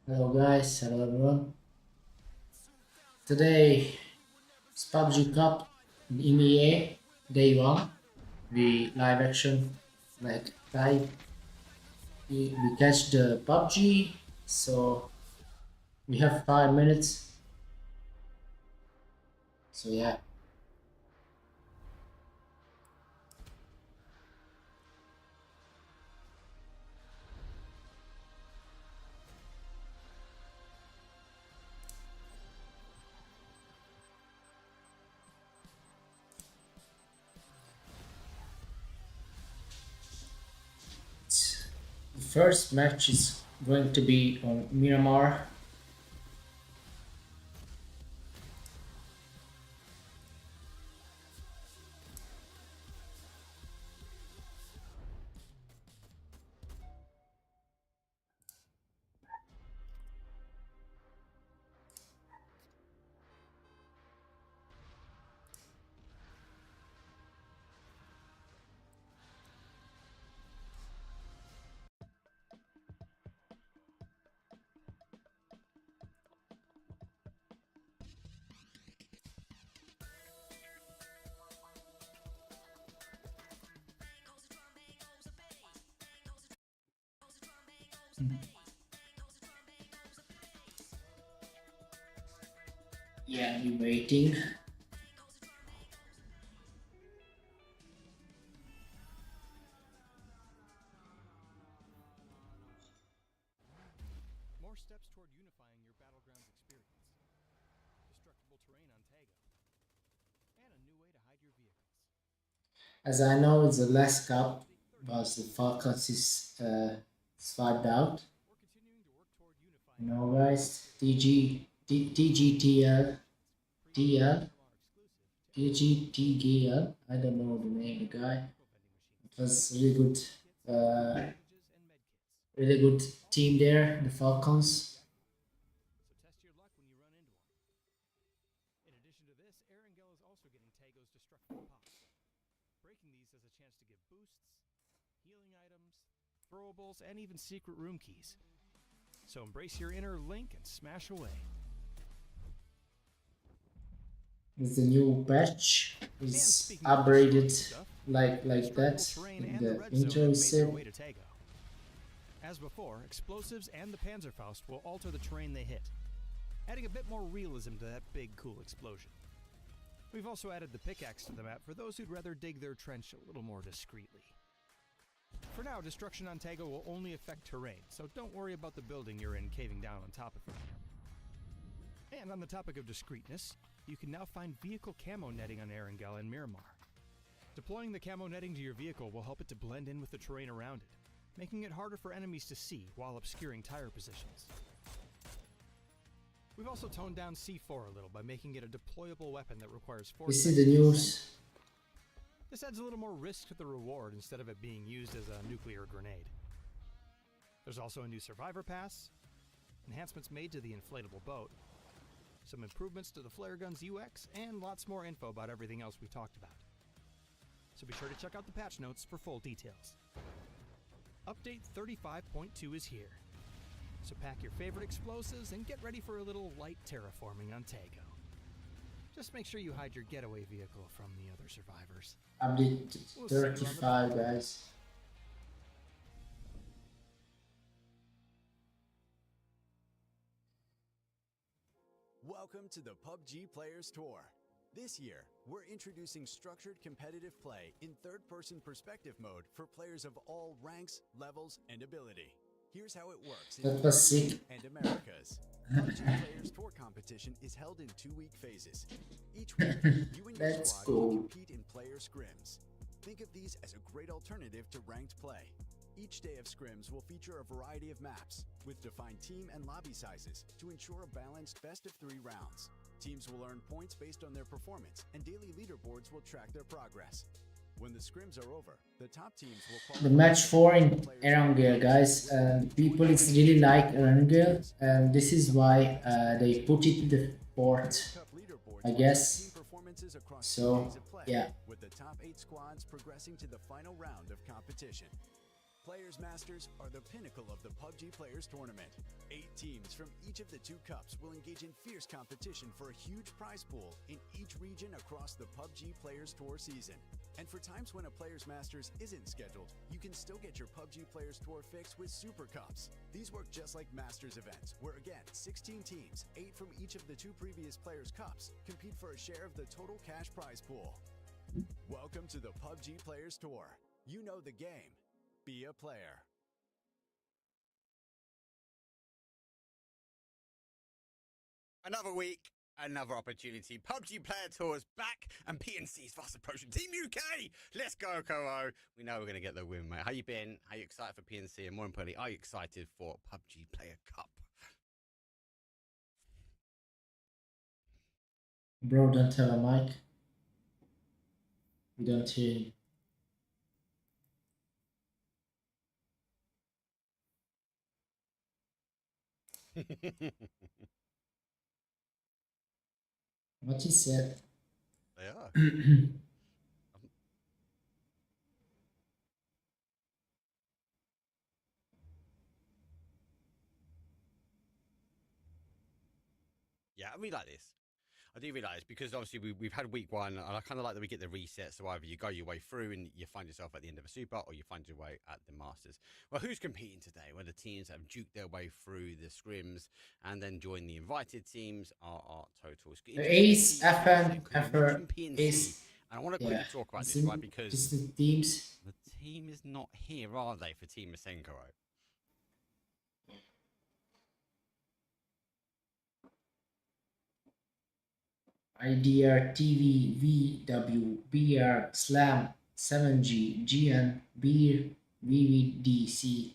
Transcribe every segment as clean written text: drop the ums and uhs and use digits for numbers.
Hello guys, hello everyone. Today it's PUBG Cup in EMEA day one. We live action like live. We catch the PUBG, so we have 5 minutes. So yeah, the first match is going to be on Miramar. Yeah, we waiting. More steps toward unifying your Battlegrounds experience. Destructible terrain on Tago. And a new way to hide your vehicles. As I know, it's the last cup, but the focus is swiped out. We're continuing to work toward You unifying know, your guys, TGTL, TL, MMR exclusive TGTGL. I don't know the name of the guy. eco vending It machines, was really good, uh, bandages, and medkits. really good team there, the Falcons. So test your luck when you run into them. In addition to this, Erangel is also getting Tago's destructible pops. Breaking these has a chance to give boosts, healing items, throwables, and even secret room keys. So embrace your inner Link and smash away. It's the new patch. And It's speaking of destroying upgraded stuff, like destructible that. terrain In and the the red zone intro have is made their said. way to Tago. As before, explosives and the Panzerfaust will alter the terrain they hit, adding a bit more realism to that big, cool explosion. We've also added the pickaxe to the map for those who'd rather dig their trench a little more discreetly. For now, destruction on Tago will only affect terrain, so don't worry about the building you're in caving down on top of it. And on the topic of discreetness, you can now find vehicle camo netting on Erangel and Miramar. Deploying the camo netting to your vehicle will help it to blend in with the terrain around it, making it harder for enemies to see while obscuring tire positions. We've also toned down C4 a little by making it a deployable weapon that requires We foresight. see the news. This adds a little more risk to the reward instead of it being used as a nuclear grenade. There's also a new survivor pass, enhancements made to the inflatable boat, some improvements to the flare gun's UX, and lots more info about everything else we've talked about. So be sure to check out the patch notes for full details. Update 35.2 is here. So pack your favorite explosives and get ready for a little light terraforming on Tago. Just make sure you hide your getaway vehicle from the other survivors. Update We'll see you on the 35, guys. Welcome to the PUBG Players Tour. This year, we're introducing structured competitive play in third-person perspective mode for players of all ranks, levels, and ability. Here's how it works in That was Europe sick. and Americas. PUBG Players Tour competition is held in 2-week phases. Each week, you and your Let's squad will go. compete in player scrims. Think of these as a great alternative to ranked play. Each day of scrims will feature a variety of maps, with defined team and lobby sizes to ensure a balanced best-of-3 rounds. Teams will earn points based on their performance, and daily leaderboards will track their progress. When the scrims are over, the top teams will qualify The match 4 in players Erangel, guys. People is really like Erangel, and this is why they put it the fourth, Cup leaderboards I will guess. track team performances across So, 2 days of play, yeah. with the top 8 squads progressing to the final round of competition. Players Masters are the pinnacle of the PUBG Players Tournament. 8 teams from each of the 2 cups will engage in fierce competition for a huge prize pool in each region across the PUBG Players Tour season. And for times when a Players Masters isn't scheduled, you can still get your PUBG Players Tour fix with Super Cups. These work just like Masters events, where again, 16 teams, 8 from each of the 2 previous Players Cups, compete for a share of the total cash prize pool. Welcome to the PUBG Players Tour. You know the game. Be a player. Another week, another opportunity. PUBG Player Tour's back, and PNC's fast approaching. Team UK, let's go, Koro. We know we're going to get the win, mate. How you been? Are you excited for PNC? And more importantly, are you excited for PUBG Player Cup? Bro, don't tell a mic. We don't hear him. What he said. They are. Yeah, I really like this. I do realise because obviously we've had week 1, and I kind of like that we get the reset. So either you go your way through and you find yourself at the end of a super, or you find your way at the Masters. Well, who's competing today? Well, the teams that have duked their way through the scrims and then join the invited teams are totals. Ace, FN, FR, Ace. And I want to quickly talk about this, right? Because just the teams. The team is not here, are they, for Team Masenko? IDR, TV, VW, BR, Slam, 7G, GN, Beer, VVDC,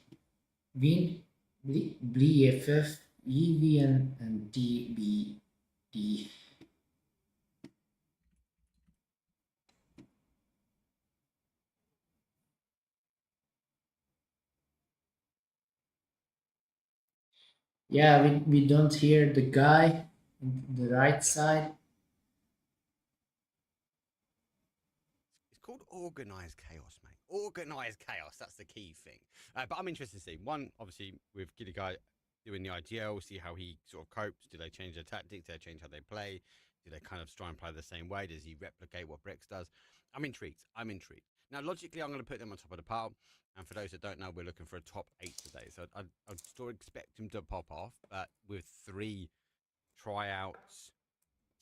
Win, BFF, EVN, and TBD. Yeah, we don't hear the guy on the right side. It's called organised chaos, mate. Organised chaos, that's the key thing. But I'm interested to see, one, obviously, with Giddy Guy doing the IGL, see how he sort of copes. Do they change their tactics? Do they change how they play? Do they kind of try and play the same way? Does he replicate what Brex does? I'm intrigued. Now, logically, I'm going to put them on top of the pile. And for those that don't know, we're looking for a top 8 today. So I'd still expect him to pop off. But with 3 tryouts,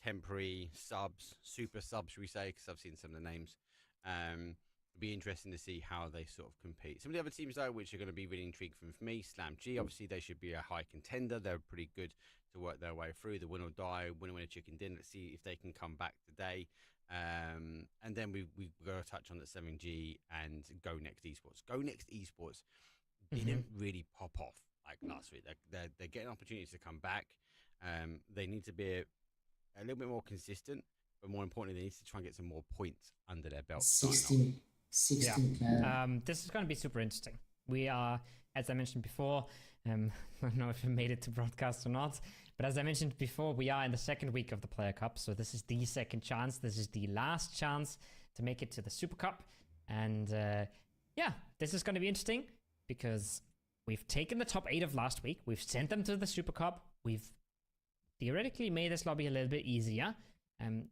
temporary subs, super subs, should we say, because I've seen some of the names. It'll be interesting to see how they sort of compete. Some of the other teams, though, which are going to be really intriguing for me, Slam G, obviously they should be a high contender. They're pretty good to work their way through. The win or die, winner, chicken dinner. Let's see if they can come back today. And then we've got to touch on the 7G and Go Next Esports. Go Next Esports didn't really pop off like last week. They're getting opportunities to come back. They need to be a little bit more consistent, but more importantly, they need to try and get some more points under their belt. 16 yeah. This is going to be super interesting. We are, as I mentioned before, I don't know if we made it to broadcast or not, but as I mentioned before, we are in the 2nd week of the Player Cup, so this is the 2nd chance. This is the last chance to make it to the Super Cup, and yeah, this is going to be interesting because we've taken the top 8 of last week, we've sent them to the Super Cup, we've theoretically made this lobby a little bit easier,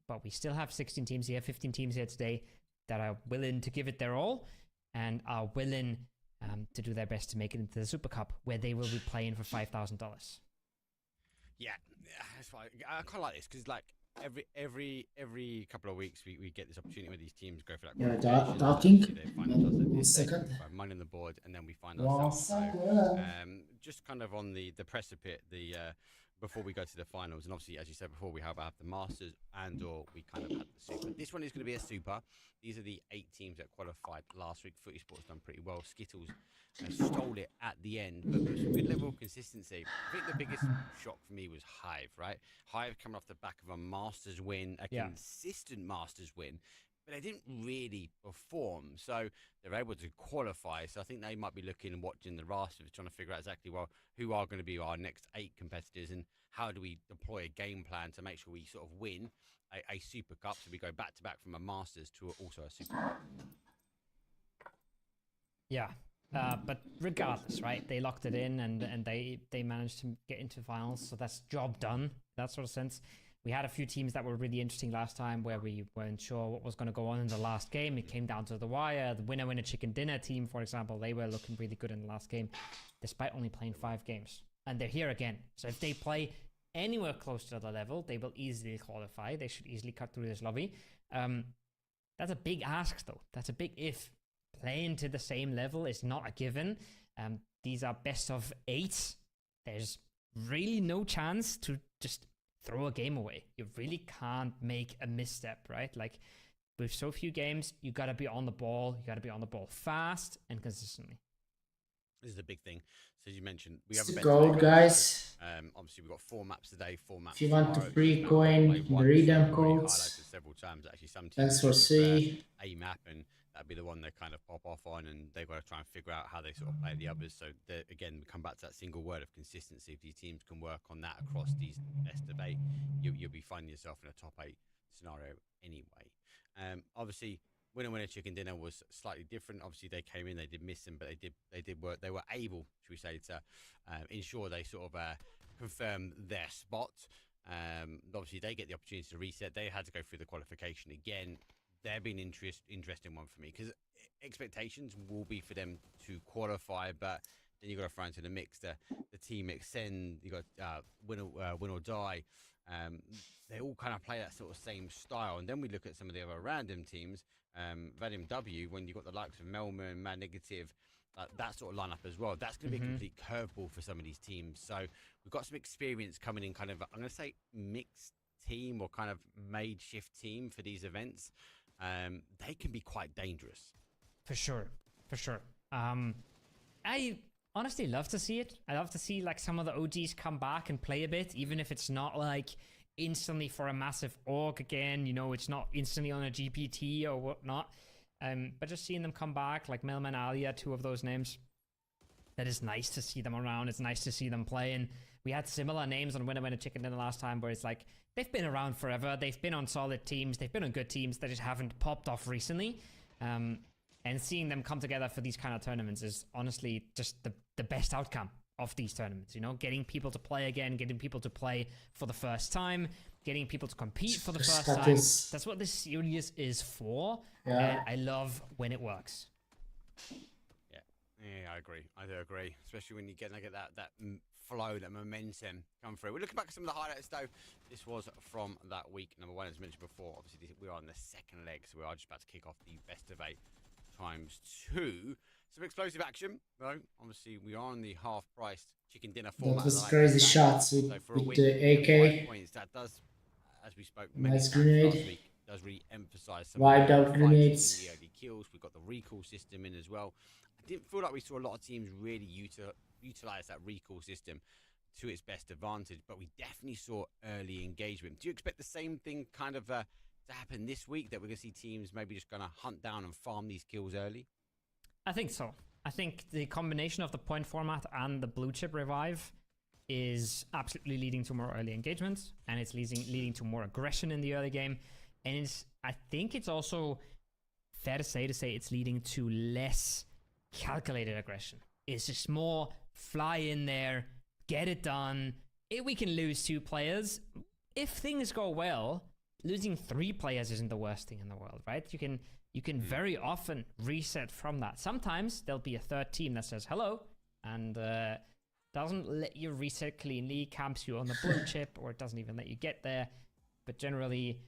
but we still have 16 teams here, 15 teams here today that are willing to give it their all and are willing to do their best to make it into the Super Cup, where they will be playing for $5,000. Yeah, that's why I kind of like this because, like, every couple of weeks we get this opportunity where these teams go for that. Yeah, talking. Money on the board, and then we find ourselves. So, just kind of on the precipice, before we go to the finals, and obviously, as you said before, we have the Masters and/or we kind of had the Super. This one is going to be a Super. These are the 8 teams that qualified last week. Footy Sports done pretty well. Skittles stole it at the end, but there was a good level of consistency. I think the biggest shock for me was Hive, right? Hive coming off the back of a Masters win, a consistent Masters win, but they didn't really perform. So they're able to qualify. So I think they might be looking and watching the rosters, trying to figure out exactly, well, who are going to be our next 8 competitors and how do we deploy a game plan to make sure we sort of win a Super Cup. So we go back to back from a Masters to also a Super Cup. Yeah, But regardless, right? They locked it in and they managed to get into finals, so that's job done. That sort of sense. We had a few teams that were really interesting last time where we weren't sure what was going to go on in the last game. It came down to the wire. The winner chicken dinner team, for example, they were looking really good in the last game, despite only playing 5 games. And they're here again. So if they play anywhere close to the level, they will easily qualify. They should easily cut through this lobby. That's a big ask, though. That's a big if. Playing to the same level is not a given. These are best of 8. There's really no chance to just throw a game away. You really can't make a misstep, right? Like, with so few games, you gotta be on the ball. You gotta be on the ball fast and consistently. This is a big thing. So as you mentioned, we It's have the a goal, guys. obviously we've got 4 maps today, 4 maps. If you want the tomorrow. free Each map coin, will play the once. redeem We've already codes. highlighted several times. Actually, some teams Thanks for prefer C. a map, and that'd be the one they kind of pop off on, and they've got to try and figure out how they sort of play the others. So again, we come back to that single word of consistency. If these teams can work on that across these best of 8, you'll be finding yourself in a top 8 scenario anyway. Obviously, winner chicken dinner was slightly different. Obviously, they came in, they did miss them, but they did work. They were able, should we say, to ensure they sort of confirm their spot. Obviously, they get the opportunity to reset. They had to go through the qualification again. They've been interesting one for me because expectations will be for them to qualify, but then you got to throw into the mix the team extend. You got win or die. They all kind of play that sort of same style, and then we look at some of the other random teams. Vadim W, when you've got the likes of Melman, Mad Negative, that sort of lineup as well. That's going to be a complete curveball for some of these teams. So we've got some experience coming in, kind of, I'm going to say mixed team or kind of made shift team for these events. They can be quite dangerous. For sure. I honestly love to see it. I love to see like some of the OGs come back and play a bit, even if it's not like instantly for a massive org again, you know, it's not instantly on a GPT or whatnot. But just seeing them come back, like Melman, Alia, 2 of those names, that is nice to see them around. It's nice to see them playing. We had similar names on Winner Chicken Dinner last time where it's like, they've been around forever. They've been on solid teams. They've been on good teams. They just haven't popped off recently. And seeing them come together for these kind of tournaments is honestly just the best outcome of these tournaments, you know, getting people to play again, getting people to play for the first time, getting people to compete for the first time. That's what this series is for. Yeah. And I love when it works. Yeah, I agree. I do agree, especially when you get that flow, that momentum come through. We're looking back at some of the highlights, though. This was from that week number 1, as mentioned before. Obviously, we are on the second leg, so we are just about to kick off the best of 8 ×2. Some explosive action, though. Obviously, we are on the half-priced chicken dinner format. That was crazy shots with the AK. Points, that does, as we spoke Nice times grenade. last week, does really emphasize some Wiped of out the grenades. in the early kills. We've got the recall system in as well. I didn't feel like we saw a lot of teams really utilize that recall system to its best advantage, but we definitely saw early engagement. Do you expect the same thing kind of to happen this week, that we're going to see teams maybe just going to hunt down and farm these kills early? I think so. I think the combination of the point format and the blue chip revive is absolutely leading to more early engagement, and it's leading to more aggression in the early game. And I think it's also fair to say it's leading to less calculated aggression. It's just more fly in there, get it done. If we can lose 2 players, if things go well, losing 3 players isn't the worst thing in the world, right? You can very often reset from that. Sometimes there'll be a third team that says hello and doesn't let you reset cleanly, camps you on the blue chip, or it doesn't even let you get there. But generally,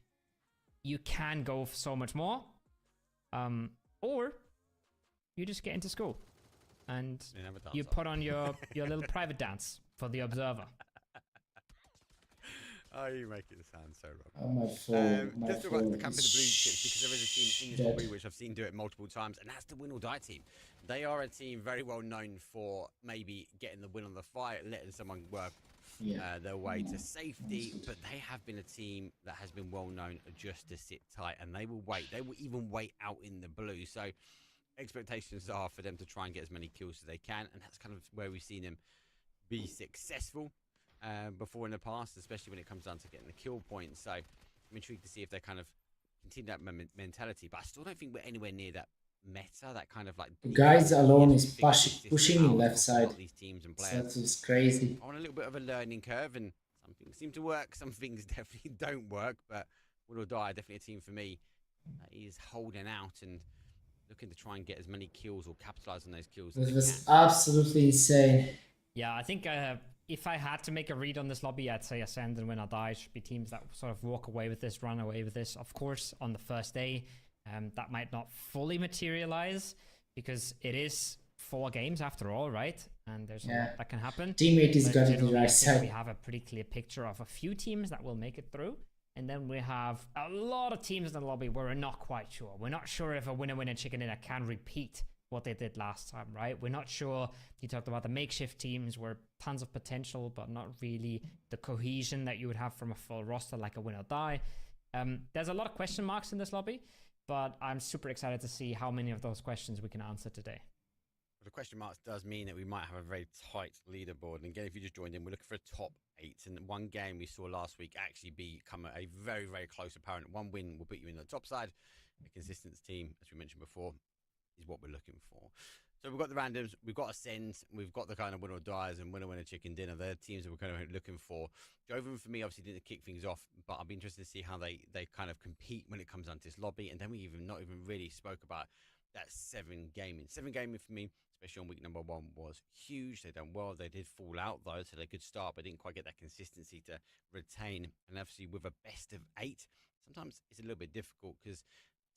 you can go for so much more. Or you just get into school and you put on your little private dance for the observer. Oh, you make it sound so wrong. Oh, my phone. Just about the camp in the blue chips, because there is a team in this lobby which I've seen do it multiple times, and that's the win or die team. They are a team very well known for maybe getting the win on the fight, letting someone work their way to safety, but they have been a team that has been well known just to sit tight, and they will wait. They will even wait out in the blue. So expectations are for them to try and get as many kills as they can, and that's kind of where we've seen them be successful before in the past, especially when it comes down to getting the kill points. So I'm intrigued to see if they kind of continue that mentality, but I still don't think we're anywhere near that meta, that kind of like The guys alone is figure this system pushing out me for left a lot side. of these teams and So players. that is crazy. On a little bit of a learning curve, and some things seem to work, some things definitely don't work. But Will or Die, definitely a team for me that is holding out and looking to try and get as many kills or capitalize on those kills. This As was they can. absolutely insane. Yeah, I think if I had to make a read on this lobby, I'd say Ascend and Win or Die should be teams that sort of walk away with this, run away with this. Of course, on the first day, that might not fully materialize because it is 4 games after all, right? And there's a lot that can happen. Teammate is But got to the generally, I right think we side. have a pretty clear picture of a few teams that will make it through. And then we have a lot of teams in the lobby where we're not quite sure. We're not sure if a winner chicken dinner can repeat what they did last time, right? We're not sure. You talked about the makeshift teams where tons of potential, but not really the cohesion that you would have from a full roster like a Win or Die. There's a lot of question marks in this lobby, but I'm super excited to see how many of those questions we can answer today. The question marks does mean that we might have a very tight leaderboard. And again, if you just joined in, we're looking for a top 8. And one game we saw last week actually become a very, very close apparent. One win will put you in the top side. A consistent team, as we mentioned before, is what we're looking for. So we've got the randoms, we've got Ascend, we've got the kind of Win or Dies and Winner Chicken Dinner. They're teams that we're kind of looking for. Joven for me obviously didn't kick things off, but I'll be interested to see how they kind of compete when it comes down to this lobby. And then we not even really spoke about that 7 gaming. 7 gaming for me, especially on week number 1, was huge. They done well. They did fall out though, so they could start, but didn't quite get that consistency to retain. And obviously with a best of 8, sometimes it's a little bit difficult because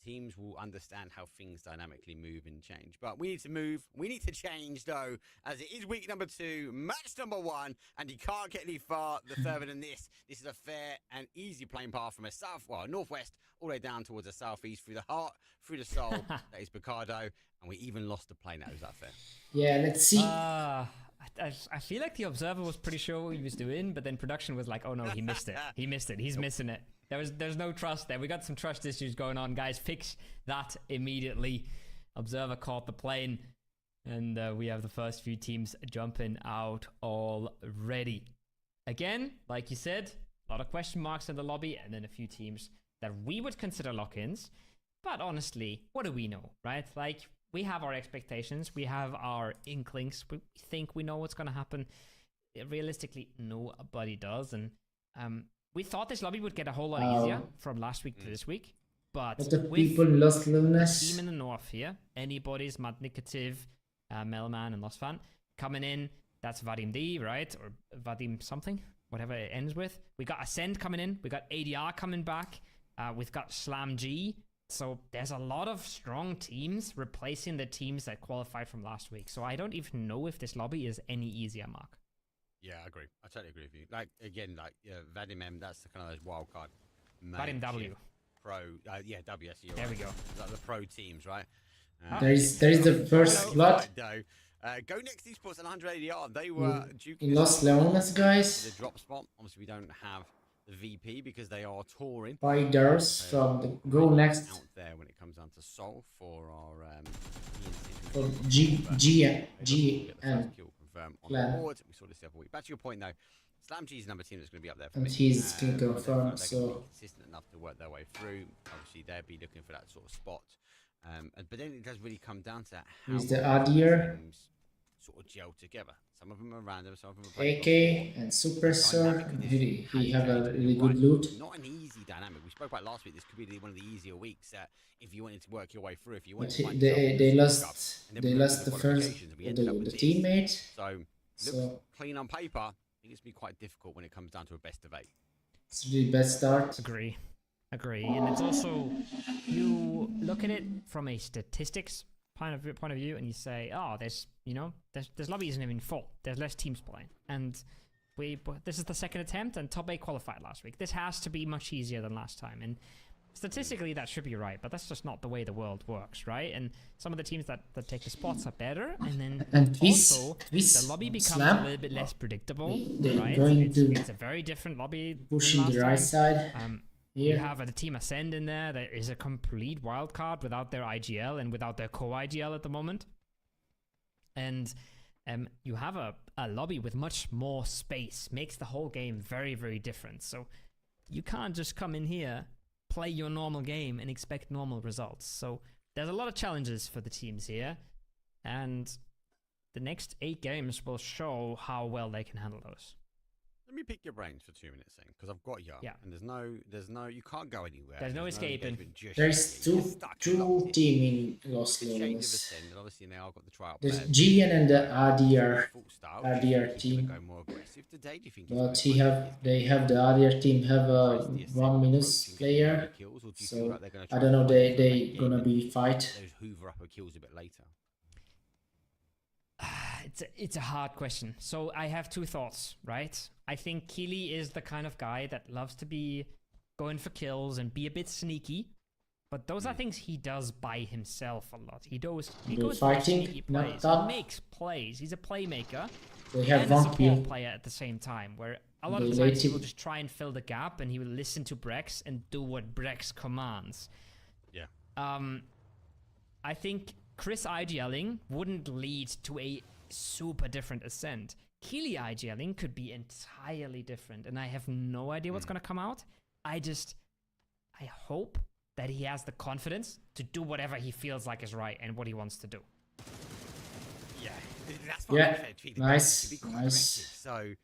teams will understand how things dynamically move and change. But we need to move. We need to change, though, as it is week number 2, match number 1, and you can't get any further than this. This is a fair and easy playing path from a northwest, all the way down towards the southeast, through the heart, through the soul. That is Bacado, and we even lost the play now. Is that fair? Yeah, let's see. I feel like the observer was pretty sure what he was doing, but then production was like, oh no, he missed it. He missed it. He's missing it. There's no trust there. We got some trust issues going on, guys. Fix that immediately. Observer caught the plane, and we have the first few teams jumping out already. Again, like you said, a lot of question marks in the lobby, and then a few teams that we would consider lock-ins. But honestly, what do we know, right? Like, we have our expectations. We have our inklings. We think we know what's going to happen. Realistically, nobody does. And we thought this lobby would get a whole lot easier from last week to this week. But But the with people lost the Lunas. team in the north here, Anybody's, Mad Nicative, Melman, and Lostfan coming in. That's Vadim D, right? Or Vadim something, whatever it ends with. We got Ascend coming in. We got ADR coming back. We've got Slam G. So there's a lot of strong teams replacing the teams that qualified from last week. So I don't even know if this lobby is any easier, Mark. Yeah, I agree. I totally agree with you. Like, again, Vadim M, that's the kind of those wild card. Vadim W. Pro, W. There we go. Like the pro teams, right? There is the first blood. Go next esports at 180 yard. They were We lost Leonas, guys. the drop spot. Obviously, we don't have the VP because they are touring. Fighters from the Go Next Out there when it comes down to Sol for our for GM kill confirm on Clan. the board. We saw this the other week. Back to your point though, Slam G is another team that's going to be up there for and me. he's can They're confirm. gonna be So consistent enough to work their way through. Obviously, they'll be looking for that sort of spot. But then it does really come down to how he's the well Adir, teams sort of gel together. Some of them are random, some of them are played AK, and Superstar. And he have a really good loot. Not an easy dynamic. We spoke about last week. This could be one of the easier weeks if you wanted to work your way through. If you But wanted to find they yourself lost and then we went to the first qualifications and we ended up with the this. teammate. So looks So clean on paper. I think it's going to be quite difficult when it comes down to a best of 8. it's the best start. Agree. And it's also, you look at it from a statistics point of view, and you say, oh, this lobby isn't even full. There's less teams playing, and this is the second attempt, and top 8 qualified last week. This has to be much easier than last time, and statistically that should be right, but that's just not the way the world works, right? And some of the teams that take the spots are better, and then also the lobby becomes a little bit less predictable, They're right? going to It's a very different lobby pushing than the last right time. side. You Here, have the team Ascend in there. That is a complete wild card without their IGL and without their co-IGL at the moment. And you have a lobby with much more space. Makes the whole game very, very different. So you can't just come in here, play your normal game and expect normal results. So there's a lot of challenges for the teams here, and the next 8 games will show how well they can handle those. Let me pick your brains for 2 minutes then, because I've got you. Yeah. And there's no, you can't go anywhere. There's no escaping. engagement just There's yet. You're two stuck and locked two in. team in Los The change of Leones. ascend, and obviously now I've got the tryout. There's GN and the RDR. Full style. RDR He's team. gonna go more aggressive today. Do you think he's But gonna they have the RDR team have a 1 minutes player. kills, or do you feel So like they're gonna I try don't know. and They make a gonna game be and fight. those hoover up her kills a bit later? It's a hard question. So I have 2 thoughts, right? I think Keely is the kind of guy that loves to be going for kills and be a bit sneaky. But those are things he does by himself a lot. He goes for fighting, sneaky not plays. top. He makes plays. He's a playmaker They have and a 1 support kill. player at the same time. Where a lot They of the times let he him- will just try and fill the gap, and he will listen to Brex and do what Brex commands. Yeah. I think Chris IGLing wouldn't lead to a super different ascent. Keely IGLing could be entirely different, and I have no idea what's going to come out. I hope that he has the confidence to do whatever he feels like is right and what he wants to do. Yeah, that's what Yeah, I said. Treat the nice, game to be quite nice. aggressive. So,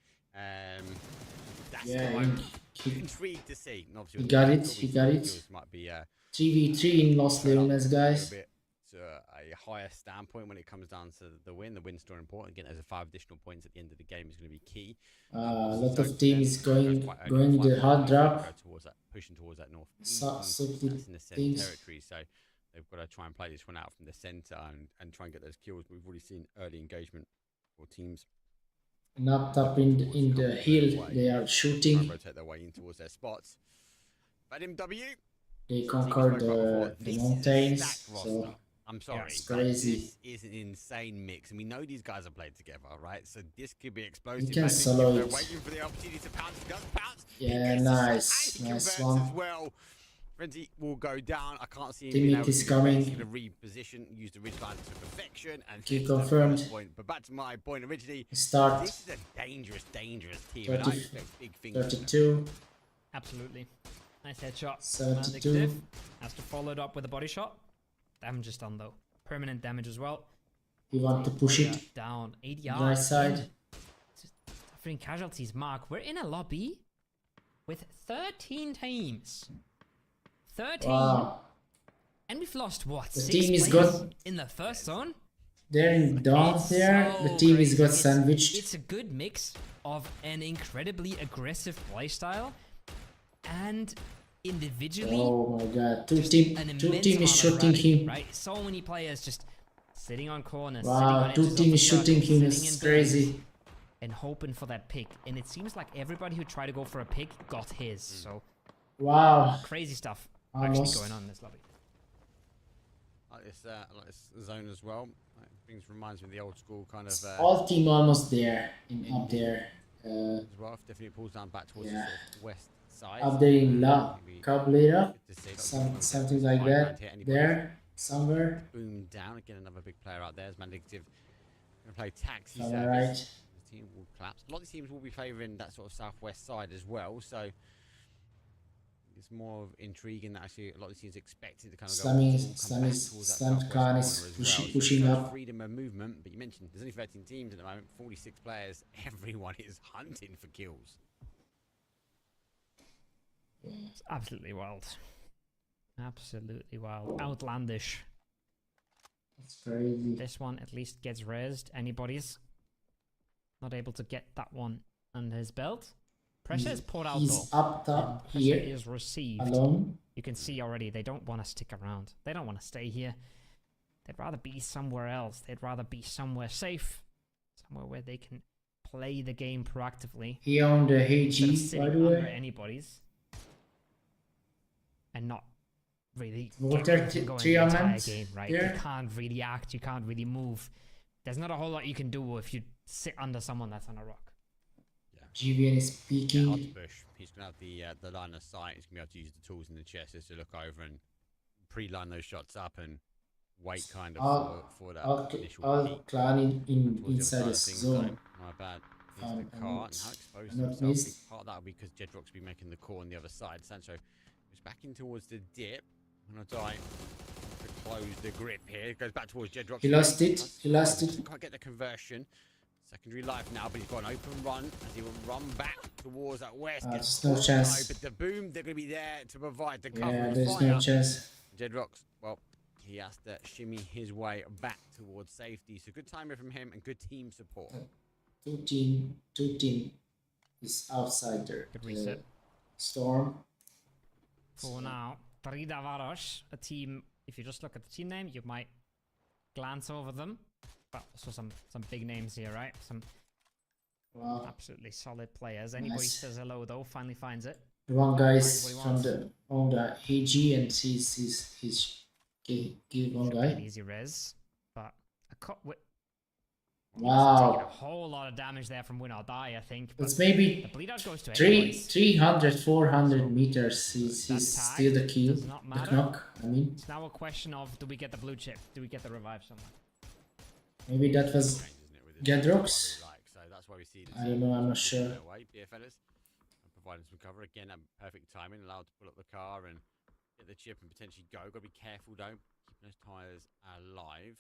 that's Yeah, what I'm he intrigued to see. And obviously he with got the it, kills, he got it. kills might be 3v3 in Los Leones, guys. a bit to a higher standpoint when it comes down to the win. The win's still important. Again, there's 5 additional points at the end of the game is going to be key. A lot of teams going the hard drop. Pushing towards that north. Subtle That's in the center things. territory, so they've got to try and play this one out from the center and try and get those kills. We've already seen early engagement for teams. Not up in the hill. They are Try shooting. and rotate their way in towards their spots. But MW, They conquered the mountains. So I'm sorry, it's but crazy. this is an insane mix, and we know these guys have played together, right? So this could be explosive. You can I think solo they're it. waiting for the opportunity to pounce. He does pounce. He Yeah, gets the shot, nice, and he nice converts one. as well. Frenzy will go down. I can't see him Teammate being able is to coming. He's going to reposition, use the ridgeline to perfection, and Kill hit that confirmed. first point. But back to my point originally, Start this is a dangerous team, and I 30 expect big things. from them. 32. Absolutely. Nice headshot. 72. Indicative. Has to follow it up with a body shot. Damage is done though. Permanent damage as well. You want to push it. Down 8 yards. Right side. Suffering casualties. Mark, we're in a lobby with 13 teams. 13. Wow. And we've lost what? The 6 team is players good. in the first zone? They're down It's there. so The team is crazy. got It's sandwiched. a good mix of an incredibly aggressive playstyle and individually Oh my god. Two just team an is immense amount of shooting running, him. right? So many players just sitting on corners. Wow, two team is shooting him. It's crazy. And hoping for that pick. And it seems like everybody who tried to go for a pick got his. So Wow. crazy stuff Almost. actually going on in this lobby. I like this zone as well. It reminds me of the old school kind of All team almost there. Up there. as well. Definitely pulls down back towards Yeah. the sort of west side. Up there in La Cabrera. Good to see. Lots of people Something flying like around that. here. Anybody There. Somewhere. Boom down. Again, another big player out there. As Mandicative going to play taxi All service. right. The team will collapse. A lot of teams will be favouring that sort of southwest side as well. So it's more of intriguing that actually a lot of teams expected to kind of go Slammy- old school, come back Slammy- towards that Slam southwest Khan corner is as pushing- well. So pushing shows up. freedom of movement, but you mentioned there's only 13 teams at the moment, 46 players. Everyone is hunting for kills. It's absolutely wild. Absolutely wild. Outlandish. That's crazy. This one at least gets rezzed. Anybody's not able to get that one under his belt. Pressure is poured out He's though. up top Pressure here. is received. Alone. You can see already they don't want to stick around. They don't want to stay here. They'd rather be somewhere else. They'd rather be somewhere safe. Somewhere where they can play the game proactively. He owned the Instead of HG, sitting by the under way. anybody's. And not really Water get anything going the entire triamond game, right? there. You can't really act. You can't really move. There's not a whole lot you can do if you sit under someone that's on a rock. GVN is Yeah, peeking. Archbush, he's going to have the line of sight. He's going to be able to use the tools in the chest just to look over and pre-line those shots up and wait kind of for that initial All peak. clan in towards the inside other the side of things, zone. so my bad. Here's Um, the and car and not- how exposed and not himself. missed. Big part of that will be because Jedrock's be making the core on the other side. Sancho goes back in towards the dip. I'm gonna die. The close the grip here. It goes back towards Jedrock. He lost it. He lost it. Can't get the conversion. Secondary life now, but he's got an open run as he will run back towards that west. There's no chance. But the boom, they're going to be there to provide the cover. Yeah, there's no chance. Jedrock's, well, he has to shimmy his way back towards safety. So good timing from him and good team support. Two team is outside there. Good reset. Storm. For now, Trida Varos, a team, if you just look at the team name, you might glance over them. But also some big names here, right? Some absolutely solid players. Anybody says hello though, finally finds it. The one guy is from the AG and he's give one guy. An easy res, but taking Wow. a whole lot of damage there from Win or Die, I think. It's maybe the bleed out goes to 300, 400 meters. He's still the kill, the knock. I mean, it's now a question of, do we get the blue chip? Do we get the revive somewhere? Maybe that was Gedrox. So that's why we see I don't know. I'm not sure. BFLers providing some cover again. Perfect timing, allowed to pull up the car and get the chip and potentially go. Got to be careful though, keeping those tires alive.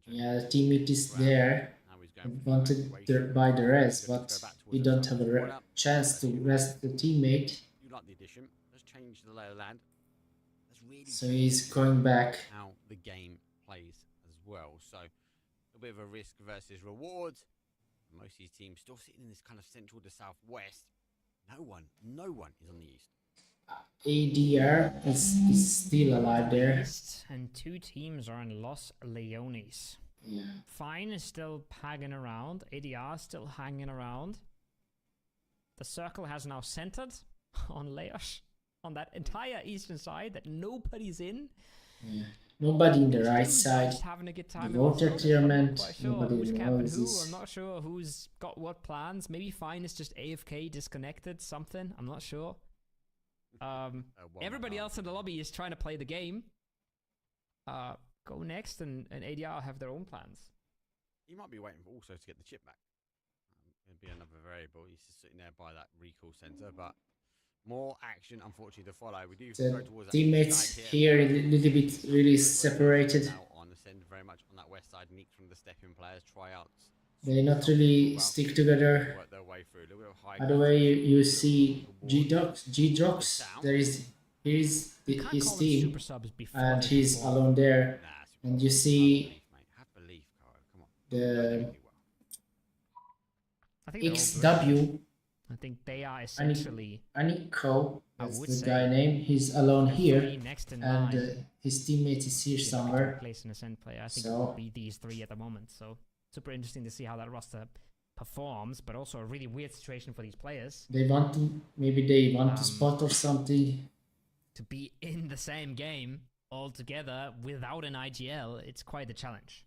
Yeah, the teammate is there. Wanted by the rest, but we don't have a chance to rest the teammate. You like the addition? Let's change the lay of the land. Really so he's going back. How the game plays as well. So a bit of a risk versus reward. Most of these teams still sitting in this kind of central to southwest. No one is on the east. ADR is still alive there. And two teams are in Los Leones. Yeah. Fine is still hanging around. ADR is still hanging around. The circle has now centered on Leos, on that entire eastern side that nobody's in. Yeah. Nobody in the right side. Having a good time. The water tournament. Sure Nobody who's knows who. this. I'm not sure who's got what plans. Maybe Fine is just AFK, disconnected, something. I'm not sure. Everybody else in the lobby is trying to play the game. Go next, and ADR have their own plans. He might be waiting also to get the chip back. It'd be another variable. He's just sitting there by that recall center, but more action, unfortunately, to follow. We do go towards teammates here a little bit really separated. Now on the send very much on that west side. Nick from the stepping players, tryouts. They not really stick together. Work their way through. A little bit of high. By the way, you see G-Drox. Here's his team, and he's alone there. And you see the XW. I think they are essentially. Aniko, that's the guy name. He's alone here, and his teammate is here somewhere. Place an ascent player. I think it will be these three at the moment. So super interesting to see how that roster performs, but also a really weird situation for these players. Maybe they want to spot or something. To be in the same game all together without an IGL, it's quite a challenge.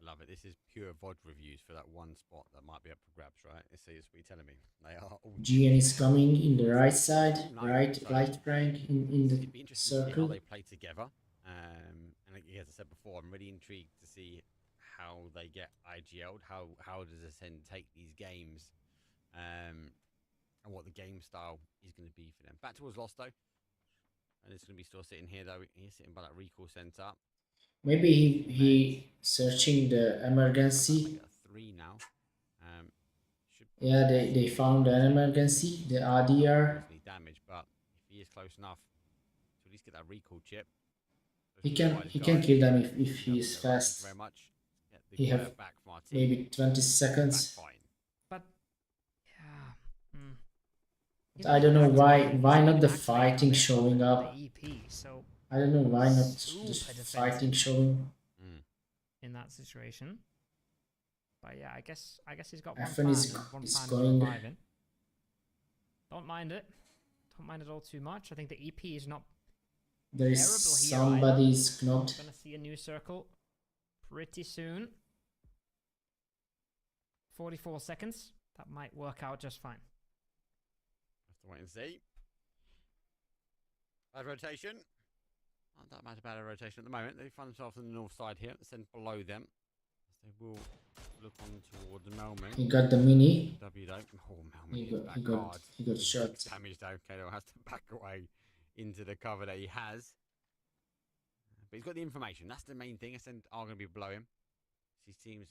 Love it. This is pure VOD reviews for that one spot that might be up for grabs, right? It's what you're telling me. They are all GN is coming in the right side, right flank in the it'd be interesting to see how circle. they play together. And as I said before, I'm really intrigued to see how they get IGL'd. How does Ascend take these games, and what the game style is going to be for them. Back towards Lost though, and it's going to be still sitting here though. He's sitting by that recall center. Maybe he searching the emergency. 3 now. Yeah, they found an emergency, the RDR. Damage, but if he is close enough to at least get that recall chip, He can kill them if he is fast. Very much. He have maybe 20 seconds. But yeah, I don't know why not the fighting showing up. The EP, so I don't know why not the fighting showing. in that situation. But yeah, I guess he's got F1 one is plan going. reviving. Don't mind it. Don't mind it all too much. I think the EP is not There is somebody's knocked. gonna see a new circle pretty soon. 44 seconds. That might work out just fine. Have to wait and see. Bad rotation. Not that much bad a rotation at the moment. They find themselves on the north side here. Send below them. They will look on towards Melman. He got the mini. W though. Oh, Melman He got shot. Damaged though. Kato has to back away into the cover that he has. But he's got the information. That's the main thing. Ascend are going to be below him. His team's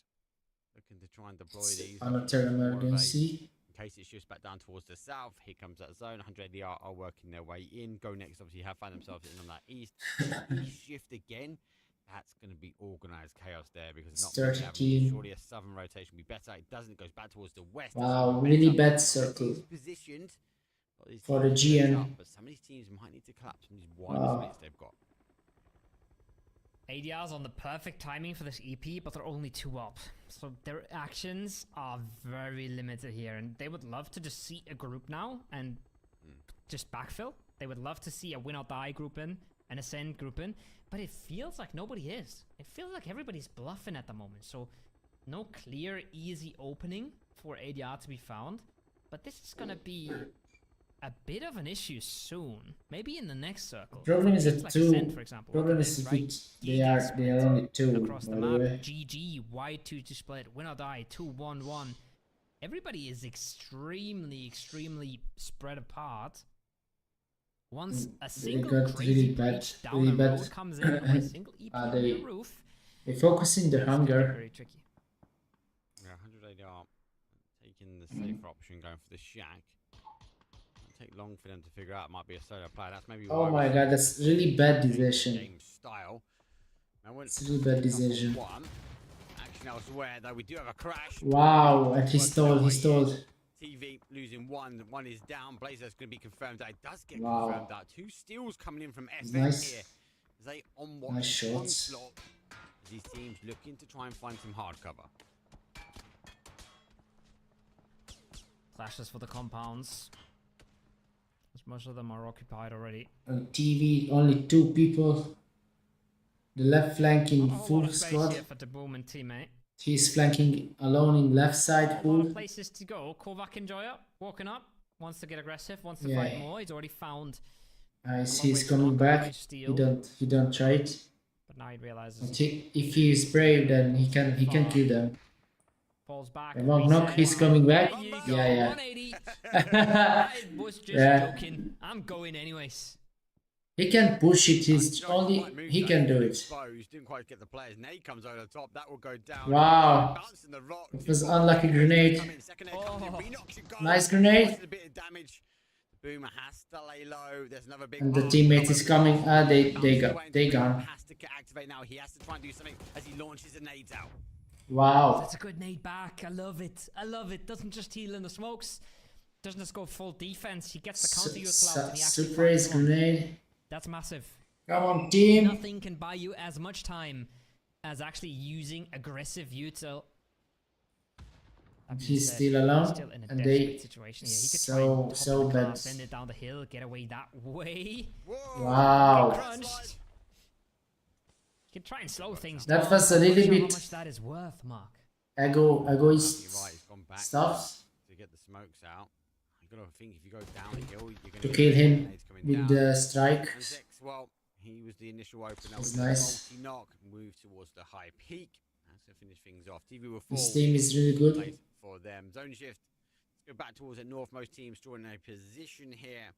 looking to try and deploy these. Another emergency. In case it shifts back down towards the south, here comes that zone. 180 are working their way in. Go next, obviously, have found themselves in on that east. East shift again. That's going to be organised chaos there because it's not 13. surely a southern rotation would be better. It doesn't. It goes back towards the west. Wow, really bad circle Positioned for the GN. but some of these teams might need to collapse from these wide splits they've got. ADR's on the perfect timing for this EP, but they're only 2 up. So their actions are very limited here, and they would love to just see a group now and just backfill. They would love to see a win or die group in, an ascend group in, but it feels like nobody is. It feels like everybody's bluffing at the moment, so no clear, easy opening for ADR to be found. But this is gonna be a bit of an issue soon. Maybe in the next circle. Problem is Teams that like 2. Ascend, for example. Problem is they are only 2 Across by the the map, way. GG, wide 2 to split, win or die, 2-1-1. Everybody is extremely spread apart. Once a single got crazy really bad- breach down really a bad. road comes in, or a single EP on They the roof, focus in the it's gonna be hunger. very tricky. Yeah, 180 are taking the safer option, going for the shack. It'll take long for them to figure out. It might be a solo player. That's maybe. Oh why my we god, see that's really bad decision. game style. Now, It's really bad decision. Action elsewhere, though we do have a crash. Wow, and he stole. TV losing one is down. Blazer's going to be confirmed out. It does get Wow. confirmed out. 2 steals coming in from FN Nice. here. As they on Nice shots. onslaught. As these teams looking to try and find some hard cover. Flashes for the compounds. As most of them are occupied already. On TV, only 2 people. The left flank in Not a whole lot full of space squad. here for the Boom and teammate. He's flanking alone in left side A lot full. of places to go. Kovac Enjoyer walking up, wants to get aggressive, wants to Yeah. fight more. He's already found, I see he's coming back. He don't try it. but now he realizes. But if he is brave, then he can kill them. Falls back. And Knock Knock, he's coming back. There you go, Yeah. 180. I was just Yeah. joking. I'm going anyways. He can push it. He's Jones only might move he though, can do still it. exposed, didn't quite get the players. Nade comes over the top. That will go down. Wow. Bouncing the rock. It was unlucky grenade. Second aid comes in, Oh. re-knocks it, goal. Nice grenade. Causes a bit of damage. The Boomer has to lay low. There's another big And the bomb teammate is coming. They Bounces gone. away, Has to activate now. He has to try and do something as he launches the nades out. Wow. That's a good nade back. I love it. I love it. Doesn't just heal in the smokes. Doesn't just go full defense. He gets the counter use clout and he actually Super ace finds one. grenade. That's massive. Come on, team. Nothing can buy you as much time as actually using aggressive util. That being He's said, still alone, still in a and desperate they situation here. He could so- try and top so the car, bad. send it down the hill, get away that way. Whoa. Wow. Crunched. He can try and slow things That down. was a I'm not little sure how bit- much that is worth, Mark. Egoist You're right, he's gone back stuff to get the smokes out. You gotta think if you go down the hill, you're gonna to get kill him grenades coming with down. the strike. And Zex, well, he was the initial opener That's with the nice. multi-knock, moved towards the high peak. That's to finish things off. TV will fall. This team is really good. Place for them. Zone shift. Let's go back towards the northmost teams, drawing a position here.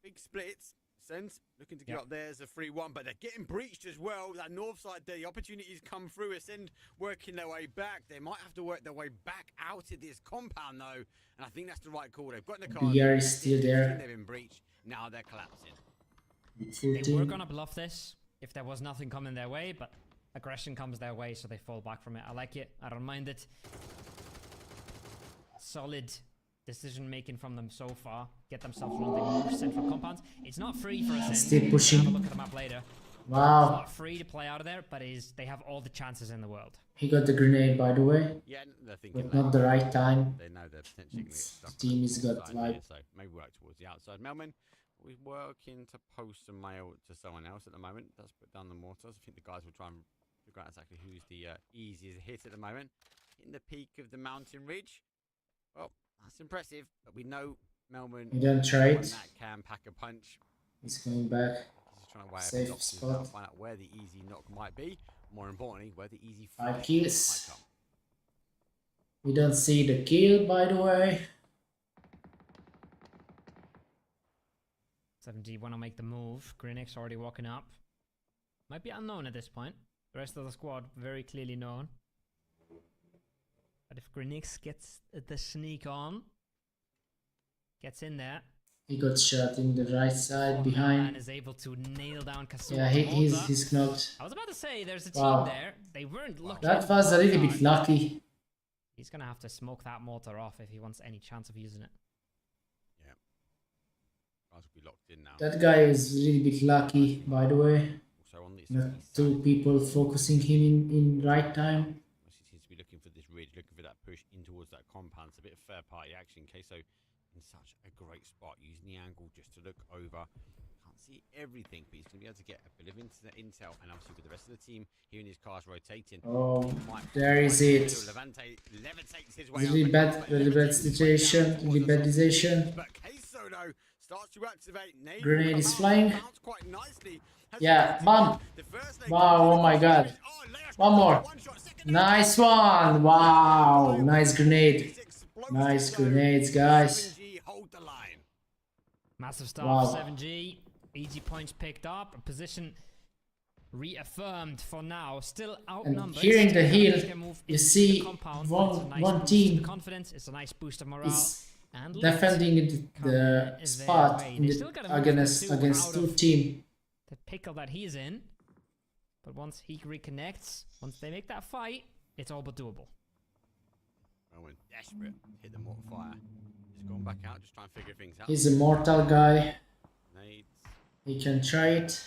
Big splits. Sens looking to get Yep. up there as a 3-1, but they're getting breached as well. That north side there, the opportunities come through. Ascend working their way back. They might have to work their way back out of this compound though, and I think that's the right call. They've got in the car. BR is still there. They've been breached. Now they're collapsing. Full They were team. gonna bluff this if there was nothing coming their way, but aggression comes their way, so they fall back from it. I like it. I don't mind it. Solid decision making from them so far. Get themselves one of the more central compounds. It's not free for Ascend. Still Have a pushing. look at the map later. It's Wow. not free to play out of there, but they have all the chances in the world. He got the grenade, by the way, Yeah, they're thinking but not the right time. They know they're potentially going to get The stuck. team has got outside like here, so maybe work towards the outside. Melman, we're working to post some mail to someone else at the moment. That's put down the mortars. I think the guys will try and figure out exactly who's the easiest hit at the moment. In the peak of the mountain ridge. Well, that's impressive, but we know Melman he don't try one it. that can pack a punch. He's coming back. He's just trying to weigh up Safe his options spot. and find out where the easy knock might be. More importantly, where the easy 5 finish kills. might come. We don't see the kill, by the way. 7G want to make the move. Grinix already walking up. Might be unknown at this point. The rest of the squad very clearly known. But if Grenix gets the sneak on, gets in there. He got shot in the right side Man behind. is able to nail down Kasu. Yeah, he's knocked. I was about to say there's a team Wow. there. They weren't looking. That was a little bit hard. lucky. He's gonna have to smoke that mortar off if he wants any chance of using it. Yeah. Guys will be locked in now. That guy is a little bit lucky, by the way. Also on the Not two people focusing him in right time. He seems to be looking for this ridge, looking for that push in towards that compound. It's a bit of fair party action. Queso in such a great spot, using the angle just to look over. Can't see everything, but he's going to be able to get a bit of intel. And obviously with the rest of the team here in his cars rotating. Oh, there is it. Levitates his way Really bad situation. Really bad decision. But Queso though starts to activate. Grenade is flying. Bounce quite nicely. Yeah, bomb. Wow, oh my god. One more. Nice one. Wow, nice grenade. Nice grenades, guys. Massive start Wow. for 7G. Easy points picked up. A position reaffirmed for now. Still outnumbered. here in the hill, Still move you into see the compound, one- but it's a nice one boost team to confidence. It's a nice boost of morale. Is And defending the is their spot way. in They the, still gotta move against Kasu against out two of team. the pickle that he's in. But once he reconnects, once they make that fight, it's all but doable. Owen desperate, hit the mortar fire. He's gone back out, just trying to figure things out. He's a mortal guy. Nades He can try it.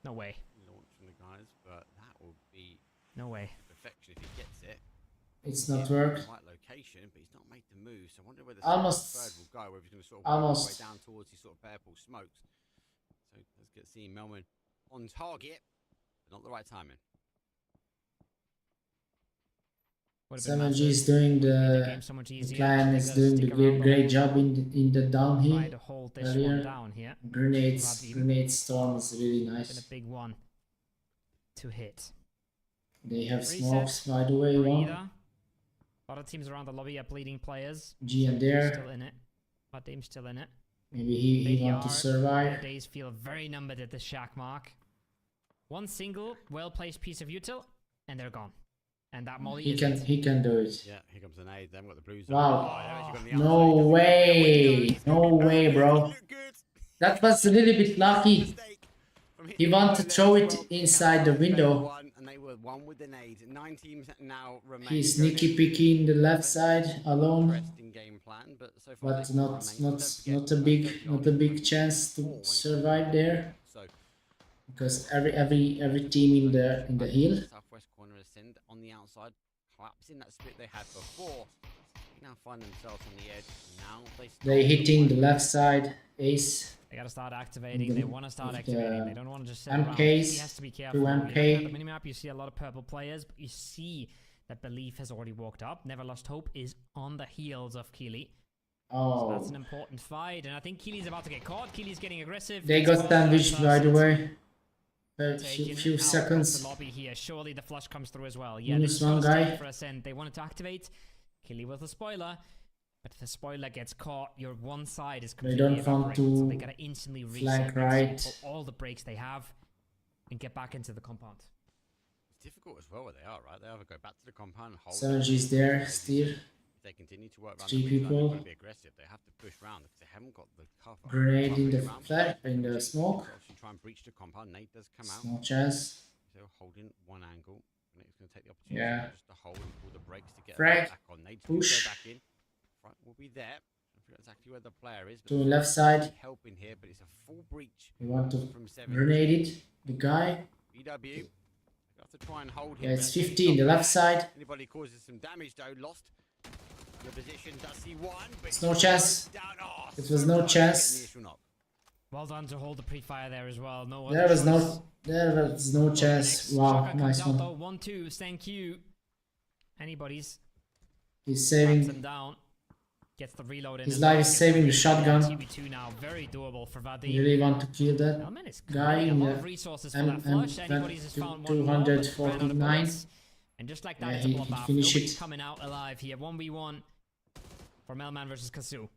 No way. launch from the guys, but that will be No way. perfection if he gets it. It's not In worked. the right location, but he's not made the move. So I wonder where the Almost- third will go, whether he's going to sort of work his way down towards his sort of purple smokes. So let's get seeing Melman on target, but not the right timing. Would have been 7G is massive. doing Made the the game so much easier. clan They is gotta doing the stick around great whole job time, in the try downhill to hold this area. one down here. Grenades, Vadim. grenade storm is really Been a nice. big one to hit. They have Reset. smokes, by the way. One Breather. A lot of teams around the lobby are bleeding players. G and Still there. in it. Vadim's still in it. Maybe he want to Their survive. days feel very numbered at the shack mark. One single, well-placed piece of util, and they're gone. And that molly is it. He can do it. Yeah, here comes the nade. They haven't got the blues. Wow. they've actually got No on the outside. way. No way, bro. Look good. That was a little bit lucky. Mistake from hitting He the wanted wall to there throw as it well. inside the Count window. one, and they were one with the nade. 9 teams now remain. He's going sneaky in. picky in the left side alone, Interesting game plan, but so far but they not remain. not Don't forget, not a big chance to survive there So because every team in the hill. Southwest corner ascend on the outside, collapsing that split they had before. They now find themselves on the edge. Now They hitting the left side ace. They gotta start activating. The- They want to start with activating. the They don't want to just sit around. MKs, He has to be careful. two You look MK. at the minimap, you see a lot of purple players, but you see that Belief has already walked up. Never Lost Hope is on the heels of Keely. So that's Oh, an important fight, and I think Keely's about to get caught. Keely's getting aggressive. they It's got close sandwiched, to by the first. way. A Taken few out of seconds. the lobby here. Surely the flush comes through as well. Yeah, Minus this is gonna one stay guy. for Ascend. They wanted to activate. Keely with a spoiler. But if the spoiler gets caught, your one side is completely don't want evaporated, so to they gotta instantly reset, flank make right. sure all the breaks they have, and get back into the compound. it's difficult as well where they are, right? They either go back to the compound and hold. 7G is there still. If they continue to work around Three the window, people. they're going to be aggressive. They have to push round because they haven't got the cover. Grenade in the Around. flat in the smoke. Obviously try and breach the compound. Nate does come out. No chance. So holding one angle. Nate's going to take the opportunity Yeah. just to hold and pull the brakes to get Frag. back on. Nate's Push. go back in. Front will be there. I forget exactly where the player is. But To the left side. helping here, but it's a full breach We want to from 7. grenade it. The guy. BW. They have to try and hold him. Yeah, it's but he's 50 in the not left there. side. Anybody causes some damage though, lost the position. Does he one? But It's no he chance. goes down. Oh, It was so no close to getting chance. the initial knock. Well done to hold the pre-fire there as well. No There other was choice. no chance. Wow, Shaka nice comes out one. though. 1-2. Thank you. Anybody's He's knocks him saving. down. Gets the reload in. His as life well, is gets saving the reload. shotgun. TV2 now. Very doable for Vadim. You really want to kill that Elman is guy creating a in lot the of resources for M- that flush. M- Anybody's just found one 249. And just like Yeah, that, it's a he bloodbath. finished Nobody's it. coming out alive here. 1v1 for Melman versus Kasu.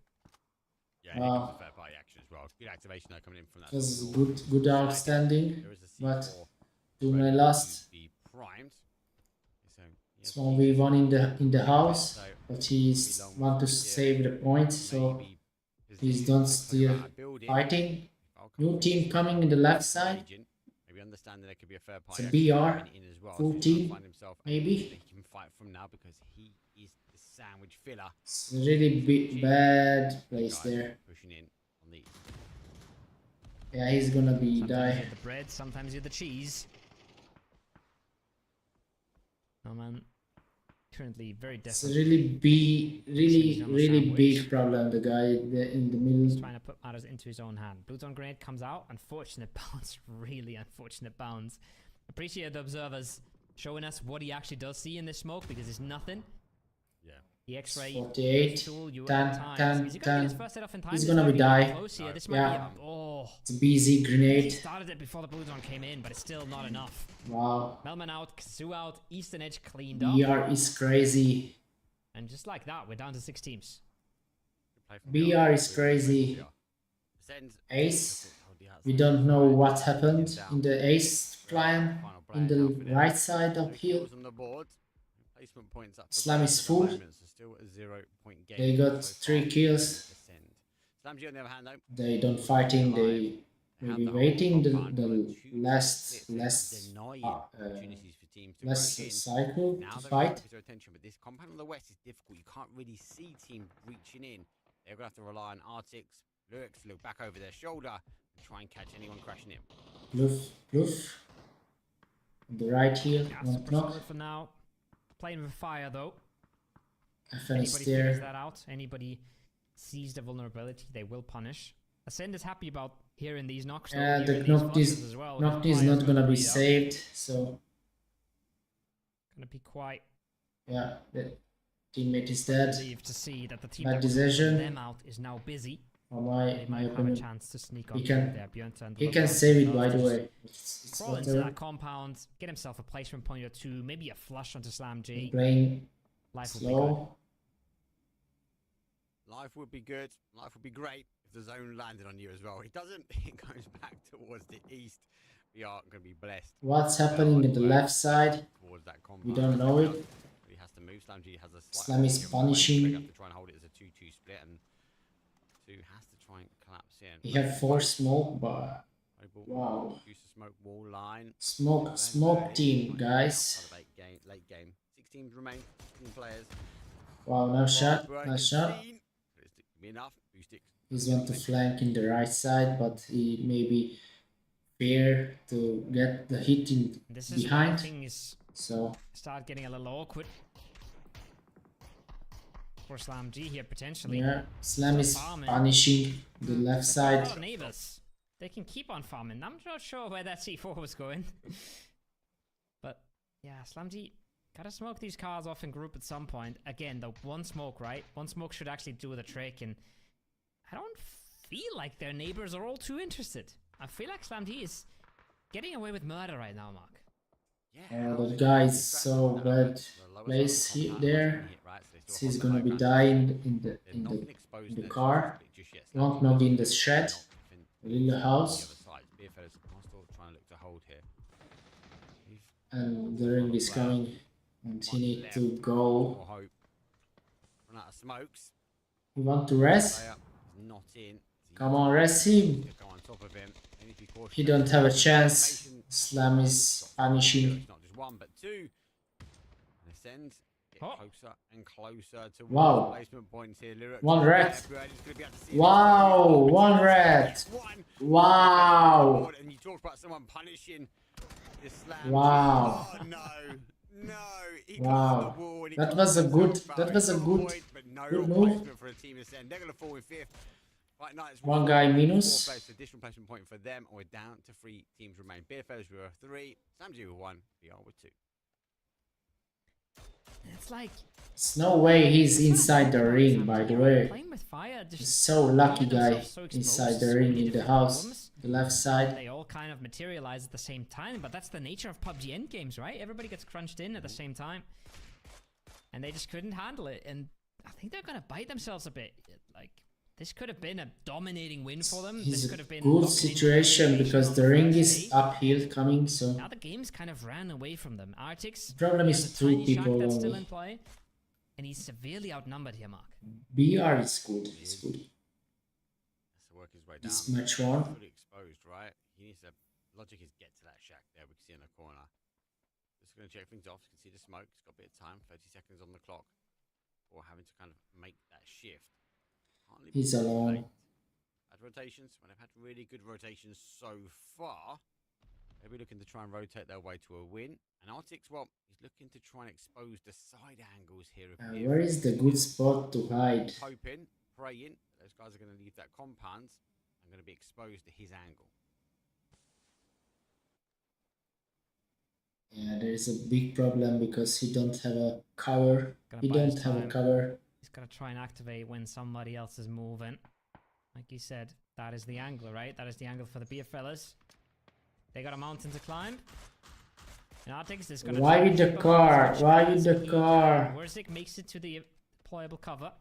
Yeah, here comes the fair party action as well. Good activation though coming in from that. It was sort of good outstanding. There is a but C4 2 minutes ready last. to be primed. So, yes, Small V1 in the house, so but he's want to save the point, so maybe he's position, don't talk still about a building. fighting. Falcon New will team see coming in the left side. agent. Maybe understand that there could be a third It's a party BR, coming in as well. full So he might team, find himself maybe. He can fight from now because he is the sandwich filler. It's a really bad place there. Pushing in on the Yeah, he's gonna be Sometimes die. you're the bread, sometimes you're the cheese. Oh man, currently very It's a desperate. really big problem. The guy in the He's middle. trying to put matters into his own hand. Blue zone grenade comes out. Unfortunate bounce. Really unfortunate bounce. Appreciate the observers showing us what he actually does see in this smoke because it's nothing. yeah. The X-ray 48, tool, you 10, at times. 10, Is he gonna get his 10. first hit off in time? He's This gonna might be really die. close here. This Yeah. might be a, oh. It's a BZ He grenade. started it before the blue zone came in, but it's still not enough. Wow. Melman out, Kazoo out, Eastern Edge cleaned up. BR is crazy. And just like that, we're down to 6 teams. BR is crazy. Ace. We don't know what happened in the ace climb in the right side uphill. Slam is full. They got 3 kills. They don't fighting. They maybe waiting the last cycle to fight. But this compound on the west is difficult. You can't really see teams reaching in. They're gonna have to rely on Arctics, Lurks, look back over their shoulder and try and catch anyone crashing in. Bluff. On the right here, Yeah, knock super knock. solid for now. Playing with fire though. FN is Anybody figures there. that out, anybody sees the vulnerability, they will punish. Ascend is happy about hearing these knocks. though, Yeah, the hearing these knock flushes is as well. knock His is fire's not gonna be breed up. saved. So Gonna be quite yeah, the teammate is dead. relieved to see that the team Bad that was decision. putting them out is now busy. For They my might have a opinion, chance to sneak he on can- there. Björn and he can save it. By the way, it's Crawl into whatever. that compound, get himself a placement point or two, maybe a flush onto Slam G. Playing Life will be good. slow. Life would be good. Life would be great if the zone landed on you as well. It doesn't. It goes back towards the east. We are going to be blessed. What's happening in the left side? Towards that compound. We don't know it. He has to move. Slam G has a slight Slam is advantage. punishing. They have to try and hold it as a 2-2 split, and 2 has to try and collapse in. He had 4 smoke, but wow. Use the smoke wall line. Smoke team, guys. Late game. 6 teams remain. 16 players. Wow, nice shot, Right, nice shot. seen. Be enough. Boost it. He's want to flank in the right side, but he maybe fear to get the hit in This is where behind. things So start getting a little awkward. For Slam G here, potentially. yeah, Slam is Farming. punishing the left They've got a side. lot of neighbors. They can keep on farming. I'm not sure where that C4 was going. But yeah, Slam G gotta smoke these cars off in group at some point. Again, the one smoke, right? One smoke should actually do the trick, and I don't feel like their neighbors are all too interested. I feel like Slam G is getting away with murder right now, Mark. Yeah. The guy is so bad place there. He's gonna be dying in the car. Won't knock in the shed. The little house. And the ring is coming. And he need to go. Run out of smokes. You want to rest? Player is not in. Come on, rest him. Go on top of him. They need to be cautious. He don't have a chance. Slam is punishing. It's not just 1 but 2. Ascend. Get Oh. closer and closer to Wow. placement points here. Lyrics. One red. Everybody's gonna be able to see Wow, this. one red. Yes, one. Wow. And you talk about someone punishing this slam. Wow. Oh no. No. He Wow. climbed the wall and he That got was a the good- touchback. that was a Got good- point, but no good real move. placement for a team Ascend. They're gonna fall in 5th. Right now it's One guy minus. 4th place, additional placement point for them, and we're down to 3 teams remain. Beerfellas with 3, Slam G with 1, BR with 2. It's like There's no way he's inside the ring, by the way. playing with fire. He's Just so lucky getting guy themselves so exposed inside to the so ring many in the different house. problems. The left side. They all kind of materialize at the same time, but that's the nature of PUBG endgames, right? Everybody gets crunched in at the same time, and they just couldn't handle it. And I think they're gonna bite themselves a bit. Like This could have been a dominating win for them. It's This could have been good locked in situation domination because on the ring first is day. uphill coming, so Now the game's kind of ran away from them. Artix the problem has is a 2 tiny shack people that's still only. in play, and he's severely outnumbered here, Mark. BR is good. It's good. Has to work his way down. This match one. Fully exposed, right? He needs to. Logic is get to that shack there. We can see in the corner. Just going to check things off. You can see the smoke. It's got a bit of time. 30 seconds on the clock. Or having to kind of make that shift. Can't leave He's it too alone. late. Had rotations. When they've had really good rotations so far, they'll be looking to try and rotate their way to a win. And Artix, well, he's looking to try and expose the side angles here. Where is the good spot to hide? Hoping, praying that those guys are going to leave that compound and going to be exposed to his angle. Yeah, there is a big problem because he don't have a cover. Gonna He buy his don't have a time. cover. He's got to try and activate when somebody else is moving. Like you said, that is the angle, right? That is the angle for the beer fellas. They got a mountain to climb. And Artix is gonna. Why with the car? Why with the car? Werzik makes it to the deployable cover.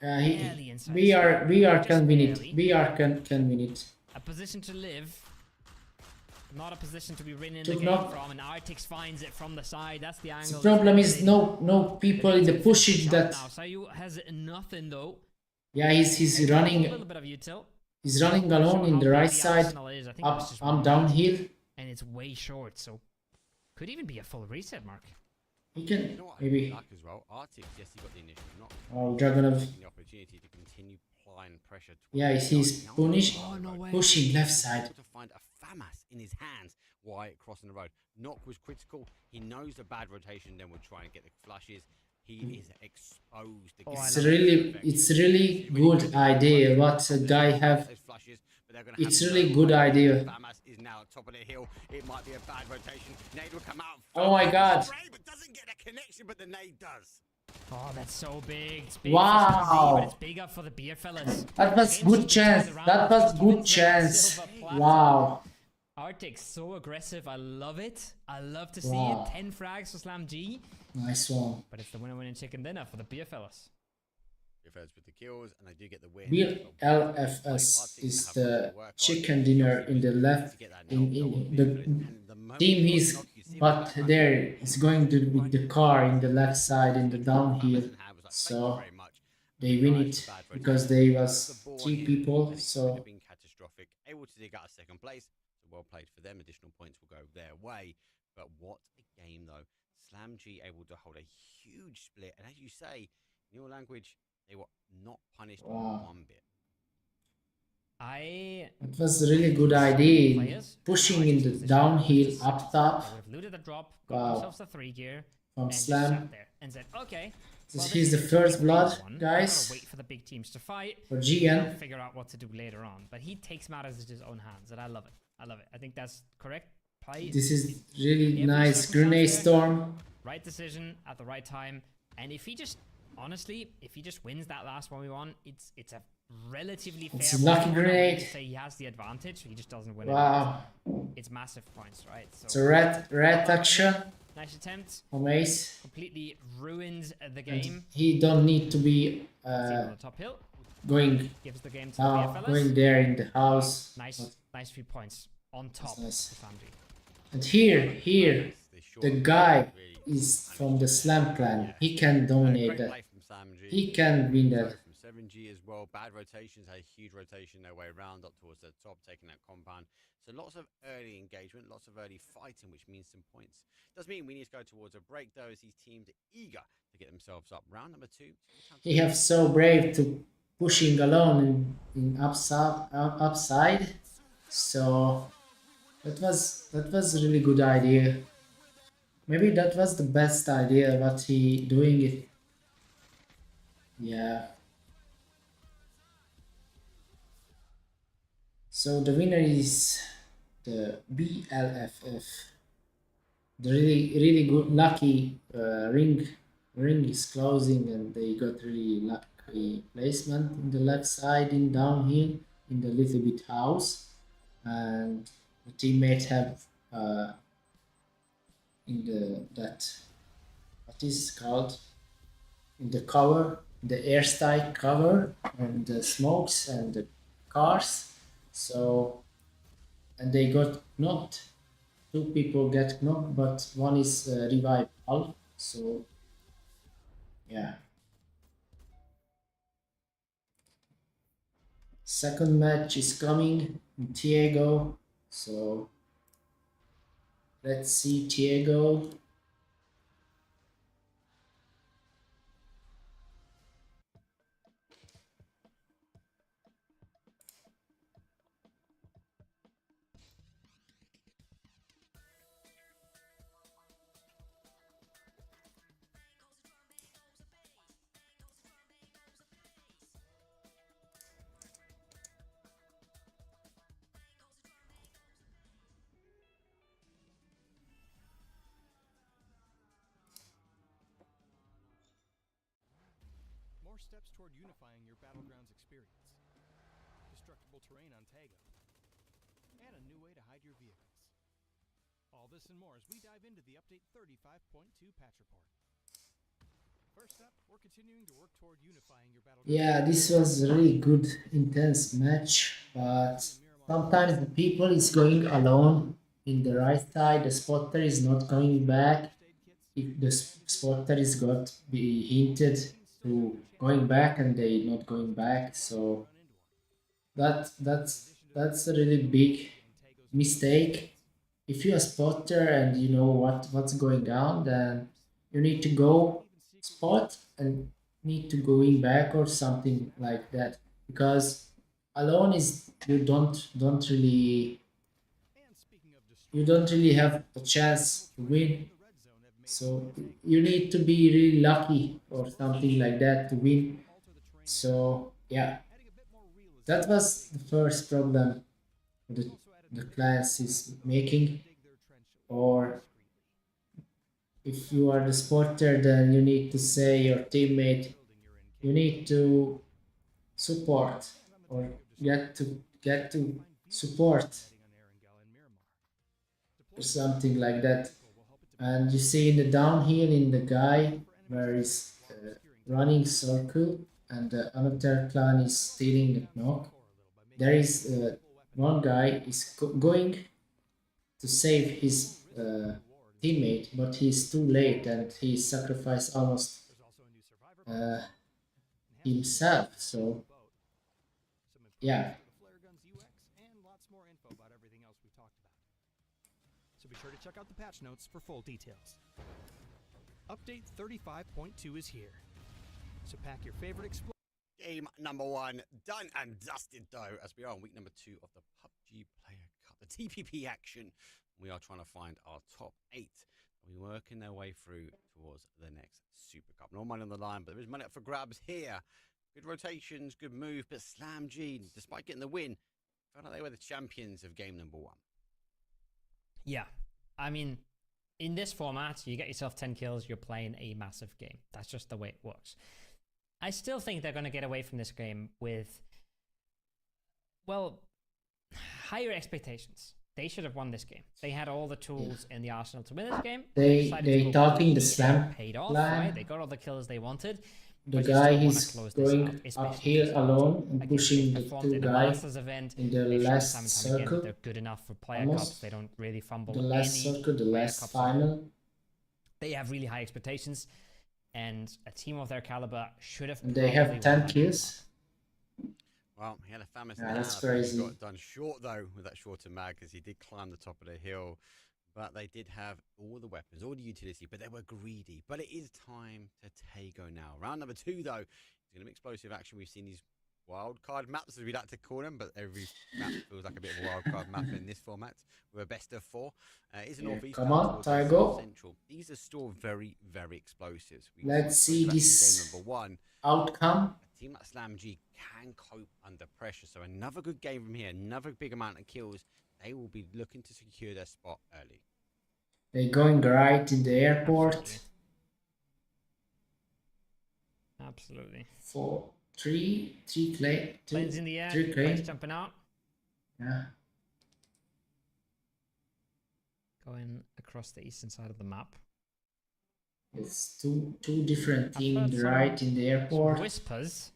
He, Barely inside we are square, can win it. barely. We are can win it. A position to live. Not a position to be ridden in To the game knock- from, and Artix finds it from the side. That's the angle. The problem is no people in the push it that. Now Sayu has nothing though. Yeah, he's A running. little bit of util. He's running alone in the right side. Is. I think Up, it's just I'm one downhill. and it's way short, so could even be a full reset, Mark. He You can know what I maybe. like as well? Artix, yes, he got the initial knock. Oh, Dragonov. The opportunity to continue applying pressure. Yeah, he's punish, Oh, no way. pushing left side. To find a FAMAS in his hands while crossing the road. Knock was critical. He knows the bad rotation then would try and get the flushes. He is exposed. Oh, It's really good idea what a guy have. It's really good idea. FAMAS is now at top of the hill. It might be a bad rotation. Nade will come out. Oh my God. Spray, but doesn't get a connection, but the nade does. Oh, that's so big. It's big Wow. for Sayu, but it's bigger for the beer fellas. That was Game's good just chance. turned around. That was Even good the chance. silver platter. Wow. Artix so aggressive. I love it. I love to see Wow. it. 10 frags for Slam G, Nice one. but it's the winning chicken dinner for the beer fellas. Defense with the kills, and they do get the win. BLFS is the chicken dinner in the left. In the team but there is going to with the car in the left side in the downhill. So they win it because they was 3 people. So been catastrophic. Able to dig out a second place. So well played for them. Additional points will go their way. But what a game though. Slam G able to hold a huge split, and as you say, in your language, they were not punished one bit. it was a really good idea. Pushing in the downhill up top They would have looted the drop, got Wow. themselves a 3 gear, from and just Slam. sat there and said, okay. This well, is the is first a blood, one. We're guys. gonna wait for the big teams to fight. For They'll GN. figure out what to do later on. But he takes matters into his own hands, and I love it. I love it. I think that's correct play. This is really Every nice circumstance grenade there. storm. Right decision at the right time. And if he just, honestly, if he just wins that last 1v1, it's a relatively fair It's a one. lucky I'm not going grenade. to say he has the advantage, he just doesn't win Wow. it. It's massive points, right? It's a red action Nice attempt. from Ace. Completely ruins the And game. he don't need to be See him on the top hill. going Gives the game to the BFLs. going there in the house. Nice 3 points on top of nice. Samji. And here, the guy is from the Slam clan. He can dominate that. He can win that. From 7G as well. Bad rotations, had a huge rotation their way around up towards the top, taking that compound. So lots of early engagement, lots of early fighting, which means some points. Does mean we need to go towards a break though, as these teams are eager to get themselves up. Round number 2. He have so brave to pushing alone in upside. So that was a really good idea. Maybe that was the best idea, but he doing it. Yeah. So the winner is the BLFF. The really good lucky ring is closing, and they got really lucky placement in the left side in downhill in the little bit house, and the teammates have in the that what is called in the cover the airstrike cover and the smokes and the cars. So and they got knocked. Two people get knocked, but one is revived half. So yeah. Second match is coming in Diego. So let's see Diego. More steps toward unifying your Battlegrounds experience. Destructible terrain on Tago. And a new way to hide your vehicles. All this and more as we dive into the Update 35.2 patch report. First up, we're continuing to work toward unifying your Battlegrounds. Yeah, this was a really good, intense match, but sometimes the people is going alone in the right side. The spotter is not coming back. If the spotter is got be hinted to going back and they not going back, so that's a really big mistake. If you're a spotter and you know what's going on, then you need to go spot and need to going back or something like that, because alone is you don't really have a chance to win. So you need to be really lucky or something like that to win. So yeah, that was the first problem the, the class is making. Or if you are the spotter, then you need to say your teammate, you need to support or get to support or something like that. And you see in the downhill in the guy where is running circle and another clan is stealing the knock. There is one guy is going to save his teammate, but he's too late and he sacrificed almost uh, himself. So yeah, So be sure to check out the patch notes for full details. Update 35.2 is here. So pack your favorite explosion. Game number 1 done and dusted, though, as we are on week number 2 of the PUBG Player Cup, the TPP action. We are trying to find our top 8. We're working their way through towards the next Super Cup. No money on the line, but there is money up for grabs here. Good rotations, good move, but Slam G, despite getting the win, felt like they were the champions of game number 1. Yeah, I mean, in this format, you get yourself 10 kills, you're playing a massive game. That's just the way it works. I still think they're going to get away from this game with, well, higher expectations. They should have won this game. They had all the tools in the arsenal to win this game. they talking the slam paid off, line. right? They got all the kills they wanted. The guy is going uphill alone and pushing the two guys in the last circle. They're good enough for player cups. They don't really fumble the last circle, the last final. They have really high expectations, and a team of their caliber should have. They have 10 kills. Well, he had a famous that's crazy. He got done short, though, with that shorter mag, as he did climb the top of the hill. But they did have all the weapons, all the utility, but they were greedy. But it is time to Tago now. Round number 2, though, is going to be explosive action. We've seen these wild card maps, as we like to call them, but every map feels like a bit of a wild card map in this format. We're a best of 4. It's a northeast. Come on, Tago. Central. These are still very, very explosives. Let's see this game number 1. outcome. A team like Slam G can cope under pressure. So another good game from here, another big amount of kills. They will be looking to secure their spot early. They're going right in the airport. Absolutely. 3 clay. Planes in the air. 3 clay. Jumping out. Yeah. Going across the eastern side of the map. It's two different I've teams heard right in the some airport. whispers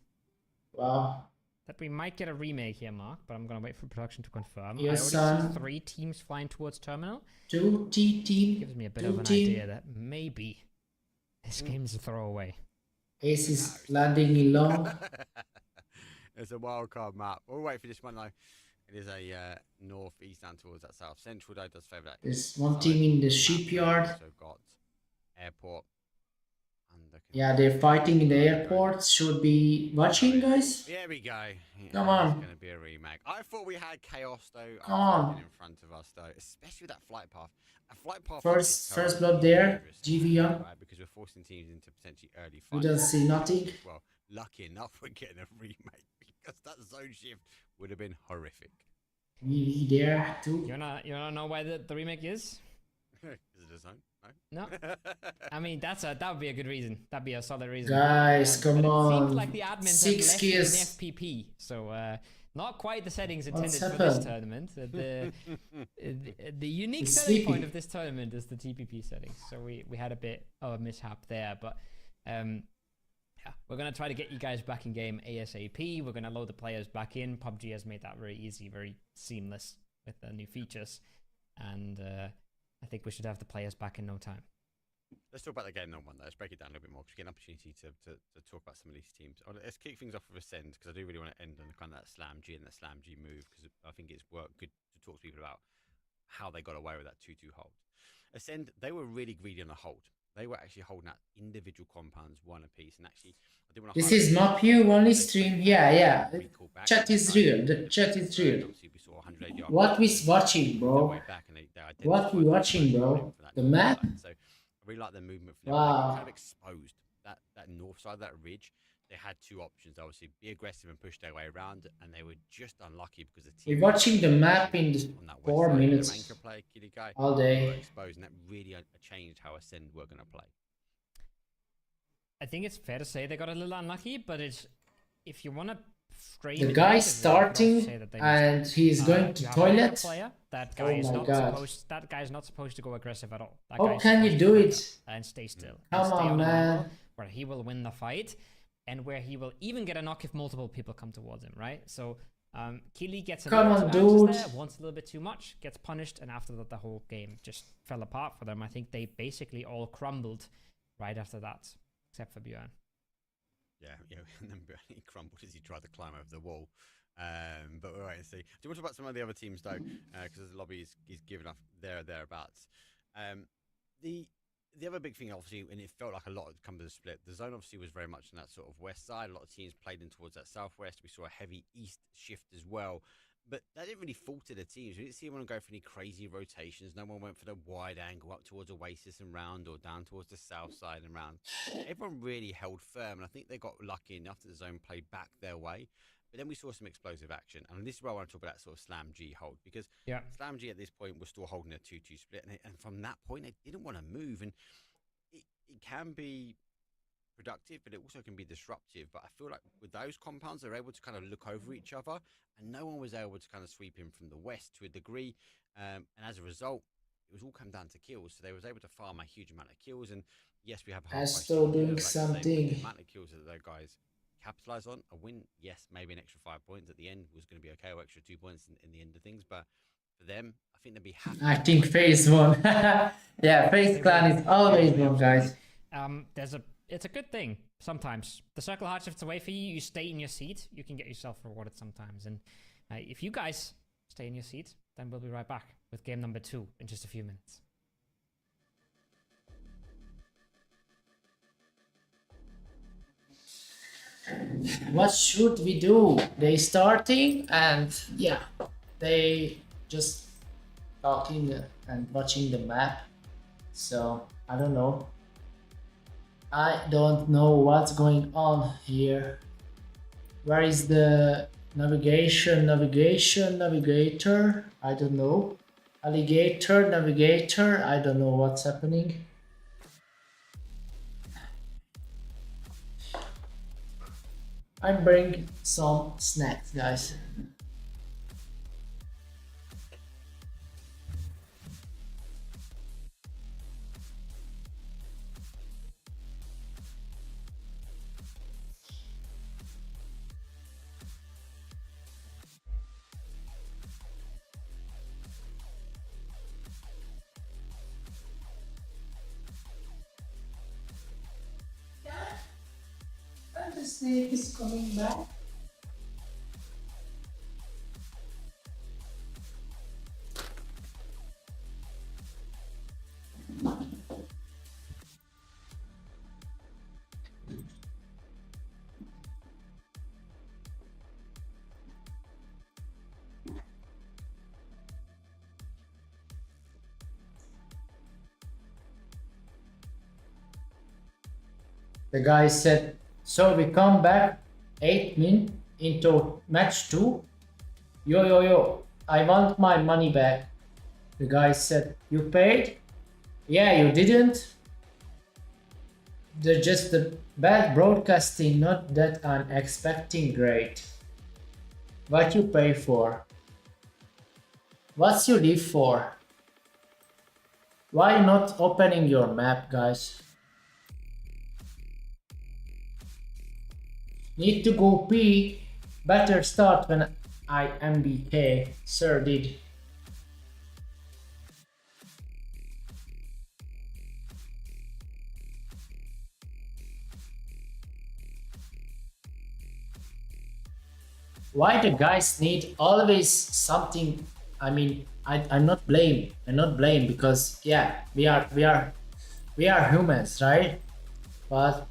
Wow. that we might get a remake here, Mark, but I'm gonna wait for production to confirm. I Yes, already see son. 3 teams flying towards terminal. Two T team. Gives me a bit Two of an team. idea that maybe this game's a throwaway. Ace is landing in long. It's a wild card map. We'll wait for this one though. It is a northeast down towards that south central though. Does favour that. There's one team in the shipyard. Also got airport. Yeah, they're fighting in the airport. Should be watching, guys. Here we go. Come on. It's going to be a remake. I thought we had chaos though. Come on. In front of us though, especially with that flight path. A flight path. First blood there. GV Young. Right, because we're forcing teams into potentially early We fights. don't see nothing. Well, lucky enough we're getting a remake because that zone shift would have been horrific. VV there too. You wanna know why the remake is? Is it a zone? No. I mean that would be a good reason. That'd be a solid reason. Guys, But come on. It seems like the admins 6 have left kills. an FPP, so not quite the settings intended What's for this happened? tournament. The unique It's selling sleepy. point of this tournament is the TPP settings. So we had a bit of a mishap there, but yeah, we're gonna try to get you guys back in game ASAP. We're gonna load the players back in. PUBG has made that very easy, very seamless with the new features, and I think we should have the players back in no time. Let's talk about the game on one though. Let's break it down a little bit more because we get an opportunity to talk about some of these teams. Let's kick things off with Ascend because I do really want to end on kind of that Slam G and that Slam G move because I think it's good to talk to people about how they got away with that 2-2 hold. Ascend, they were really greedy on the hold. They were actually holding out individual compounds one apiece, and actually, I do want to. This is not you only stream. Yeah. Chat is real. The chat is real. What we watching, bro? What we watching, bro? The map? So I really like their movement. From Wow. Kind of exposed that north side of that ridge. They had 2 options, obviously, be aggressive and push their way around, and they were just unlucky because the team. We're watching the map in the 4 minutes all day. Exposed, and that really changed how Ascend were going to play. I think it's fair to say they got a little unlucky, but it's if you want to frame The it guy's negatively, starting you could also say that they and missed he's going to you have a backup toilet. player. That Oh guy is my not God. supposed. That guy is not supposed to go aggressive at all. That How guy is can you supposed to do back it? up and stay still. Come And stay on, an man. angle where he will win the fight, and where he will even get a knock if multiple people come towards him. Right. So Kili gets a Come little on, too anxious dude. there, wants a little bit too much, gets punished, and after that the whole game just fell apart for them. I think they basically all crumbled right after that, except for Björn. Yeah, and then he crumbled as he tried to climb over the wall. But we'll wait and see. Do you want to talk about some of the other teams though? Because the lobby is given up thereabouts. The other big thing, obviously, and it felt like a lot had come to the split. The zone obviously was very much on that sort of west side. A lot of teams played in towards that southwest. We saw a heavy east shift as well. But that didn't really falter the teams. We didn't see anyone go for any crazy rotations. No one went for the wide angle up towards Oasis and round or down towards the south side and round. Everyone really held firm, and I think they got lucky enough that the zone played back their way. But then we saw some explosive action, and this is where I want to talk about that sort of Slam G hold, because Slam G at this point was still holding a 2-2 split, and from that point they didn't want to move, and it can be productive, but it also can be disruptive. But I feel like with those compounds, they're able to kind of look over each other, and no one was able to kind of sweep in from the west to a degree, and as a result, it was all come down to kills. So they was able to farm a huge amount of kills, and yes, we have Astro doing the something. amount of kills that those guys capitalize on. A win, yes, maybe an extra 5 points at the end was going to be okay, or extra 2 points in the end of things, but for them, I think they'd be happy. I think FaZe won. Yeah, FaZe Clan is always won, guys. It's a good thing sometimes. The circle hard shifts away for you. You stay in your seat. You can get yourself rewarded sometimes. And if you guys stay in your seat, then we'll be right back with game number 2 in just a few minutes. What should we do? They starting and yeah, they just talking and watching the map. So I don't know. I don't know what's going on here. Where is the navigation? Navigator? I don't know. Navigator? I don't know what's happening. I'm bringing some snacks, guys. snake is coming back. The guy said, so we come back 8 min into match 2. Yo, I want my money back. The guy said, you paid? Yeah, you didn't. They're just the bad broadcasting, not that I'm expecting great. What you pay for? What's you live for? Why not opening your map, guys? Need to go pee. Better start when I MBK. Sir did. Why the guys need always something? I mean, I'm not blame. I'm not blame because yeah, we are humans, right? But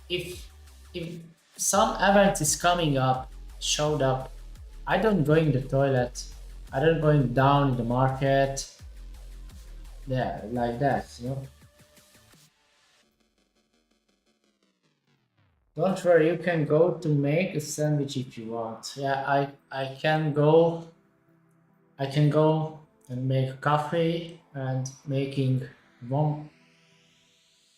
if some event is coming up, showed up, I don't go in the toilet. I don't going down in the market. Yeah, like that, you know. Don't worry, you can go to make a sandwich if you want. Yeah, I can go. I can go and make coffee and making one.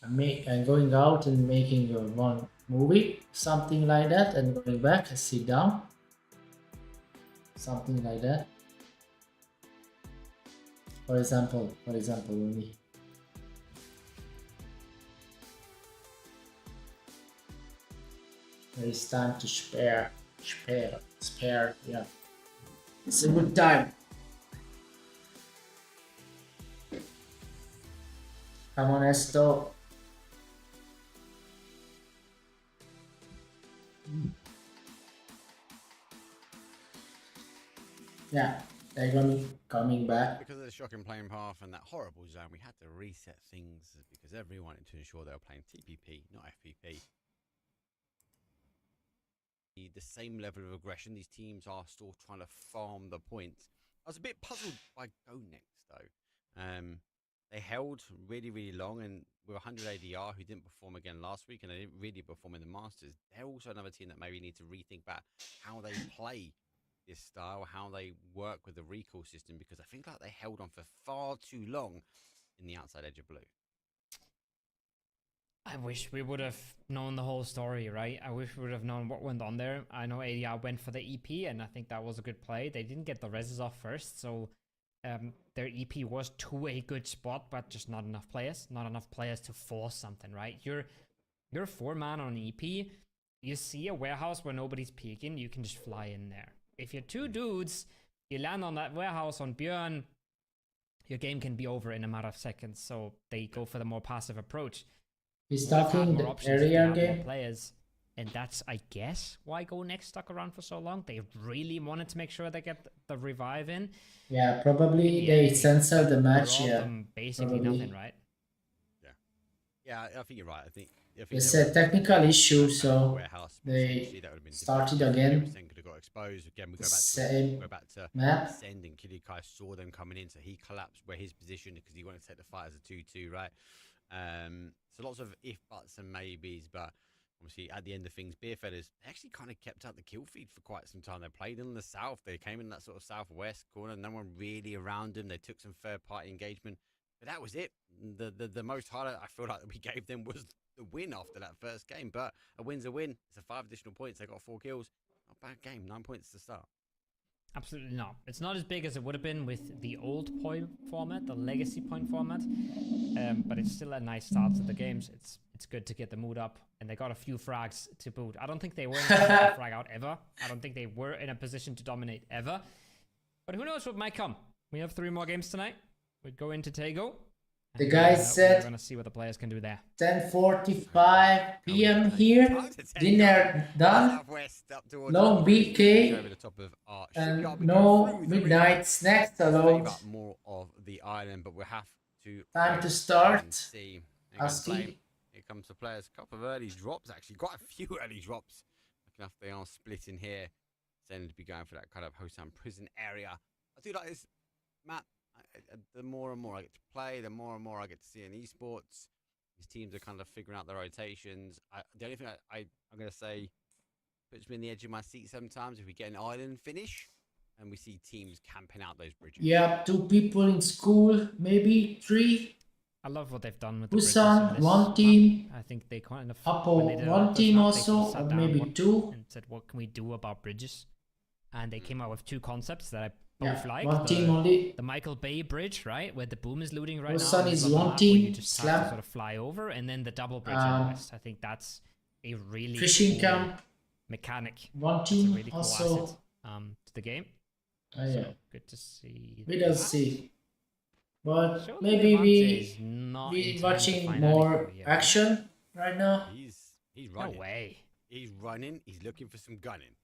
And going out and making your one movie, something like that, and going back and sit down, something like that. For example, only. There is time to spare. Yeah, it's a good time. Come on, Esto. Yeah, they're gonna be coming back. Because of the shocking playing path and that horrible zone, we had to reset things because everyone wanted to ensure they were playing TPP, not FPP. The same level of aggression, these teams are still trying to farm the points. I was a bit puzzled by Go Next though. They held really, really long, and with 100 ADR, who didn't perform again last week, and they didn't really perform in the Masters, they're also another team that maybe need to rethink about how they play this style, how they work with the recall system, because I think like they held on for far too long in the outside edge of blue. I wish we would have known the whole story, right? I wish we would have known what went on there. I know ADR went for the EP, and I think that was a good play. They didn't get the reses off first, so their EP was to a good spot, but just not enough players. Not enough players to force something, right? You're 4-man on an EP. You see a warehouse where nobody's peeking, you can just fly in there. If you're 2 dudes, you land on that warehouse on Björn, your game can be over in a matter of seconds. So they go for the more passive approach. He's talking the area game. Players, and that's, I guess, why Go Next stuck around for so long. They really wanted to make sure they get the revive in. Yeah, probably they censored the match. Yeah, basically probably. nothing, right? Yeah, I think you're right. I think it's a technical issue, so they started again. Could have got exposed again. We go back to map. Send, and Kili Kai saw them coming in, so he collapsed where his position because he wanted to take the fight as a 2-2, right? So lots of if, buts, and maybes, but obviously at the end of things, Beerfeathers actually kind of kept out the kill feed for quite some time. They played in the south. They came in that sort of southwest corner. No one really around them. They took some third-party engagement, but that was it. The most highlight I feel like that we gave them was the win after that first game. But a win's a win. It's a 5 additional points. They got 4 kills. Not a bad game. 9 points to start. Absolutely not. It's not as big as it would have been with the old point format, the legacy point format, but it's still a nice start to the games. It's good to get the mood up, and they got a few frags to boot. I don't think they were in a frag out ever. I don't think they were in a position to dominate ever. But who knows what might come. We have 3 more games tonight. We go into Tego. The And, guy we're said gonna see what the players can do there. 10:45 p.m. here. Dinner done. Southwest up towards No over BK the top of our and shipyard. We go no through the midnight river. snacks Let's allowed. favour more of the island, but we'll have to Time wait to and start. see. There goes the plane. ASCII. Here comes the players. A couple of early drops, actually. Quite a few early drops. Looking enough, they are splitting here. Then to be going for that kind of Hosan prison area. I do like this, Matt. The more and more I get to play, the more and more I get to see in esports. These teams are kind of figuring out their rotations. The only thing I'm going to say puts me in the edge of my seat sometimes if we get an island finish and we see teams camping out those bridges. Yeah, 2 people in school, maybe 3. I love what they've done with the bridges Busan, in this 1 map. team. I think they kind of Apo, when they did 1 this team map, they sort of also, sat or down maybe 2. and said, what can we do about bridges? And they came out with 2 concepts that I Yeah, both like. 1 team only. The Michael Bay Bridge, right, where the boom is looting right Busan now. is on the 1 map, where team, you just have slam. to sort of fly over, and then the double bridge in the west. I think that's a really Fishing cool camp, mechanic. 1 It's a team really cool also. asset to the game. Yeah. So good to see. We don't see. But Surely maybe Levante is not in we time to watching find more anything here. action right now. He's No running. way. He's running. He's looking for some gunning.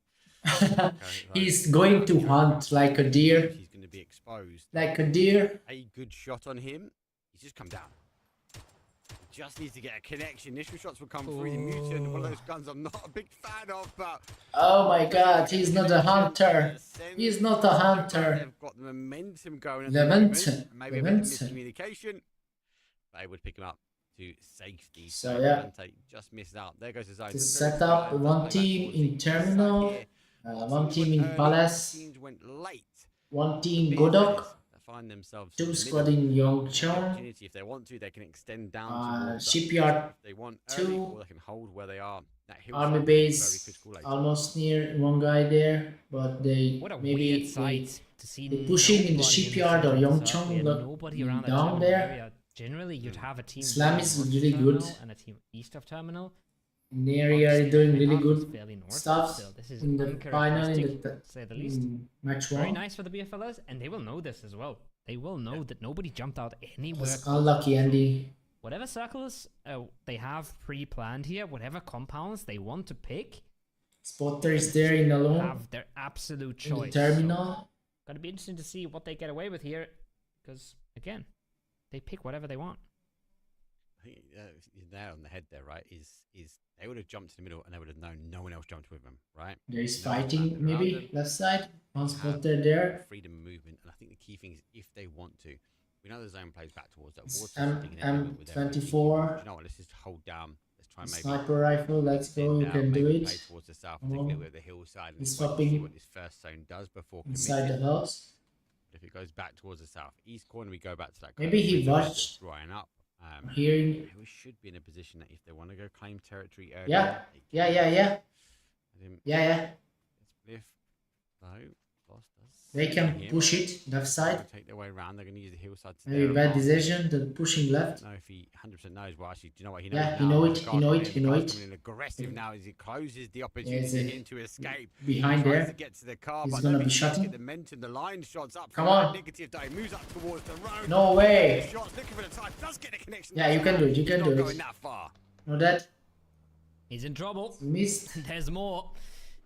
He's going to hunt like a deer. He's going to be exposed. Like a deer. A good shot on him. He's just come down. He just needs to get a connection. Initial shots will come through the mutant. One of those guns I'm not a big fan of, but Oh my god, he's not a hunter. He's not a hunter. They've got the momentum going. At Levante. the moment. Maybe a bit of Levante. miscommunication. But they would pick him up to safety. So, yeah. Levante just missed out. There goes his zone. To set up 1 team in terminal, 1 team in palace, Teams went late. 1 team Godok, Find themselves 2 in the squad middle. in Yongchon, Opportunity. If they want to, they can extend down towards shipyard if they want 2, early, or they can hold where they are. That hillside army is very base, critical later. almost near 1 guy there, but they What a maybe weird sight to see. they pushing in the nobody shipyard or center of the Yongchon, circle. We had look nobody around that down terminal there. area. Generally, you'd have a team Slam is north of really terminal good. and a team east of terminal. Neri are Obviously, doing the really map is good fairly north, stuff still. This is in the final, in uncharacteristic, the to say the least. match Very 1. nice for the BFLers, and they will know this as well. They will know that nobody jumped out anywhere. Was unlucky ending. Whatever circles they have pre-planned here, whatever compounds they want to pick, Spotter is there in alone have their absolute in the choice. terminal. Gonna be interesting to see what they get away with here, because again, they pick whatever they want. I think he's there on the head there, right? Is they would have jumped in the middle and they would have known no one else jumped with them, right? There is No one fighting landed around maybe them. left side. 1 Have spotter there. Freedom of movement, and I think the key thing is if they want to. We know the zone plays back towards that It's water. so they can enter with everything. M24. You know what? Let's just hold down. Let's try and maybe Sniper rifle, let's extend go, you down, can do maybe play it. towards the south, Come take a on. little bit of the hillside, and He's just wait to see swapping what this first zone does before Inside the committing. house. If it goes back towards the south east corner, we go back to that. Maybe he corner, watched. drying up. Hearing. We should be in a position that if they want to go claim territory early, Yeah. they Yeah, can. yeah, yeah. I didn't- Yeah. Spliff, though, lost us. They can Him. push it left They're side. gonna take their way around. They're going to use the hillside to Maybe their bad advantage. decision, the pushing I left. don't know if he 100% knows. Well, actually, do you know what he knows? Yeah, he now? know The it, he guard's know coming it, in, he the know guard's it. coming in aggressive now as he closes the Yeah, opportunity it's for him to escape. behind Tries there. to get to the car, He's but gonna no, be he needs to shutting. get the momentum. The line shots up. Come from that on. Negative though. He moves up towards the road. No way. Shots looking for the time. Does get the connection. Yeah, you can do it, you He's can not do it. going that far. Know that? He's in trouble. Missed. There's more.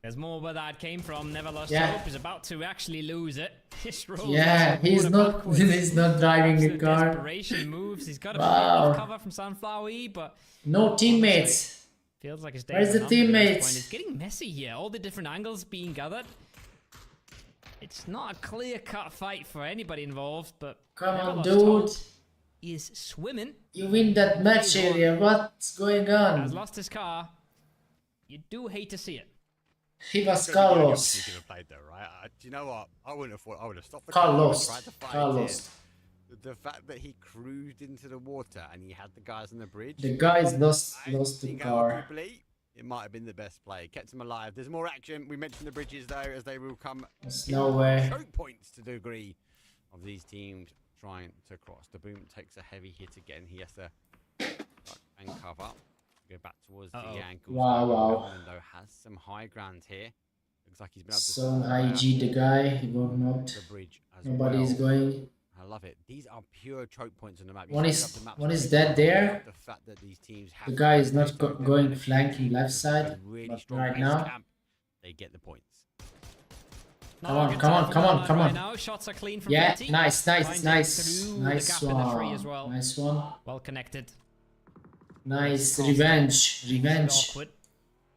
There's more where that came from. Never lost Yeah. hope. He's about to actually lose it. Just rolls Yeah, into the he's water not backwards. he's not driving a Absolute car. desperation moves. He's got a Wow. bit of cover from Sunflower E, but No teammates. feels like his Where's days the are numbered at this teammates? point. It's getting messy here. All the different angles being gathered. It's not a clear-cut fight for anybody involved, but Come Never on, Lost dude. Hope is swimming. You win that match area. What's going Has on? lost his car. You do hate to see it. He was You Carlos. could have played there, right? Do you know what? I wouldn't have thought. I would have stopped the Carlos. car. Tried to fight Carlos. it. The fact that he cruised into the water and he had the guys on the bridge. The guys lost I the think car. arguably it might have been the best play. Kept him alive. There's more action. We mentioned the bridges though, as they will come There's in no way. choke points to the degree of these teams trying to cross. The boom takes a heavy hit again. He has to duck and cover. Go back towards the ankles. Wow, wow. Orlando has some high ground here. Looks like he's been able to So survive IG the guy, he got knocked. the bridge as Nobody's well. going. I love it. These are pure choke points on the map. You One see is up the map one so is far. dead there. The fact that these teams have The guy is not they're going in a few flanking teams left that have side, a really but strong right base now, camp, they get the points. come on, come on, come on, come right on. now. Shots are clean from Yeah, 20. nice, nice, Finding nice, through the nice gap in the tree as one, well. nice one, Well connected. nice Crossed revenge, Makes it revenge, awkward.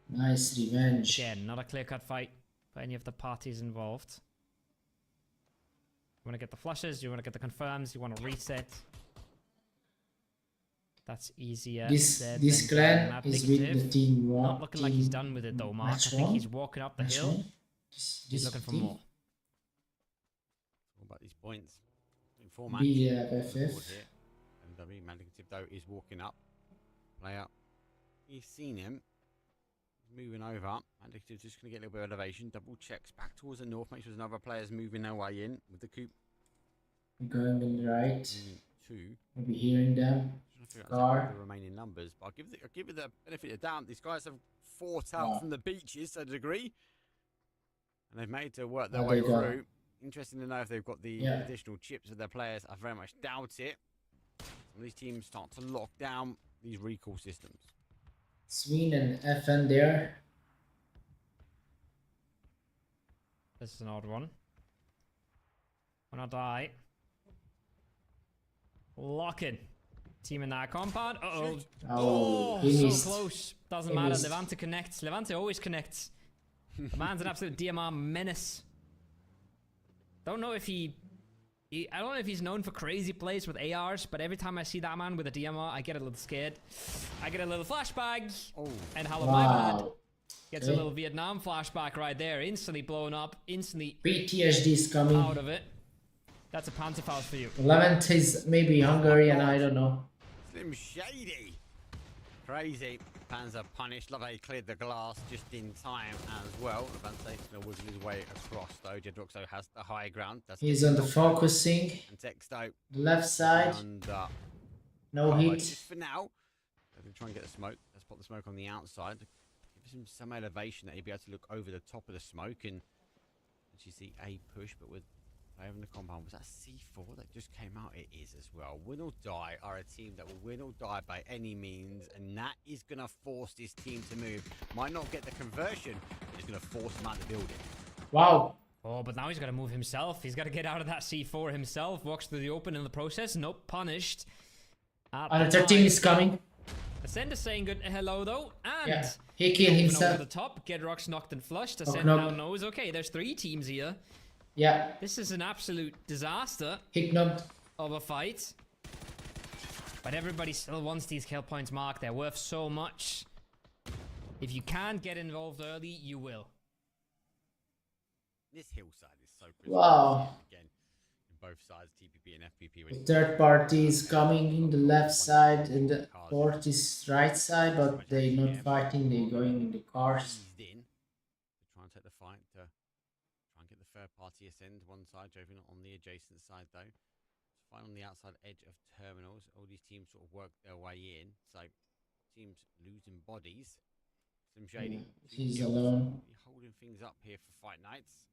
nice revenge. Again, not a clear-cut fight for any of the parties involved. You want to get the flushes, you want to get the confirms, you want to reset. That's easier. This said this than clan done. is with Negative. the team one. Not looking like he's done with it though, Mark. I think he's walking up the Match hill. one. He's This looking for team. more. What about these points? In 4 matches. BFF. MW Mandicative though is walking up. Player. He's seen him. He's moving over. Mandicative's just going to get a little bit of elevation. Double checks back towards the north. Make sure there's another player's moving their way in with the coop. Going in the right. 2. Maybe hearing them. Car. The remaining numbers, but I'll give it the benefit of the doubt. These guys have fought out Wow. from the beaches to a degree, and they've made to work their Oh, way they got- through. Interesting to know if they've got the additional chips with their players. I very much doubt it. Some of these teams start to lock down these recall systems. Sween and FN there. This is an odd one. Wanna die. Lock in. Team in that compound. Uh-oh. Oh, he So missed. close. Doesn't He matter. missed. Levante connects. Levante always connects. The man's an absolute DMR menace. Don't know if I don't know if he's known for crazy plays with ARs, but every time I see that man with a DMR, I get a little scared. I get a little flashback. Oh, And hello, my bad. Wow. Gets a little Vietnam flashback right there. Instantly blown up. Instantly PTSD is coming. out of it. That's a Panzerfaust for you. Levant is maybe Hungarian, I don't know. Slim Shady. Crazy. Panzer punished. Love how he cleared the glass just in time as well. Levante still wiggling his way across though. Jedroxo has the high ground. That's He's on the focusing. and Texto The left side. and No Carlo, hit. just for now. They're going to try and get the smoke. Let's put the smoke on the outside. Give him some elevation that he'll be able to look over the top of the smoke and actually see a push, but with player in the compound. Was that C4 that just came out? It is as well. Win or Die are a team that will win or die by any means, and that is going to force this team to move. Might not get the conversion, but it's going to force them out of the building. Wow. Oh, but now he's got to move himself. He's got to get out of that C4 himself. Walks through the open in the process. Nope, punished. Another team is coming. Ascender's saying good hello though, and Yeah. He killed moving himself. over the top. Gedrock's knocked and flushed. Ascend knock. now knows. Okay, there's 3 teams here. Yeah. This is an absolute disaster He knocked. of a fight. But everybody still wants these kill points, Mark. They're worth so much. If you can get involved early, you will. This hillside is so crisp. Wow. Again, in both sides, TPP and FPP. The third party is coming in the left side and the fourth is right side, but they not fighting, they going in the cars. Eased in to try and take the fight to try and get the third party ascend one side, Joven on the adjacent side though. It's fine on the outside edge of terminals. All these teams sort of work their way in, so teams losing bodies. Slim Shady. He's alone. You're holding things up here for fight nights.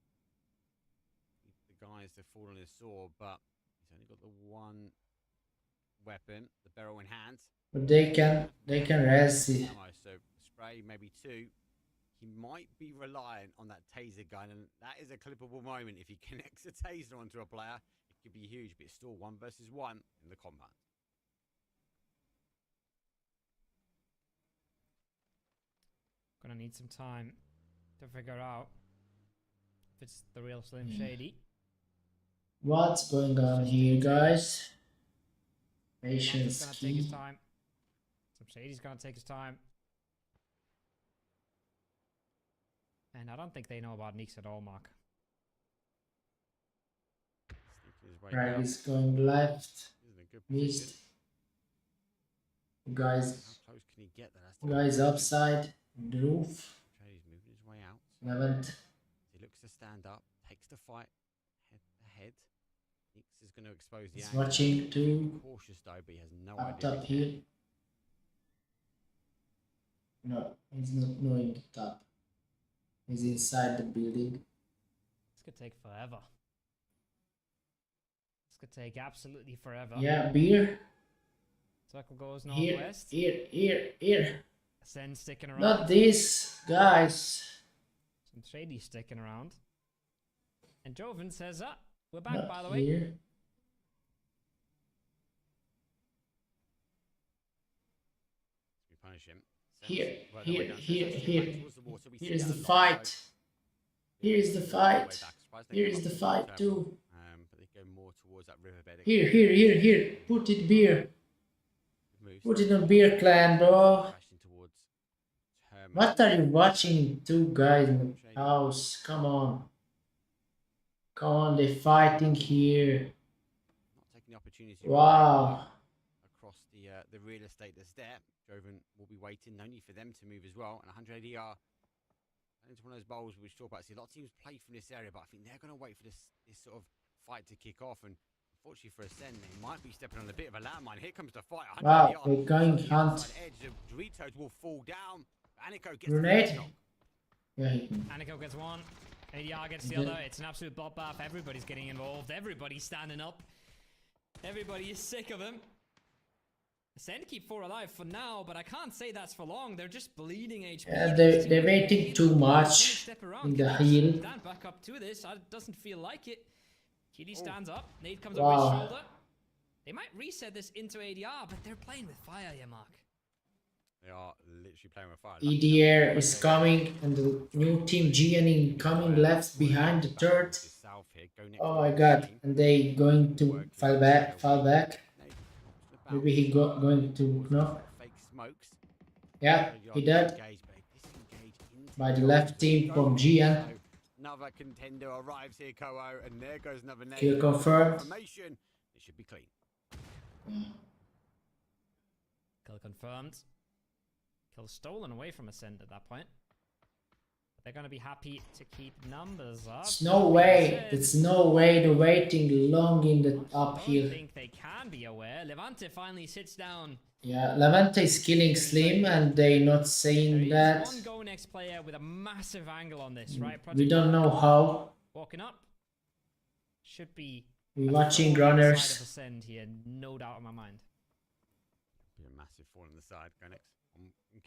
The guys have fallen his sword, but he's only got the one weapon, the barrel in hand. But they can res it. Ammo, so spray maybe 2. He might be reliant on that taser gun, and that is a clippable moment. If he connects a taser onto a player, it could be huge, but it's still 1 versus 1 in the combat. Gonna need some time to figure out if it's the real Slim Shady. What's going on here, guys? He's Patience gonna take his key. time. Slim Shady's gonna take his time. And I don't think they know about Neeks at all, Mark. Sneaking his way Right, down. he's going left. He's in a good Missed. position. Guys, How close can he get there? That's the guys question. upside the roof. He's moving his way out. Levant. He looks to stand up, takes the fight head to head. Nix is going to expose the He's angle. watching too. Cautious though, but he has no Up idea. top what's here. No, he's not knowing the top. He's inside the building. This could take forever. This could take absolutely forever. Yeah, beer. Circle goes Here, northwest. here. Sen sticking around. Not this, guys. Some Shady sticking around. And Joven says, we're back, Not by the way. here. We punish him. Here, Right the way here, down. here, Back here. towards the water. We see Here's that the a lot, fight. so- Here is the They're all the way fight. back. Surprised they Here came is up the to fight turn. too. But they go more towards that riverbed. Here. Put it beer. Moves. Put it on beer clan, bro. Crashing towards Terminal. What are you watching? Two guys in the house. Come on. Come on, they're fighting here. Not taking the opportunity. to Wow. Across the real estate that's there. Joven will be waiting. No need for them to move as well. And 100 ADR. Into one of those bowls we talk about. See, a lot of teams play from this area, but I think they're going to wait for this sort of fight to kick off. And unfortunately for Ascend, they might be stepping on a bit of a landmine. Here comes the fight. 100 Wow, ADR. they're going On the hunt. outside edge, the Doritos will fall down. Aniko gets Grenade? the knock. Yeah, Aniko gets one. ADR gets the Okay. other. It's an absolute bloodbath. Everybody's getting involved. Everybody's standing up. Everybody is sick of him. Ascend keep 4 alive for now, but I can't say that's for long. They're just bleeding HP. Yeah, they're waiting too much in the heal. Stand back up to this. It doesn't feel like it. Kitty Oh. stands up. Nate comes over Wow. his shoulder. They might reset this into ADR, but they're playing with fire here, Mark. They are literally playing with fire. EDR is coming, and the new team GN coming left behind the third. South here, go next Oh to my the god, team. and they going to fall back. Nate, Maybe he going to knock. fake smokes. Yeah, he did. Engage, but they disengage into By the the left opposite team goal. from GN. So, another contender arrives here, Koho, and there goes another name. Kill confirmed. Confirmation. It should be clean. Kill confirmed. Kill stolen away from Ascend at that point. But they're going to be happy to keep numbers up. It's no way. It's no way they're waiting long in the I uphill. think they can be aware. Levante finally sits down. Yeah, Levante is killing Slim, and they not There saying is that. one Go Next player with a massive angle on this, right? We don't know how. Walking up. Should be We're a watching fall on the side runners. of Ascend here, no doubt in my mind. Be a massive fall on the side. Go next.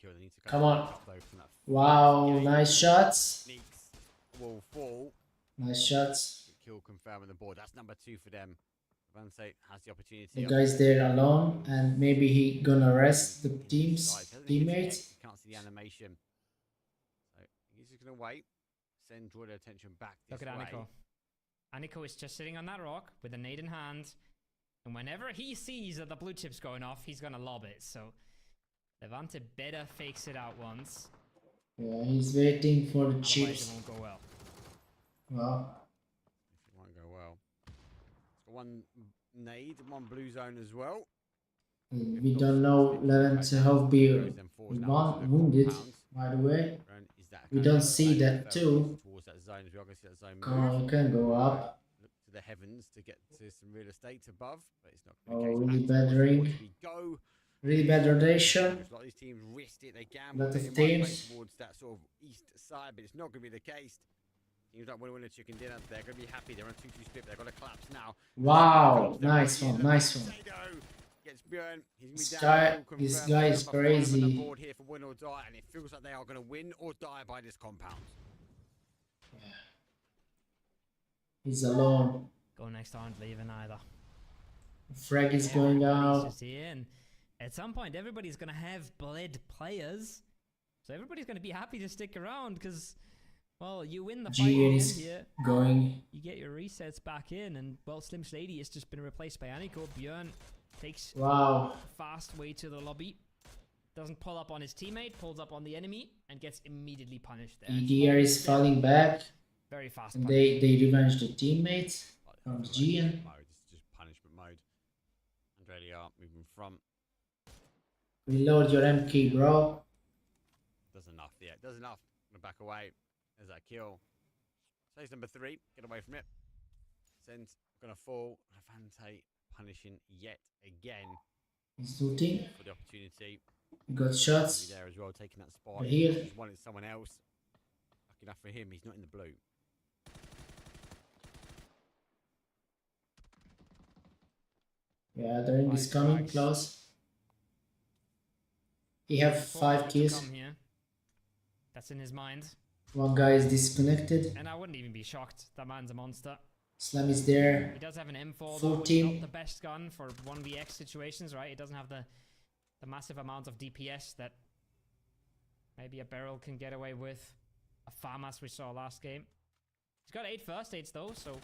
Kill. They need to Come on. up, though, from that Wow, nice shots. sneaks will fall. Nice shots. Kill confirming the board. That's number 2 for them. Levante has the opportunity. The up guy's there alone, and maybe he gonna rest the teammates. You can't see the animation. So he's just going to wait. Send draw their attention back this Look at way. Aniko. Aniko is just sitting on that rock with a nade in hand. And whenever he sees that the blue chip's going off, he's going to lob it. So Levante better fakes it out once. Yeah, he's waiting for the Otherwise chips. it won't go well. Wow. It won't go well. It's got one nade, one blue zone as well. We don't know Levante how be wounded, by the way. We don't see that too. Towards that zone, we are going to see that zone Come on, you can go up. Look to the heavens to get to some real estate above, but it's not Oh, going to really bad ring. We go. Really bad rotation. A lot of these teams risk it. They gamble. Lot It of might play teams. towards that sort of east side, but it's not going to be the case. Teams like Winner Chicken Dinner, they're going to be happy. They're on 2-2 split. They've got to collapse now. Wow, nice one, nice one. Gets Björn. He's This gonna be guy- down. Full this confirmed. guy is Number 5 on the crazy. board here for win or die, and it feels like they are going to win or die by this compound. He's alone. Go Next aren't leaving either. Frag is going Everybody's out. just here, and at some point, everybody's going to have bled players. So everybody's going to be happy to stick around because, well, you win the fight in GN the end is here. going. You get your resets back in, and, well, Slim Shady has just been replaced by Aniko. Björn takes Wow. a fast way to the lobby. Doesn't pull up on his teammate, pulls up on the enemy, and gets immediately punished there. EDR is falling back, Very fast and punish. they revenge the teammates from Like, GN. mode. This is just punishment mode. Andretti are moving front. Reload your MK, bro. Does enough, yeah. Does enough. Gonna back away. There's that kill. Saves number 3. Get away from it. Sends. Gonna fall. Levante punishing yet again He's looting. for the opportunity. He got Be shots. there as well, taking that spot. Right here. He's wanted someone else. Lucky enough for him, he's not in the blue. Yeah, the ring is 5 coming frags. close. He have 4 5 more to kills. come here. That's in his mind. One guy is disconnected. And I wouldn't even be shocked. That man's a monster. Slam is there. He does have an M4 Full though. team. Not the best gun for 1vx situations, right? He doesn't have the massive amount of DPS that maybe a barrel can get away with. A FAMAS we saw last game. He's got 8 first aids though, so